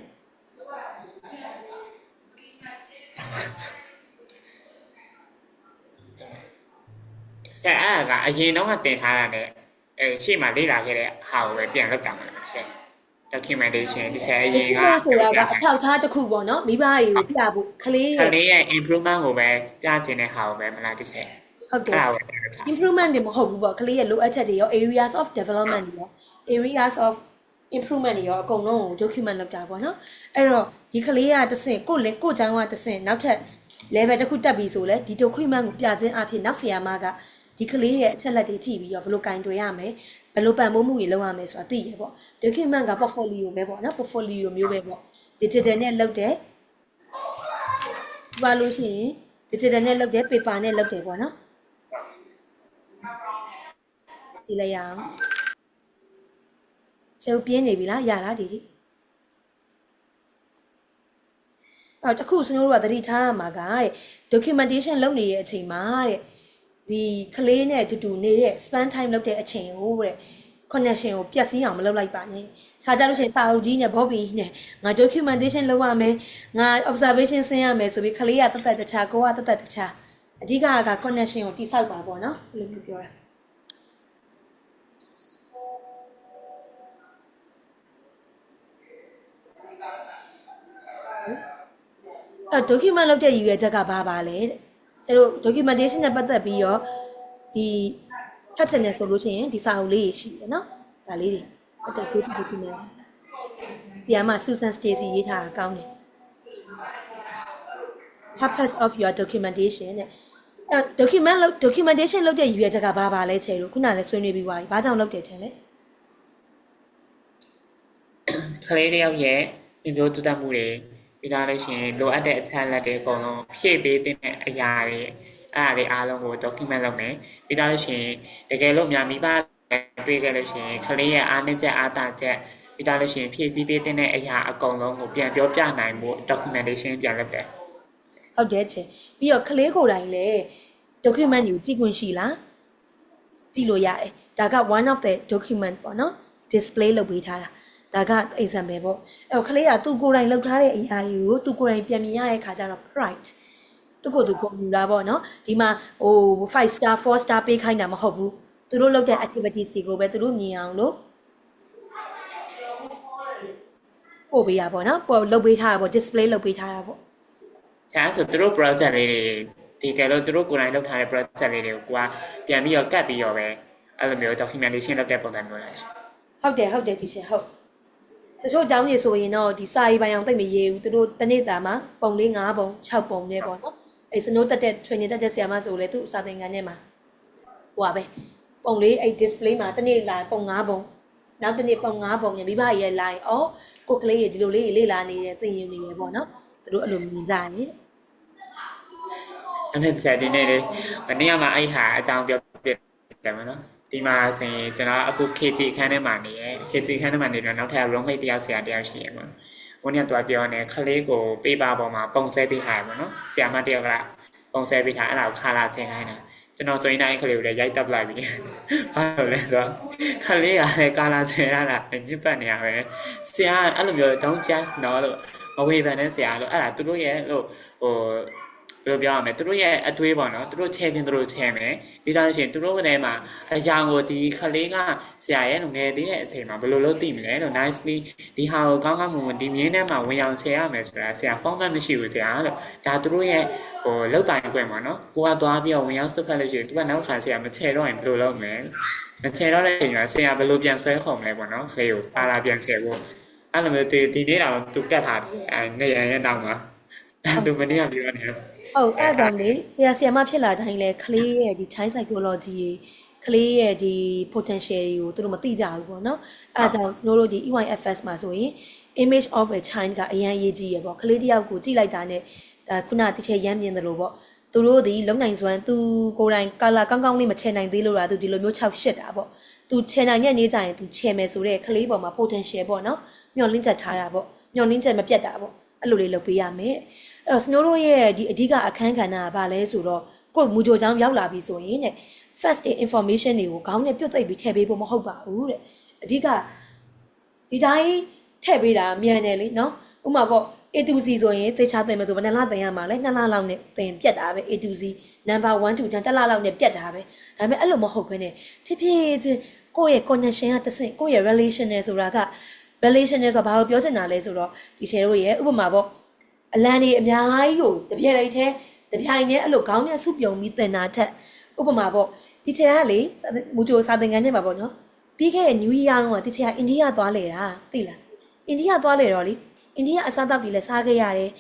Speaker 3: ကျအဲ့ဒါကအရင်တော့ကတင်ထားတာနဲ့ရှေ့မှာလေ့လာခဲ့တဲ့ဟာကိုပဲပြန်လုပ်ကြမှာလားဆရာ documentation ဒီဆရာအရင်က
Speaker 1: ဆိုတာကအထောက်ထားတစ်ခုပေါ့နော်မိဘတွေကိုပြဖို့ကလေး
Speaker 3: ရဲ့ improvement ကိုပဲပြချင်တဲ့ဟာကိုပဲမလားဒီဆရာ
Speaker 1: ဟုတ်ကဲ့ improvement တွေမဟုတ်ဘူးပေါ့ကလေးရဲ့လိုအပ်ချက်တွေရော areas of development တွေရော areas of improvement တွေရောအကုန်လုံးကို document လုပ်တာပေါ့နော်အဲ့တော့ဒီကလေးကတစ်ဆင့်ကိုကျောင်းကတစ်ဆင့်နောက်ထပ် level တစ်ခုတက်ပြီဆိုလဲဒီ document ကိုပြခြင်းအဖြစ်နောက်ဆရာမကဒီကလေးရဲ့အချက်လက်တွေကြည့်ပြီးတော့ဘယ်လိုကင်တွယ်ရမယ်ဘယ်လိုပံ့ပိုးမှုတွေလုပ်ရမယ်ဆိုတာသိရပေါ့ document က portfolio ပဲပေါ့နော် portfolio မျိုးပဲပေါ့ digital နဲ့လုပ်တယ်ဘာလို့ရှိရင် digital နဲ့လုပ်တယ် paper နဲ့လုပ်တယ်ပေါ့နော်ကြည့်လိုက်ရအောင်ရှုပ်ပြင်းနေပြီလားရလားဒီတခုကျွန်တော်တို့ကသတိထားရမှာကတဲ့ documentation လုပ်နေတဲ့အချိန်မှာတဲ့ဒီကလေးနဲ့အတူတူနေတဲ့ span time လုပ်တဲ့အချိန်ကိုတဲ့ connection ကိုပြတ်စည်းအောင်မလုပ်လိုက်ပါနဲ့ခါကြလို့ရှိရင်စာအုပ်ကြီးနဲ့ Bobby နဲ့ငါ documentation လုပ်ရမယ်ငါ observation ဆင်းရမယ်ဆိုပြီးကလေးကတတ်တခြားကိုကတတ်တခြားအဓိကက connection ကိုတိဆောက်ပါပေါ့နော်ဘယ်လိုမျိုးပြောရdocument လုပ်တဲ့ရည်ရွယ်ချက်ကဘာပါလဲတဲ့ကျတို့ documentation နဲ့ပတ်သက်ပြီးတော့ဒီဖတ်ချင်တယ်ဆိုလို့ရှိရင်ဒီစာအုပ်လေးရှိတယ်နော်ဒါလေးတွေပတ်သက် go to document ဆီယာမ Susan Stacy ရေးထားတာကောင်းတယ် purpose of your documentation တဲ့documentation လုပ်တဲ့ရည်ရွယ်ချက်ကဘာပါလဲချေလို့ခုနလည်းဆွေးနွေးပြီးသွားပြီဘာကြောင့်လုပ်တယ်ထင်လဲ
Speaker 3: ကလေးတယောက်ရဲ့မျိုးတူတတ်မှုတွေပြီးသားလို့ရှိရင်လိုအပ်တဲ့အချက်အလက်တွေအကုန်လုံးဖြည့်ပေးတဲ့အရာတွေအဲ့ဒါတွေအားလုံးကို document လုပ်မယ်ပြီးသားလို့ရှိရင်တကယ်လို့များမိဘ တွေ့ခဲ့လို့ရှိရင်ကလေးရဲ့အားနည်းချက်အားသာချက်ပြီးတော့လို့ရှိရင်ဖြည့်ဆည်းပေးတဲ့အရာအကုန်လုံးကိုပြန်ပြောပြနိုင်ဖို့ documentation ပြန်လုပ်တယ်
Speaker 1: ဟုတ်တယ်ချင်းပြီးတော့ကလေးကိုယ်တိုင်လည်း document ကိုကြည့်ခွင့်ရှိလားကြည့်လို့ရတယ်ဒါက one of the document ပေါ့နော် display လုပ်ပေးထားတာဒါက example ပေါ့အဲ့တော့ကလေးကသူကိုယ်တိုင်လုပ်ထားတဲ့အရာကြီးကိုသူကိုယ်တိုင်ပြန်မြင်ရတဲ့ခါကျတော့ pride သူကိုယ်သူကိုမြင်လာပေါ့နော်ဒီမှာဟို5 star 4 star ပေးခိုင်းတာမဟုတ်ဘူးသူတို့လုပ်တဲ့ activities တွေကိုပဲသူတို့မြင်အောင်လို့ပို့ပေးရပါတော့ပို့လုပ်ပေးထားတာပေါ့ display လုပ်ပေးထားတာပေါ့
Speaker 3: ။ဒါဆိုသူတို့ project လေးတွေဒီကဲလို့သူတို့ကိုယ်တိုင်လုပ်ထားတဲ့ project လေးတွေကိုကိုကပြန်ပြီးတော့ကတ်ပြီးတော့ပဲအဲ့လိုမျိုး documentation လုပ်တဲ့ပုံစံမျိုးလား။
Speaker 1: ဟုတ်တယ်ဒီချက်ဟုတ်တချို့အကြောင်းကြီးဆိုရင်တော့ဒီစာရေးပိုင်းအောင်သိမရေးဘူးသူတို့တစ်နေ့တာမှာပုံလေး9ပုံ6ပုံနဲ့ပေါ့နော်အဲ့စနိုးတက်တဲ့ training တက်တဲ့ဆရာမဆိုလဲသူစာသင်ခန်းထဲမှာဟိုပါပဲပုံလေးအဲ့ display မှာတစ်နေ့လာပုံ9ပုံနောက်တစ်နေ့ပုံ9ပုံညမိဘရဲ့ line အော်ကိုကလေးရေဒီလိုလေးလေ့လာနေတယ်သင်ယူနေတယ်ပေါ့နော်သူတို့အဲ့လိုမြင်ကြတယ်
Speaker 3: အမေဆက်ဒီနေ့လေမနေ့ကမှအဲ့ဟာအကြောင်းပြောပြတယ်မနော်ဒီမှာဆိုရင်ကျွန်တော်အခု KG ခန်းထဲမှာနေရယ် KG ခန်းထဲမှာနေတော့နောက်ထပ် roommate တယောက်ဆရာတယောက်ရှိရယ်ပေါ့။ဝန်ကပြောနေခလေးကိုပေးပါပေါ်မှာပုံဆွဲပေးထားရပေါ့နော်။ဆရာမတယောက်ကပုံဆွဲပေးထားအဲ့ဒါကိုခါလာချင်းခိုင်းတာ။ကျွန်တော်ဆိုရင်အဲ့ခလေးကိုလည်းရိုက်တက်လိုက်ပြီ။ဘာလို့လဲဆိုတော့ခလေးကလည်းကာလာချင်းရတာညစ်ပတ်နေရပဲ။ဆရာအဲ့လိုမျိုး don't just နော်လို့မဝေဖန်တဲ့ဆရာလို့အဲ့ဒါသူတို့ရဲ့လို့ဟိုဘယ်လိုပြောရမလဲသူတို့ရဲ့အတွေးပေါ့နော်သူတို့ချဲချင်းသူတို့ချဲမယ်ပြီးတော့ရှင်သူတို့ကလည်းမှာအရာကိုဒီခလေးကဆရာရဲ့ငယ်သေးတဲ့အချိန်မှာဘယ်လိုလုပ်သိမလဲလို့ nicely ဒီဟာကိုကောင်းကောင်းမွန်မွန်ဒီမြင်းထဲမှာဝင်အောင်ချဲရမယ်ဆိုတာဆရာ format မရှိဘူးဆရာလို့ဒါသူတို့ရဲ့ဟိုလောက်ပိုင်ခွင့်ပေါ့နော်ကိုကသွားပြီးတော့ဝင်ရောက်စွတ်ဖက်လို့ရှိရင်သူကနောက်ခါဆရာမချဲတော့ရင်ဘယ်လိုလုပ်မလဲမချဲတော့တဲ့အချိန်မှာဆရာဘယ်လိုပြန်ဆွဲခုံမလဲပေါ့နော်ခလေးကိုပါလာပြန်ချဲဖို့အဲ့လိုမျိုးဒီနေ့တော့သူကတ်ထားတယ်နေရရဲ့နောက်မှာသူမနေ့ကပြောနေတယ်
Speaker 1: ဟုတ်အဲ့ဒါလေဆရာမဖြစ်လာတိုင်းလဲကလေးရဲ့ဒီ child psychology ကလေးရဲ့ဒီ potential တွေကိုသူတို့မသိကြဘူးပေါ့နော်အဲ့ဒါကြောင့်ကျွန်တော်တို့ဒီ EYFS မှာဆိုရင် image of a child ကအရင်ရေးကြည့်ရပေါ့ကလေးတစ်ယောက်ကိုကြည့်လိုက်တာနဲ့ခုနတစ်ချက်ရမ်းမြင်တယ်လို့ပေါ့သူတို့ဒီလုံနိုင်စွမ်းသူကိုယ်တိုင်ကာလာကောင်းကောင်းလေးမချေနိုင်သေးလို့လားသူဒီလိုမျိုး6ရှစ်တာပေါ့သူချေနိုင်တဲ့နေ့ကျရင်သူချေမယ်ဆိုတဲ့ကလေးပေါ်မှာ potential ပေါ့နော်မျှော်လင့်ချက်ထားတာပေါ့မျှော်လင့်ချက်မပြတ်တာပေါ့အဲ့လိုလေးလုပ်ပေးရမယ်အဲ့တော့စနိုးတို့ရဲ့ဒီအဓိကအခန်းကဏ္ဍကဘာလဲဆိုတော့ကိုယ်မူကြိုချောင်းရောက်လာပြီဆိုရင်တဲ့ first aid information တွေကိုခေါင်းနဲ့ပြုတ်သိပ်ပြီးထည့်ပေးဖို့မဟုတ်ပါဘူးတဲ့အဓိကဒီတိုင်းထည့်ပေးတာမြန်တယ်လေနော်ဥပမာပေါ့ A to Z ဆိုရင်သေချာသင်မယ်ဆိုဘယ်နှလသင်ရမှာလဲ2လလောက်နဲ့သင်ပြတ်တာပဲ A to Z number 1 to 10 1လလောက်နဲ့ပြတ်တာပဲဒါပေမဲ့အဲ့လိုမဟုတ်ဘဲနဲ့ဖြစ်ဖြစ်ချင်းကိုယ့်ရဲ့ connection ကတဆင့်ကိုယ့်ရဲ့ relation နဲ့ဆိုတာက relation နဲ့ဆိုတော့ဘာလို့ပြောချင်တာလဲဆိုတော့ဒီချေတို့ရဲ့ဥပမာပေါ့အလံတွေအများကြီးကိုတပြက်လိုက်ထဲတပြိုင်နဲ့အဲ့လိုခေါင်းနဲ့ဆုပြုံပြီးသင်တာထက်ဥပမာပေါ့ဒီချေကလေမူကြိုစာသင်ခန်းထဲမှာပေါ့နော်ပြီးခဲ့တဲ့ New Year ကဒီချေကအိန္ဒိယသွားလေတာသိလားအိန္ဒိယသွားလေတော့လေအိန္ဒိယအစားအသောက်တွေလည်းစားခဲ့ရတယ်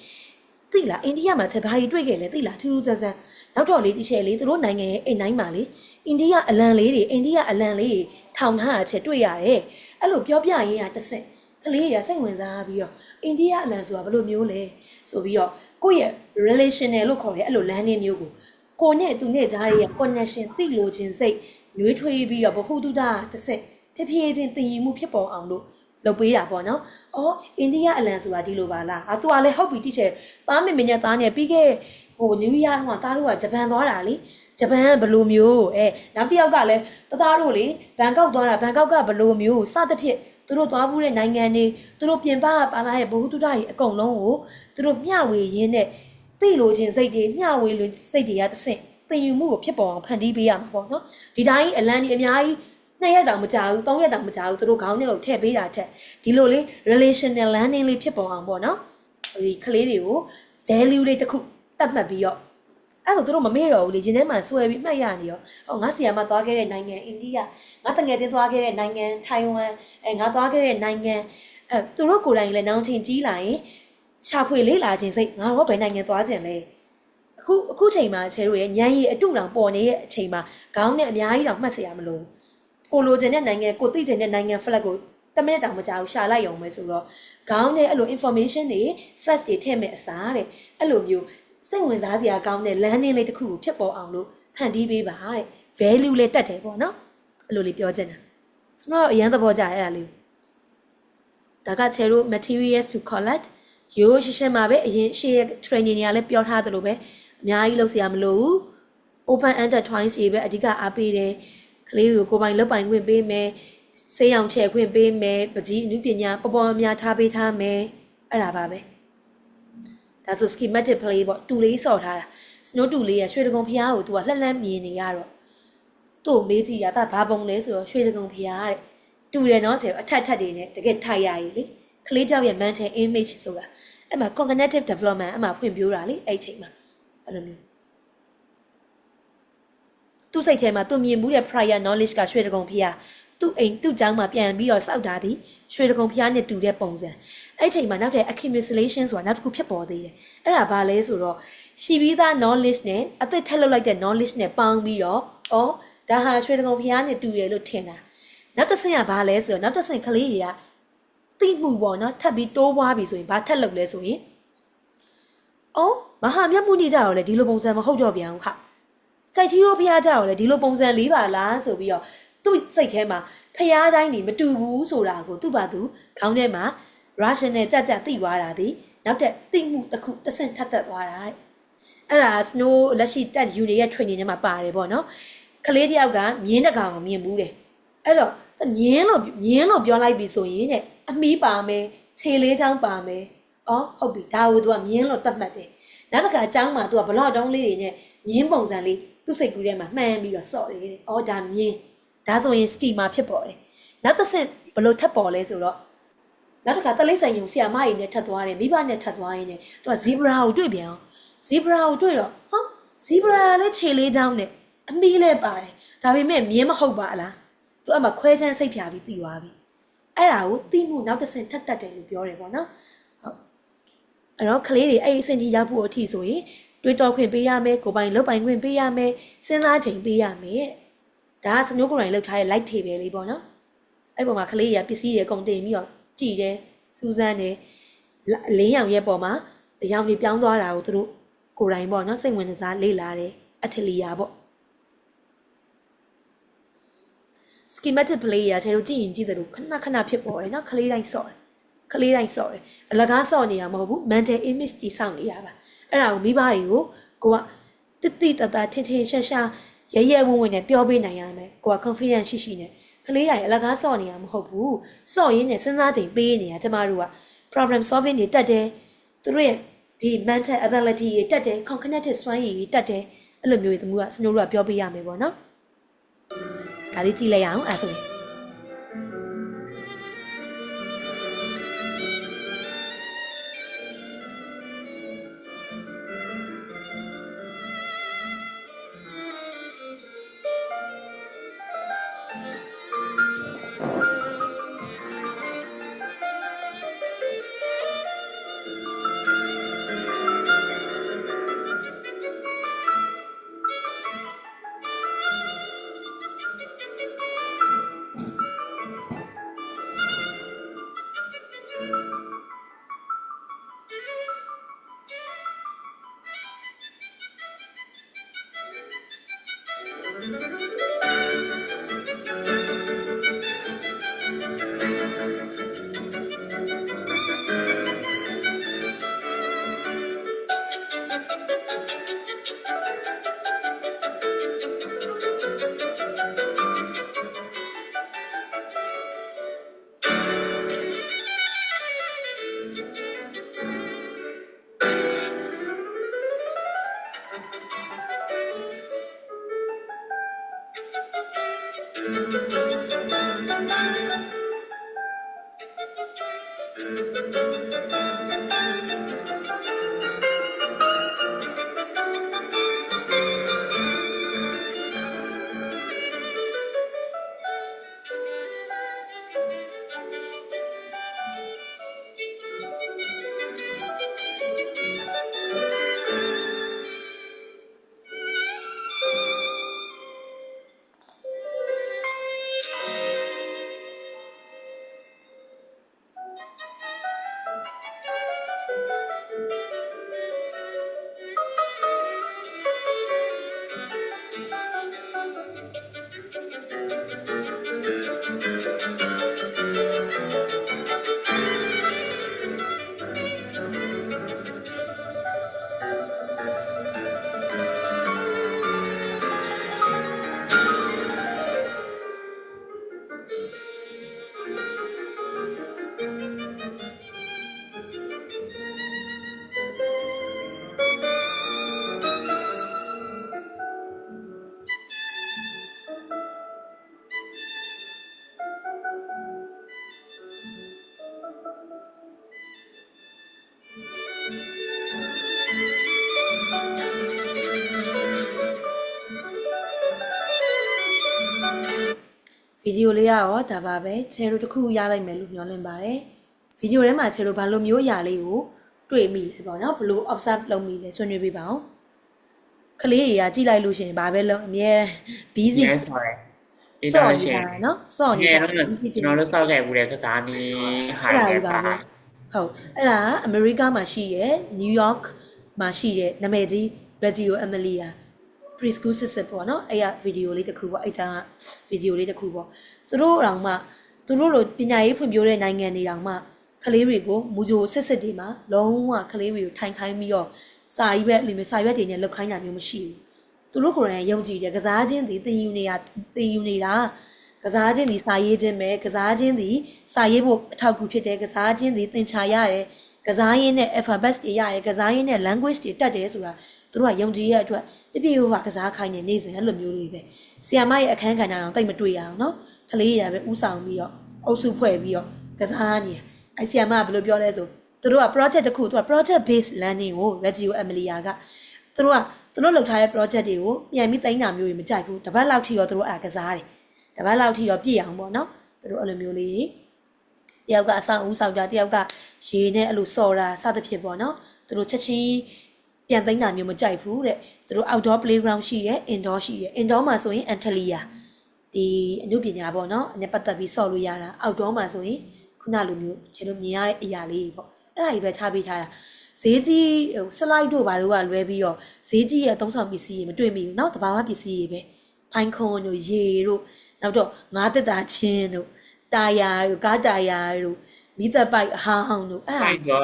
Speaker 1: သိလားအိန္ဒိယမှာချက်ဘာကြီးတွေ့ခဲ့လဲသိလားထူးထူးဆန်းဆန်းနောက်တော့လေဒီချေလေသူတို့နိုင်ငံရဲ့အိမ်တိုင်းမှာလေအိန္ဒိယအလံလေးတွေအိန္ဒိယအလံလေးတွေထောင်ထားတာချက်တွေ့ရတယ်အဲ့လိုပြောပြရင်းကတစ်ဆင့်ကလေးရစိတ်ဝင်စားပြီးတော့အိန္ဒိယအလံဆိုတာဘယ်လိုမျိုးလဲဆိုပြီးတော့ကိုယ့်ရဲ့ relational လို့ခေါ်တဲ့အဲ့လို landing မျိုးကိုနဲ့သူနဲ့ကြားရဲ့ connection သိလို့ခြင်းစိတ်နှွေးထွေးပြီးတော့ဘဟုတုတတစ်ဆင့်ဖြည်းဖြည်းချင်းသိရင်မှုဖြစ်ပေါ်အောင်လို့လုပ်ပေးတာပေါ့နော်။အော်အိန္ဒိယအလံဆိုတာဒီလိုပါလား။သူကလည်းဟုတ်ပြီတိကျသားမင်းမင်းနဲ့သားနဲ့ပြီးခဲ့ဟို New Year ကသားတို့ကဂျပန်သွားတာလေ။ဂျပန်ကဘယ်လိုမျိုးနောက်တစ်ယောက်ကလည်းသားတို့လေဘန်ကောက်သွားတာဘန်ကောက်ကဘယ်လိုမျိုးစသဖြင့်သူတို့သွားဘူးတဲ့နိုင်ငံတွေသူတို့ပြင်ပပါလာရဲ့ဘ ഹു တုဒ္ဒကြီးအကုန်လုံးကိုသူတို့မျှဝေရင်းနဲ့သိလို့ခြင်းစိတ်တွေမျှဝေလို့စိတ်တွေကတစ်ဆင့်သင်ယူမှုကိုဖြစ်ပေါ်အောင်ဖန်တီးပေးရမှာပေါ့နော်ဒီတိုင်းအလံဒီအများကြီး2ရက်တောင်မကြာဘူး3ရက်တောင်မကြာဘူးသူတို့ခေါင်းထဲကိုထည့်ပေးတာထက်ဒီလိုလေး relational learning လေးဖြစ်ပေါ်အောင်ပေါ့နော်ဒီကလေးတွေကို value လေးတစ်ခုတတ်မှတ်ပြီးတော့အဲ့ဆိုသူတို့မမေ့တော့ဘူးလေရင်ထဲမှာဆွဲပြီးမှတ်ရနေရောဟောငါဆီယာမသွားခဲ့တဲ့နိုင်ငံအိန္ဒိယငါတငယ်ချင်းသွားခဲ့တဲ့နိုင်ငံထိုင်ဝမ်ငါသွားခဲ့တဲ့နိုင်ငံသူတို့ကိုယ်တိုင်လည်းနောင်ချင်းကြီးလာရင်ရှာဖွေလေးလာခြင်းစိတ်ငါတော့ဘယ်နိုင်ငံသွားခြင်းလဲအခုချိန်မှာချဲတို့ရဲ့ညံရည်အတုတောင်ပေါ်နေတဲ့အချိန်မှာခေါင်းနဲ့အများကြီးတောင်မှတ်เสียရမလို့ကိုလိုချင်တဲ့နိုင်ငံကိုသိချင်တဲ့နိုင်ငံ flag ကို10မိနစ်တောင်မကြာဘူးရှာလိုက်ရုံပဲဆိုတော့ခေါင်းနဲ့အဲ့လို information တွေ first တွေထည့်မဲ့အစားတဲ့အဲ့လိုမျိုးစိတ်ဝင်စားစရာကောင်းတဲ့ learning လေးတစ်ခုကိုဖြစ်ပေါ်အောင်လို့ဖန်တီးပေးပါတဲ့ value လေးတက်တယ်ပေါ့နော် အဲ့လိုလေးပြောချင်တာကျွန်တော်အရင်သဘောကျအဲ့ဒါလေးဒါကချေတို့ materials to collect ရိုးရှင်းရှင်းပါပဲအရင်ရှေ့ training တွေကလည်းပြောထားသလိုပဲအများကြီးလုပ်စရာမလိုဘူး open ended twice ရေးပဲအဓိကအားပေးတယ်ကလေးတွေကိုပိုင်လုပ်ပိုင်ခွင့်ပေးမယ်စေးအောင်ချဲ့ခွင့်ပေးမယ်ပကြီးအနုပညာပေါ်ပေါ်များထားပေးထားမယ်အဲ့ဒါပါပဲဒါဆို schematic play ပေါ့တူလေးစော်ထားတာ snow တူလေးရရွှေတကုံဖျားကို तू ကလှက်လှမ်းမြင်နေရတော့သူ့မေးကြည့်ရတာဘာပုံလဲဆိုတော့ရွှေတကုံဖျားတဲ့တူတယ်နော်ဆိုအထက်ထက်တွေနဲ့တကယ်ထိုက်ရည်လေကလေးကြောက်ရဲ့ mental image ဆိုတာအဲ့မှာ cognitive development အဲ့မှာဖွင့်ပြတာလေအဲ့ချိန်မှာအဲ့လိုမျိုးသူ့စိတ်ထဲမှာသူမြင်မှုတဲ့ prior knowledge ကရွှေတကုံဖျားသူ့အိမ်သူ့ကျောင်းမှာပြန်ပြီးတော့စောက်တာဒီရွှေတကုံဖျားနဲ့တူတဲ့ပုံစံအဲ့ချိန်မှာနောက်တဲ့ accumulation ဆိုတာနောက်တစ်ခုဖြစ်ပေါ်သေးတယ်အဲ့ဒါဘာလဲဆိုတော့ရှိပြီးသား knowledge နဲ့အသက်ထက်လောက်လိုက်တဲ့ knowledge နဲ့ပေါင်းပြီးတော့ဒါဟာရွှေတကုံဖျားနဲ့တူတယ်လို့ထင်တာနောက်တစ်ဆင့်ကဘာလဲဆိုတော့နောက်တစ်ဆင့်ကလေးတွေကသိမှုပေါ့နော်ထပ်ပြီးတိုးပွားပြီဆိုရင်ဘာထက်လောက်လဲဆိုရင်မဟာမြတ်မှုနေကြတော့လေဒီလိုပုံစံမဟုတ်တော့ပြန်ဘူးဟာကြိုက်ထီးရောဖျားကြတော့လေဒီလိုပုံစံလေးပါလားဆိုပြီးတော့သူ့စိတ်ထဲမှာဖျားတိုင်းနေမတူဘူးဆိုတာကိုသူ့ဘာသူခေါင်းထဲမှာ Russian နဲ့ကြသိသွားတာဒီနောက်တဲ့သိမှုတစ်ခုတစ်ဆင့်ထပ်သက်သွားတာတဲ့အဲ့ဒါ Snow လက်ရှိတက်ယူနေတဲ့ training ထဲမှာပါတယ်ပေါ့နော်ကလေးတယောက်ကမြင်းတကောင်ကိုမြင်ဘူးတယ်အဲ့တော့မြင်းလို့ပြောလိုက်ပြီဆိုရင်တဲ့အမီးပါမယ်ခြေလေးချောင်းပါမယ်ဟုတ်ပြီဒါကို तू ကမြင်းလို့သတ်မှတ်တယ်နောက်တစ်ခါအချောင်းမှာ तू ကဘလော့တုံးလေးတွေနဲ့မြင်းပုံစံလေးသူ့စိတ်ကူးထဲမှာမှန်းပြီးတော့စော့တယ်တဲ့ဒါမြင်းဒါဆိုရင် schema ဖြစ်ပေါ်တယ်နောက်တစ်ဆင့်ဘလို့ထပ်ပေါ်လဲဆိုတော့နောက်တစ်ခါတလိမ့်ဆိုင်ယုံဆရာမကြီးနဲ့ထပ်သွားတယ်မိဘနဲ့ထပ်သွားရင်းနဲ့ तू က zebra ကိုတွေ့ပြန်အောင် zebra ကိုတွေ့တော့zebra လည်းခြေလေးချောင်းနဲ့အမီးလည်းပါတယ်ဒါပေမဲ့မြင်းမဟုတ်ပါလားသူအမှခွဲချမ်းစိတ်ဖြာပြီးတည်သွားပြီအဲ့ဒါကိုသိမှုနောက်တစ်ဆင့်ထပ်တက်တယ်လို့ပြောတယ်ပေါ့နော်ဟုတ်အဲ့တော့ကလေးတွေအဲ့ဒီအဆင့်ကြီးရောက်ဖို့အထိဆိုရင်တွေးတောခွင့်ပေးရမယ်ကိုယ်ပိုင်လုပ်ပိုင်ခွင့်ပေးရမယ်စဉ်းစားချိန်ပေးရမယ်ဒါကစမျိုးကိုယ်တိုင်လုပ်ထားတဲ့ light table လေးပေါ့နော်အဲ့ပေါ်မှာကလေးတွေကပစ္စည်းတွေအကုန်တင်ပြီးတော့ကြည်တယ်စူးစမ်းတယ်လင်းရောင်ရဲ့ပေါ်မှာအရောင်တွေပြောင်းသွားတာကိုသူတို့ကိုယ်တိုင်ပေါ့နော်စိတ်ဝင်စားလေ့လာတယ်အထလီယာပေါ့schematic play ရချေတို့ကြည့်ရင်ကြည့်တယ်လို့ခဏဖြစ်ပေါ်တယ်နော်ကလေးတိုင်းစော့တယ်အလကားစော့နေတာမဟုတ်ဘူး mental image တိစောင့်နေတာပါအဲ့ဒါကိုမိဘတွေကိုကိုကတိတတထင်ရှားရှားရဲဝံ့နဲ့ပြောပေးနိုင်ရမယ်ကိုက confidence ရှိနဲ့ကလေးတိုင်းအလကားစော့နေတာမဟုတ်ဘူးစော့ရင်းနဲ့စဉ်းစားချိန်ပေးနေတာကျမတို့က problem solving တွေတက်တယ်သူတို့ရဲ့ဒီ mental ability တွေတက်တယ် cognitive စွမ်းရည်တွေတက်တယ်အဲ့လိုမျိုးတွေသူကစနိုးတို့ကပြောပေးရမယ်ပေါ့နော်ဒါလေးကြည့်လိုက်အောင်အဲ့ဆိုရင် ဗီဒီယိုလေးကတော့ဒါပါပဲချယ်တို့တစ်ခုရလိုက်မယ်လို့မျှော်လင့်ပါတယ်ဗီဒီယိုထဲမှာချယ်တို့ဘာလို့မျိုးအရာလေးကိုတွေ့မိလဲပေါ့နော်ဘလို့ observe လုပ်မိလဲဆွေးနွေးပေးပါအောင်ကလေးတွေကကြည့်လိုက်လို့ရှိရင်ဘာပဲလုံးအမြဲ busy
Speaker 3: ဆော်တယ်
Speaker 1: စော့နေတာနော်စော့နေတာ
Speaker 3: ကျွန်တော်တို့စောက်ခဲ့ဘူးတဲ့ကစားနည်းဟာတွေပါ
Speaker 1: ဟုတ်အဲ့ဒါအမေရိကမှာရှိရဲ့နယူးယောက်မှာရှိတဲ့နာမည်ကြီး Reggio Emilia preschool system ပေါ့နော်အဲ့ရဗီဒီယိုလေးတစ်ခုပေါ့အဲ့ချာဗီဒီယိုလေးတစ်ခုပေါ့သူတို့တောင်မှသူတို့လိုပညာရေးဖွံ့ဖြိုးတဲ့နိုင်ငံတွေတောင်မှကလေးတွေကိုမူဂျိုစစ်တွေမှာလုံးဝကလေးတွေကိုထိုင်ခိုင်းပြီးတော့စာရေးပဲလိုမျိုးစာရွက်တွေနဲ့လောက်ခိုင်းတာမျိုးမရှိဘူးသူတို့ကိုယ်တိုင်ယုံကြည်တယ်ကစားခြင်းသည်သင်ယူနေတာကစားခြင်းသည်စာရေးခြင်းပဲကစားခြင်းသည်စာရေးဖို့အထောက်အကူဖြစ်တယ်ကစားခြင်းသည်သင်ချာရတယ်ကစားရင်းနဲ့ alphabet တွေရတယ်ကစားရင်းနဲ့ language တွေတတ်တယ်ဆိုတာသူတို့ကယုံကြည်ရတဲ့အတွက်ပြပြဟိုကစားခိုင်းနေနေစဉ်အဲ့လိုမျိုးလေးပဲဆီယာမရဲ့အခန်းကဏ္ဍတော့တိတ်မတွေ့ရအောင်နော်ကလေးရပဲဥဆောင်ပြီးတော့အုပ်စုဖွဲ့ပြီးတော့ကစားနေအဲ့ဆီယာမကဘယ်လိုပြောလဲဆိုသူတို့က project တစ်ခုသူက project based learning ကို Reggio Emilia ကသူတို့လုပ်ထားတဲ့ project တွေကိုပြန်ပြီးတိုင်းတာမျိုးတွေမကြိုက်ဘူးတပတ်လောက်ထိရောသူတို့ကစားတယ်တပတ်လောက်ထိရောပြည့်အောင်ပေါ့နော်သူတို့အဲ့လိုမျိုးလေးတယောက်ကအဆောင်ဦးဆောင်ကြတယောက်ကရေနဲ့အဲ့လိုစော်တာစသဖြင့်ပေါ့နော်သူတို့ချက်ချင်းပြန်သိမ်းတာမျိုးမကြိုက်ဘူးတဲ့သူတို့ outdoor playground ရှိတယ် indoor ရှိတယ် indoor မှာဆိုရင် Antalya ဒီအမှုပညာပေါ့နော်အနေပတ်သက်ပြီးစော်လို့ရတာ outdoor မှာဆိုရင်ခုနလိုမျိုးကျွန်တော်မြင်ရတဲ့အရာလေးပေါ့အဲ့ဒါကြီးပဲထားပေးထားတာဈေးကြီးဟို slide တို့ဘာတို့ကလွဲပြီးတော့ဈေးကြီးရဲ့အသုံးဆောင်ပစ္စည်းတွေမတွေ့မိဘူးเนาะတဘာဝပစ္စည်းတွေပဲဖိုင်ခွန်တို့ရေတို့နောက်တော့ငါးတက်တာချင်းတို့တာယာတို့ကားတာယာတို့မိသက်ပိုက်အဟောင်းတို့အဲ့ဒါ
Speaker 3: site တော့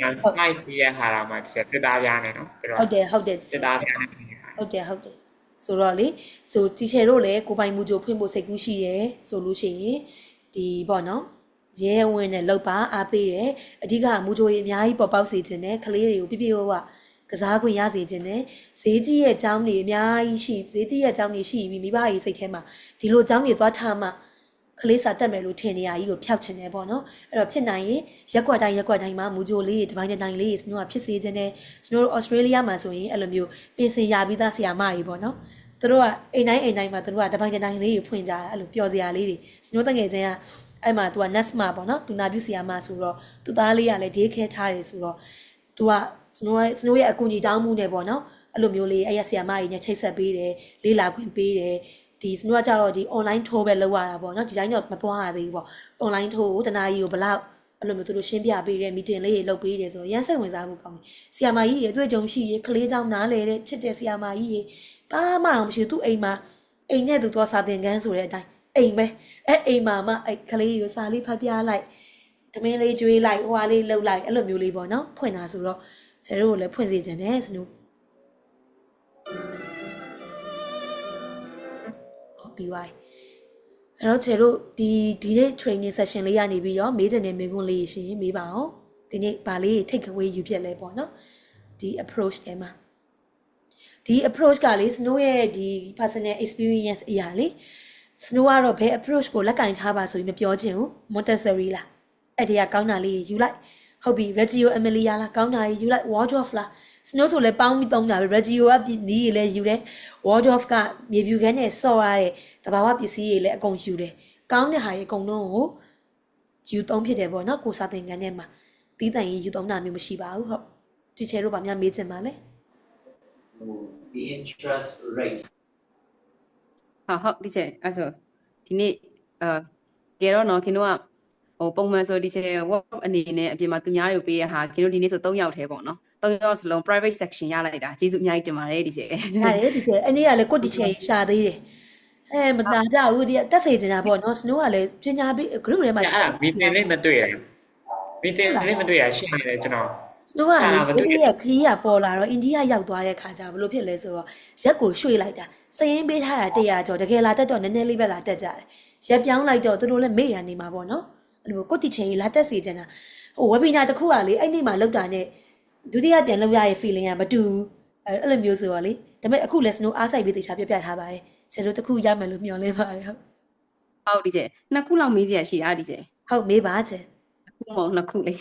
Speaker 3: ငါ site စီးရဟာလာမှာတက်တာပြားနေနော်
Speaker 1: ဟုတ်တယ်
Speaker 3: တက်တာပြားနေ
Speaker 1: ဟုတ်တယ်ဆိုတော့လေဆိုတီချယ်တို့လည်းကိုပိုင်မူကြိုဖွင့်ဖို့စိတ်ကူးရှိတယ်ဆိုလို့ရှိရင်ဒီပေါ့နော်ရဲဝင်နဲ့လောက်ပါအားပေးတယ်အဓိကမူကြိုတွေအများကြီးပေါ်ပေါက်စေခြင်းနဲ့ကလေးတွေကိုပြပြဝဝကစားခွင့်ရစေခြင်းနဲ့ဈေးကြီးရဲ့အကြောင်းတွေအများကြီးရှိဈေးကြီးရဲ့အကြောင်းတွေရှိပြီးမိဘကြီးစိတ်ထဲမှာဒီလိုအကြောင်းတွေသွားထားမှကလေးစာတက်မယ်လို့ထင်နေရကြီးကိုဖျောက်ချင်တယ်ပေါ့နော်အဲ့တော့ဖြစ်နိုင်ရင်ရက်ကွက်တိုင်းမှာမူကြိုလေးတပိုင်းတိုင်းလေးစနိုးကဖြစ်စေခြင်းနဲ့စနိုးဩစတြေးလျမှာဆိုရင်အဲ့လိုမျိုးပြင်ဆင်ရပြီးသားဆရာမကြီးပေါ့နော်သူတို့ကအိမ်တိုင်းမှာသူတို့ကတပိုင်းတိုင်းလေးကိုဖွင့်ကြတာအဲ့လိုပျော်စရာလေးတွေစနိုးတငယ်ချင်းကအဲ့မှာ तू က nurse မှာပေါ့နော်သူနာပြုဆရာမဆိုတော့သူသားလေးကလည်း day care ထားတယ်ဆိုတော့ तू ကစနိုးရဲ့အကူအညီတောင်းမှုနဲ့ပေါ့နော်အဲ့လိုမျိုးလေးအဲ့ရဆရာမကြီးနဲ့ချိတ်ဆက်ပေးတယ်လေးလာခွင့်ပေးတယ်ဒီစနိုးကကြောက်ဒီ online tour ပဲလုပ်ရတာပေါ့နော်ဒီတိုင်းတော့မသွားရသေးဘူးပေါ့ online tour ကိုတနာကြီးကိုဘလောက်အဲ့လိုမျိုးသူတို့ရှင်းပြပေးတယ် meeting လေးတွေလုပ်ပေးတယ်ဆိုရန်စိတ်ဝင်စားဖို့ကောင်းတယ်ဆရာမကြီးရဲ့အတွေ့အကြုံရှိရဲ့ကလေးเจ้าနားလေတဲ့ချစ်တဲ့ဆရာမကြီးရဲ့ဘာမှမရှိသူ့အိမ်မှာအိမ်နဲ့သူသွားစာသင်ခန်းဆိုတဲ့အတိုင်းအိမ်ပဲအိမ်မှာမှကလေးကိုစာလေးဖတ်ပြလိုက်တမင်းလေးကျွေးလိုက်ဟိုဟာလေးလှုပ်လိုက်အဲ့လိုမျိုးလေးပေါ့နော်ဖွင့်တာဆိုတော့ဆရာတို့ကိုလည်းဖွင့်စေချင်တယ်စနိုးပြီးသွားအဲ့တော့ဆရာတို့ဒီနေ့ training session လေးရနေပြီးတော့မေးချင်တဲ့မေးခွန်းလေးရှိရင်မေးပါအောင်ဒီနေ့ဗာလေး take away ယူဖြစ်လဲပေါ့နော်ဒီ approach ထဲမှာဒီ approach ကလေ Snow ရဲ့ဒီ personal experience အရာလေ Snow ကတော့ဘယ် approach ကိုလက်ကင်ထားပါဆိုပြီးမပြောချင်ဘူး Montessori လားအဲ့ဒီကကောင်းတာလေးယူလိုက်ဟုတ်ပြီ Reggio Emilia လားကောင်းတာလေးယူလိုက် Waldorf လား Snow ဆိုလဲပေါင်းပြီးသုံးတာပဲ Reggio ကနီးရလဲယူတယ် Waldorf ကမြေပြူခန်းနဲ့ဆော့ရတဲ့တဘာဝပစ္စည်းတွေလည်းအကုန်ယူတယ်ကောင်းတဲ့ဟာတွေအကုန်လုံးကိုယူသုံးဖြစ်တယ်ပေါ့နော်ကိုစာသင်ခန်းထဲမှာတီးတန်ရေးယူသုံးတာမျိုးမရှိပါဘူးဟုတ်တီချယ်တို့ဗာများမေးချင်ပါလဲ
Speaker 4: the interest rate
Speaker 2: ဟုတ်ဒီချက်အဲ့ဆိုဒီနေ့ကဲတော့နော်ခင်ဗျားဟိုပုံမှန်ဆိုဒီချက် work အနေနဲ့အပြင်မှာသူများတွေကိုပေးရဟာခင်ဗျားဒီနေ့ဆို3ယောက်ထဲပေါ့နော်3ယောက်စလုံး private section ရလိုက်တာကျေးဇူးအများကြီးတင်ပါတယ်ဒီချက်
Speaker 1: ရတယ်ဒီချက်အဲ့ဒီကလည်းကိုတီချယ်ရှာသေးတယ်မတာကြဘူးဒီတက်စေချင်တာပေါ့နော် Snow ကလည်းပညာပေး group ထဲမှာ
Speaker 3: အဲ့ဒါ meeting လေးမတွေ့ရဘူး meeting လေးမတွေ့ရရှင်းနေတယ်ကျွန်တော်
Speaker 1: Snow ကအိန္ဒိယခရီးကပေါ်လာတော့အိန္ဒိယရောက်သွားတဲ့ခါကျဘယ်လိုဖြစ်လဲဆိုတော့ရက်ကိုရွှေ့လိုက်တာစရင်ပေးထားတာ100ကျော်တကယ်လာတက်တော့နည်းနည်းလေးပဲလာတက်ကြတယ်ရက်ပြောင်းလိုက်တော့သူတို့လည်းမေ့ရနေမှာပေါ့နော်အဲ့လိုကိုတီချယ်ကြီးလာတက်စေချင်တာဟို webinar တစ်ခုကလေအဲ့နေ့မှလောက်တာနဲ့ဒုတိယပြန်လောက်ရရဲ့ feeling ကမတူအဲ့လိုမျိုးဆိုတော့လေဒါပေမဲ့အခုလည်း Snow အားစိုက်ပြီးတေချာပြပြထားပါတယ်ဆရာတို့တစ်ခုရမယ်လို့မျှော်လင့်ပါတယ်
Speaker 2: ဟုတ်ဒီချက်နှစ်ခုလောက်မေးစရာရှိတာဒီချက်
Speaker 1: ဟုတ်မေးပါချက်
Speaker 2: နှစ်ခုမဟုတ်နှစ်ခုလေ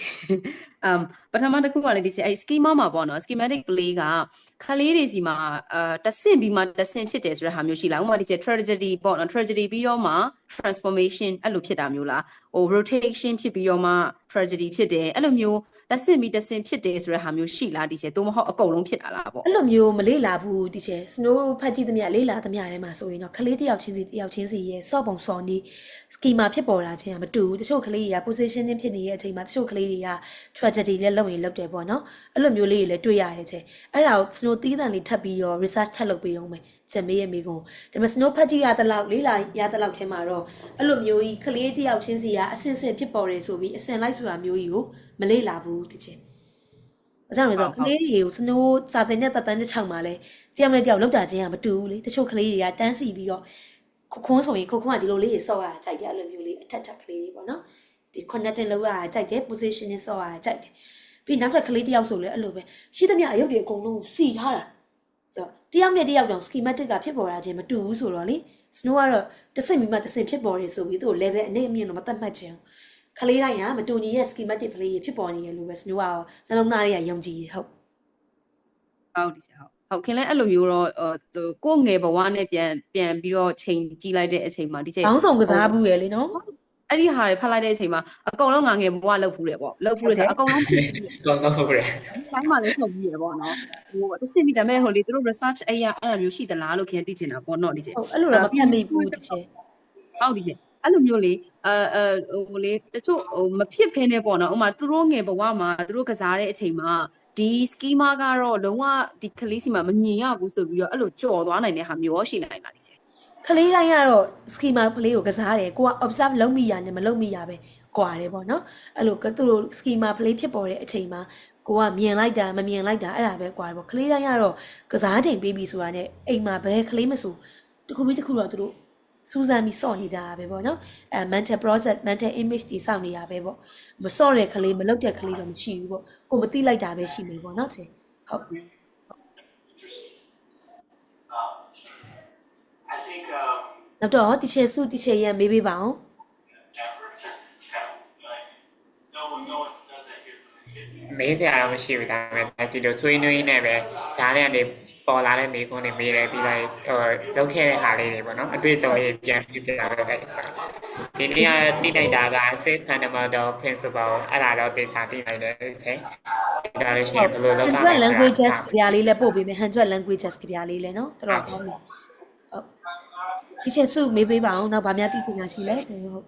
Speaker 2: ပထမတစ်ခုကလည်းဒီအဲ schema မှာပေါ့နော် schematic play ကခလေးတွေစီမှာတဆင့်ပြီးမှတဆင့်ဖြစ်တယ်ဆိုတဲ့ဟာမျိုးရှိလားဥပမာဒီ tragedy ပေါ့နော် tragedy ပြီးတော့မှ transformation အဲ့လိုဖြစ်တာမျိုးလားဟို rotation ဖြစ်ပြီးတော့မှ tragedy ဖြစ်တယ်အဲ့လိုမျိုးတဆင့်ပြီးတဆင့်ဖြစ်တယ်ဆိုတဲ့ဟာမျိုးရှိလားဒီကျသို့မဟုတ်အကုန်လုံးဖြစ်တာလားပေါ့
Speaker 1: အဲ့လိုမျိုးမလေးလာဘူးဒီချေ snow ဖတ်ကြည့်သမျှလေးလာသမျှထဲမှာဆိုရင်တော့ခလေးတစ်ယောက်ချင်းစီရဲ့စော့ပုံစော်နေ schema ဖြစ်ပေါ်တာချင်းကမတူဘူးတချို့ကလေးတွေက positioning ဖြစ်နေတဲ့အချိန်မှာတချို့ကလေးတွေက tragedy လည်းလုပ်ရင်လုပ်တယ်ပေါ့နော်အဲ့လိုမျိုးလေးတွေလည်းတွေ့ရတယ်ချေအဲ့ဒါကို snow တီးတန်လေးထပ်ပြီးတော့ research ထပ်လုပ်ပေးအောင်မယ်ချင်မေးရမိကုန်ဒါပေမဲ့ snow ဖတ်ကြည့်ရတဲ့လောက်လေးလာရတဲ့လောက်ထဲမှာတော့အဲ့လိုမျိုးကြီးခလေးတစ်ယောက်ချင်းစီကအဆင့်ဆင့်ဖြစ်ပေါ်တယ်ဆိုပြီးအဆင့်လိုက်ဆိုတာမျိုးကြီးကိုမလေးလာဘူးဒီချေအကြောင်းလဲဆိုကလေးတွေကို snow စာတင်တဲ့တက်တန်းတစ်ချောင်းမှာလဲတယောက်နဲ့တယောက်လောက်တာချင်းကမတူဘူးလေတချို့ကလေးတွေကတန်းစီပြီးတော့ခွန်းဆိုရင်ခွန်းကဒီလိုလေးတွေစော့ရကြိုက်တယ်အဲ့လိုမျိုးလေးအထက်ကလေးတွေပေါ့နော်ဒီ connecting လောက်ရကြိုက်တယ် positioning စော့ရကြိုက်တယ်ပြီးနောက်ကကလေးတယောက်ဆိုလဲအဲ့လိုပဲရှိသမျှအယုတ်တွေအကုန်လုံးစီထားတာဆိုတော့တယောက်နဲ့တယောက်တောင် schematic ကဖြစ်ပေါ်တာချင်းမတူဘူးဆိုတော့လေ snow ကတော့တစ်စိမ့်ပြီးမှတစ်စိမ့်ဖြစ်ပေါ်နေဆိုပြီးသူ့ level အနေအမြင့်တော့မသတ်မှတ်ချင်ခလေးတိုင်းကမတူညီရဲ့ schematic play ဖြစ်ပေါ်နေရလို့ပဲ snow ကနှလုံးသားတွေကယုံကြည်ဟုတ်ဒ
Speaker 2: ီစဟုတ်ခင်လဲအဲ့လိုမျိုးတော့ကိုငယ်ဘဝနဲ့ပြန်ပြီးတော့ချိန်ကြည့်လိုက်တဲ့အချိန်မှာဒီချိန်ဘ
Speaker 1: ောင်းဆောင်ကစားဘူးရလေနော်
Speaker 2: အဲ့ဒီဟာတွေဖတ်လိုက်တဲ့အချိန်မှာအကုန်လုံးငါငယ်ဘဝလောက်ဖူးတယ်ပေါ့လောက်ဖူးတယ်ဆိုအကုန်လုံး
Speaker 3: လောက်ဖူးတယ်တ
Speaker 2: ိုင်းမှာလည်းဆုံးပြီးရပေါ့နော်ဟိုတစ်စစ်ပြီးဒါပေမဲ့ဟိုလေသူတို့ research အဲ့လိုမျိုးရှိသလားလို့ခင်သိချင်တာပေါ့နော်ဒီချိန်
Speaker 1: ဟုတ်အဲ့လိုတော့မပြတ်မိဘူးဒီချိန်ဟ
Speaker 2: ုတ်ဒီချိန်အဲ့လိုမျိုးလေဟိုလေတချို့ဟိုမဖြစ်ဖ ೇನೆ ပေါ့နော်ဥမာသူတို့ငယ်ဘဝမှာသူတို့ကစားတဲ့အချိန်မှာဒီ schema ကတော့လုံးဝဒီကလေးစီမှာမမြင်ရဘူးဆိုပြီးတော့အဲ့လိုကြော်သွားနိုင်တဲ့ဟာမျိုးရောရှိနိုင်ပါလိမ့်မယ်
Speaker 1: ကလေးတိုင်းကတော့ schema play ကိုကစားတယ်ကိုက observe လုပ်မိရနဲ့မလုပ်မိရပဲကွာတယ်ပေါ့နော်အဲ့လိုသူတို့ schema play ဖြစ်ပေါ်တဲ့အချိန်မှာကိုကမြင်လိုက်တာမမြင်လိုက်တာအဲ့ဒါပဲကွာတယ်ပေါ့ကလေးတိုင်းကတော့ကစားချိန်ပေးပြီးဆိုတာနဲ့အိမ်မှာဘယ်ကလေးမဆိုတစ်ခုပြီးတစ်ခုတော့သူတို့စူးစမ်းပြီးစောင့်နေကြတာပဲပေါ့နော်အဲ mental process mental image တွေစောင့်နေရပဲပေါ့မစော့တဲ့ကလေးမလုပ်တဲ့ကလေးတော့မရှိဘူးပေါ့ကိုမသိလိုက်တာပဲရှိနေပေါ့နော်ချင်းဟုတ်နောက်တော့တီချေစုတီချေရမေးပေးပါအောင်မ
Speaker 3: ေးစရာတော့မရှိဘူးဒါပေမဲ့ဒီလိုဆွေးနွေးနေပဲဈားထဲကနေပေါ်လာတဲ့မေးခွန်းတွေမေးတယ်ပြီးလိုက်လုပ်ခဲ့တဲ့ဟာလေးတွေပေါ့နော်အတွေ့အကြုံလေးပြန်ပြပြတာပဲဒီနေ့ကတိလိုက်တာက safe fundamental principle အဲ့ဒါတော့သင်ချာသိနိုင်တယ်ချင်းဒါလို့ရှိရင်ဘယ်လိုလုပ်တာလဲ
Speaker 1: 100 languages ကြပြလေးလည်းပို့ပေးမယ်100 languages ကြပြလေးလည်းနော်တော်တော်ကောင်းတယ်ဟုတ်ဒီချက်စုမေးပေးပါအောင်နောက်ဗာများသိချင်တာရှိလဲဆိုရင်ဟုတ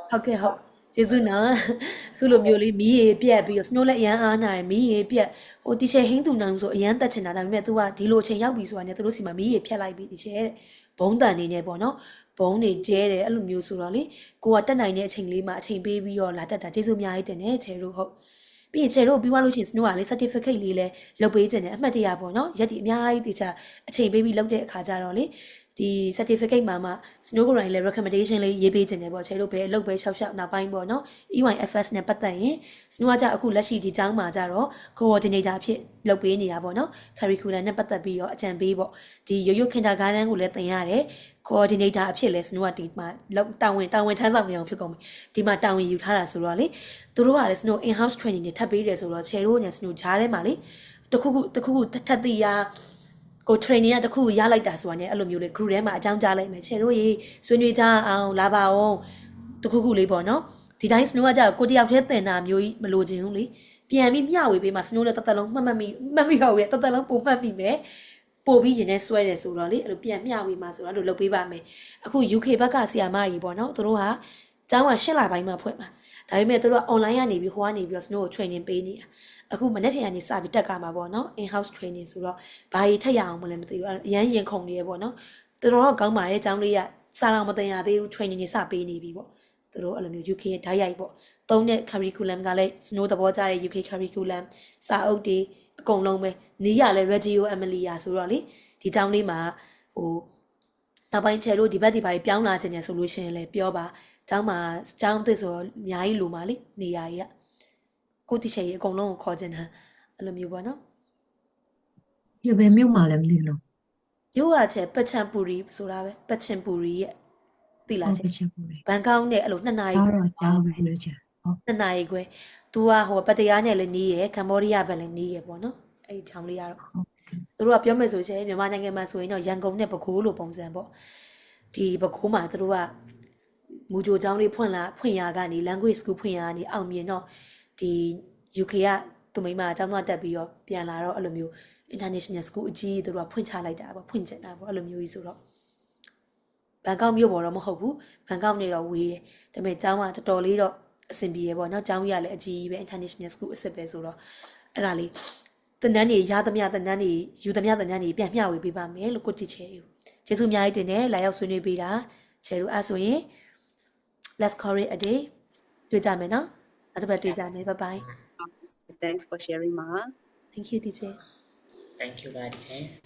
Speaker 1: ်ဟုတ်ကဲ့ဟုတ်ကျေးဇူးနော်အခုလိုမျိုးလေးမီးရေပြက်ပြီးတော့ snow လည်းအရန်အားနာတယ်မီးရေပြက်ဟိုတီချေဟင်းတူနောင်ဆိုအရန်တက်ချင်တာဒါပေမဲ့ तू ကဒီလိုအချိန်ရောက်ပြီဆိုတာနဲ့သူတို့စီမှာမီးရေဖြတ်လိုက်ပြီတီချေတဲ့ဘုံတန်နေနေပေါ့နော်ဘုံတွေကျဲတယ်အဲ့လိုမျိုးဆိုတော့လေကိုကတက်နိုင်တဲ့အချိန်လေးမှာအချိန်ပေးပြီးတော့လာတက်တာကျေးဇူးအများကြီးတင်တယ်ချေတို့ဟုတ်ပြီးရင်ချေတို့ပြီးသွားလို့ရှိရင် snow ကလေ certificate လေးလည်းလုပ်ပေးခြင်းတယ်အမှတ်တရပေါ့နော်ရက်ဒီအများကြီးတီချာအချိန်ပေးပြီးလုပ်တဲ့အခါကျတော့လေဒီ certificate မှာ snow ကိုယ်တိုင်လည်း recommendation လေးရေးပေးခြင်းတယ်ပေါ့ချေတို့ပဲအလုပ်ပဲရှောက်ရှောက်နောက်ပိုင်းပေါ့နော် EYFS နဲ့ပတ်သက်ရင် snow ကကြအခုလက်ရှိဒီကျောင်းမှာကြတော့ coordinator အဖြစ်လုပ်ပေးနေတာပေါ့နော် curriculum နဲ့ပတ်သက်ပြီးတော့အကြံပေးပေါ့ဒီရိုးရိုး kindergarten ကိုလည်းသင်ရတယ် coordinator အဖြစ်လဲ snow ကဒီမှာတာဝန်ထမ်းဆောင်နေအောင်ဖြစ်ကုန်ပြီဒီမှာတာဝန်ယူထားတာဆိုတော့လေသူတို့ကလည်း snow in house training တွေထပ်ပေးတယ်ဆိုတော့ချေတို့နဲ့ snow ဂျားထဲမှာလေတခုခုထပ်သိရကို training ကတခုရလိုက်တာဆိုတာနဲ့အဲ့လိုမျိုးလေ group ထဲမှာအကြောင်းကြားလိုက်မယ်ချေတို့ရေဆွေးနွေးကြအောင်လာပါအောင်တခုခုလေးပေါ့နော်ဒီတိုင်း snow ကကြောက်ကိုတယောက်တည်းသင်တာမျိုးကြီးမလိုချင်ဘူးလေပြန်ပြီးမျှဝေပေးမှာ snow လည်းတသက်လုံးမှတ်မိတော့ရဲ့တသက်လုံးပုံမှတ်ပြီးမယ်ပို့ပြီးရင်လည်းဆွဲတယ်ဆိုတော့လေအဲ့လိုပြန်မျှဝေမှာဆိုတော့အဲ့လိုလုပ်ပေးပါမယ်အခု UK ဘက်ကဆီယာမကြီးပေါ့နော်သူတို့ဟာကျောင်းက8လပိုင်းမှဖွင့်မှာဒါပေမဲ့သူတို့က online ကနေပြီးဟိုကနေပြီး snow ကို training ပေးနေတာအခုမနေ့ကနေစပြီးတက်ကမှာပေါ့နော် in house training ဆိုတော့ဘာကြီးထက်ရအောင်မလဲမသိဘူးအရန်ရင်ခုန်နေရပေါ့နော်သူတို့တော့ကောင်းပါတယ်ကျောင်းလေးကစာတော်မတင်ရသေးဘူး training တွေစပေးနေပြီပေါ့သူတို့အဲ့လိုမျိုး UK ရဲ့ဓာတ်ရိုက်ပေါ့သုံးတဲ့ curriculum ကလည်း snow သဘောကျတဲ့ UK curriculum စာအုပ်တွေအကုန်လုံးပဲနီးရလဲ Reggio Emilia ဆိုတော့လေဒီကျောင်းလေးမှာဟိုနောက်ပိုင်းချေတို့ဒီဘက်ဒီဘာကြီးပြောင်းလာခြင်းနဲ့ဆိုလို့ရှိရင်လည်းပြောပါကျောင်းမှာကျောင်းသစ်ဆိုတော့အများကြီးလိုပါလေနေရာကြီးကကိုတိချေကြီးအကုန်လုံးကိုခေါ်ခြင်းတာအဲ့လိုမျိုးပေါ့နော်
Speaker 5: ဒီဘယ်မြို့မှာလဲမသိဘူးနော်မ
Speaker 1: ြို့ကချေပတ်ချန်ပူရီဆိုတာပဲပတ်ချန်ပူရီရဲ့ သိလား
Speaker 5: ဟုတ်
Speaker 1: ချ
Speaker 5: ကဲ့
Speaker 1: က်
Speaker 5: ချစ်ကိုလေ
Speaker 1: ဘန်ကောက်နဲ့အဲ့လို2နာရီ
Speaker 5: ဒါတော့ကြားဘူးလို့ချစ်ဟုတ်
Speaker 1: 2နာရီခွဲ तू ကဟိုပတ္တရားနဲ့လည်းနီးရယ်ကမ္ဘောဒီးယားဘက်လည်းနီးရယ်ပေါ့နော်အဲ့ဒီချောင်းလေးကတော့
Speaker 5: ဟုတ်ကဲ့
Speaker 1: သူတို့ကပြောမယ်ဆိုရင်မြန်မာနိုင်ငံမှာဆိုရင်တော့ရန်ကုန်နဲ့ပဲခူးလိုပုံစံပေါ့ဒီပဲခူးမှာသူတို့ကမူဂျိုကျောင်းလေးဖွင့်ရကနေ language school ဖွင့်ရကနေအောင်မြင်တော့ဒီ UK ကသူမိမအကြောင်းသွားတက်ပြီးတော့ပြန်လာတော့အဲ့လိုမျိုး international school အကြီးသူတို့ကဖွင့်ချလိုက်တာပေါ့ဖွင့်ချင်တာပေါ့အဲ့လိုမျိုးကြီးဆိုတော့ဘန်ကောက်မြို့ပေါ်တော့မဟုတ်ဘူးဘန်ကောက်နေတော့ဝေးတယ်ဒါပေမဲ့ကျောင်းကတော်တော်လေးတော့အဆင်ပြေရပေါ့နော်ကျောင်းကြီးကလည်းအကြီးပဲ international school အစ်စ်ပဲဆိုတော့အဲ့ဒါလေးတန်းတန်းနေရသမျှတန်းတန်းနေယူသမျှတန်းတန်းနေပြန်မျှဝေပေးပါမယ်လို့ကိုတီချေယူကျေးဇူးအများကြီးတင်တယ်လာရောက်ဆွေးနွေးပေးတာချေတို့အဲ့ဆိုရင် let's call it a day တွေ့ကြမယ်နော်နောက်တစ်ပတ်တွေ့ကြမယ် bye bye
Speaker 2: Thanks for sharing ma
Speaker 1: thank you teacher
Speaker 3: Thank you, Badi.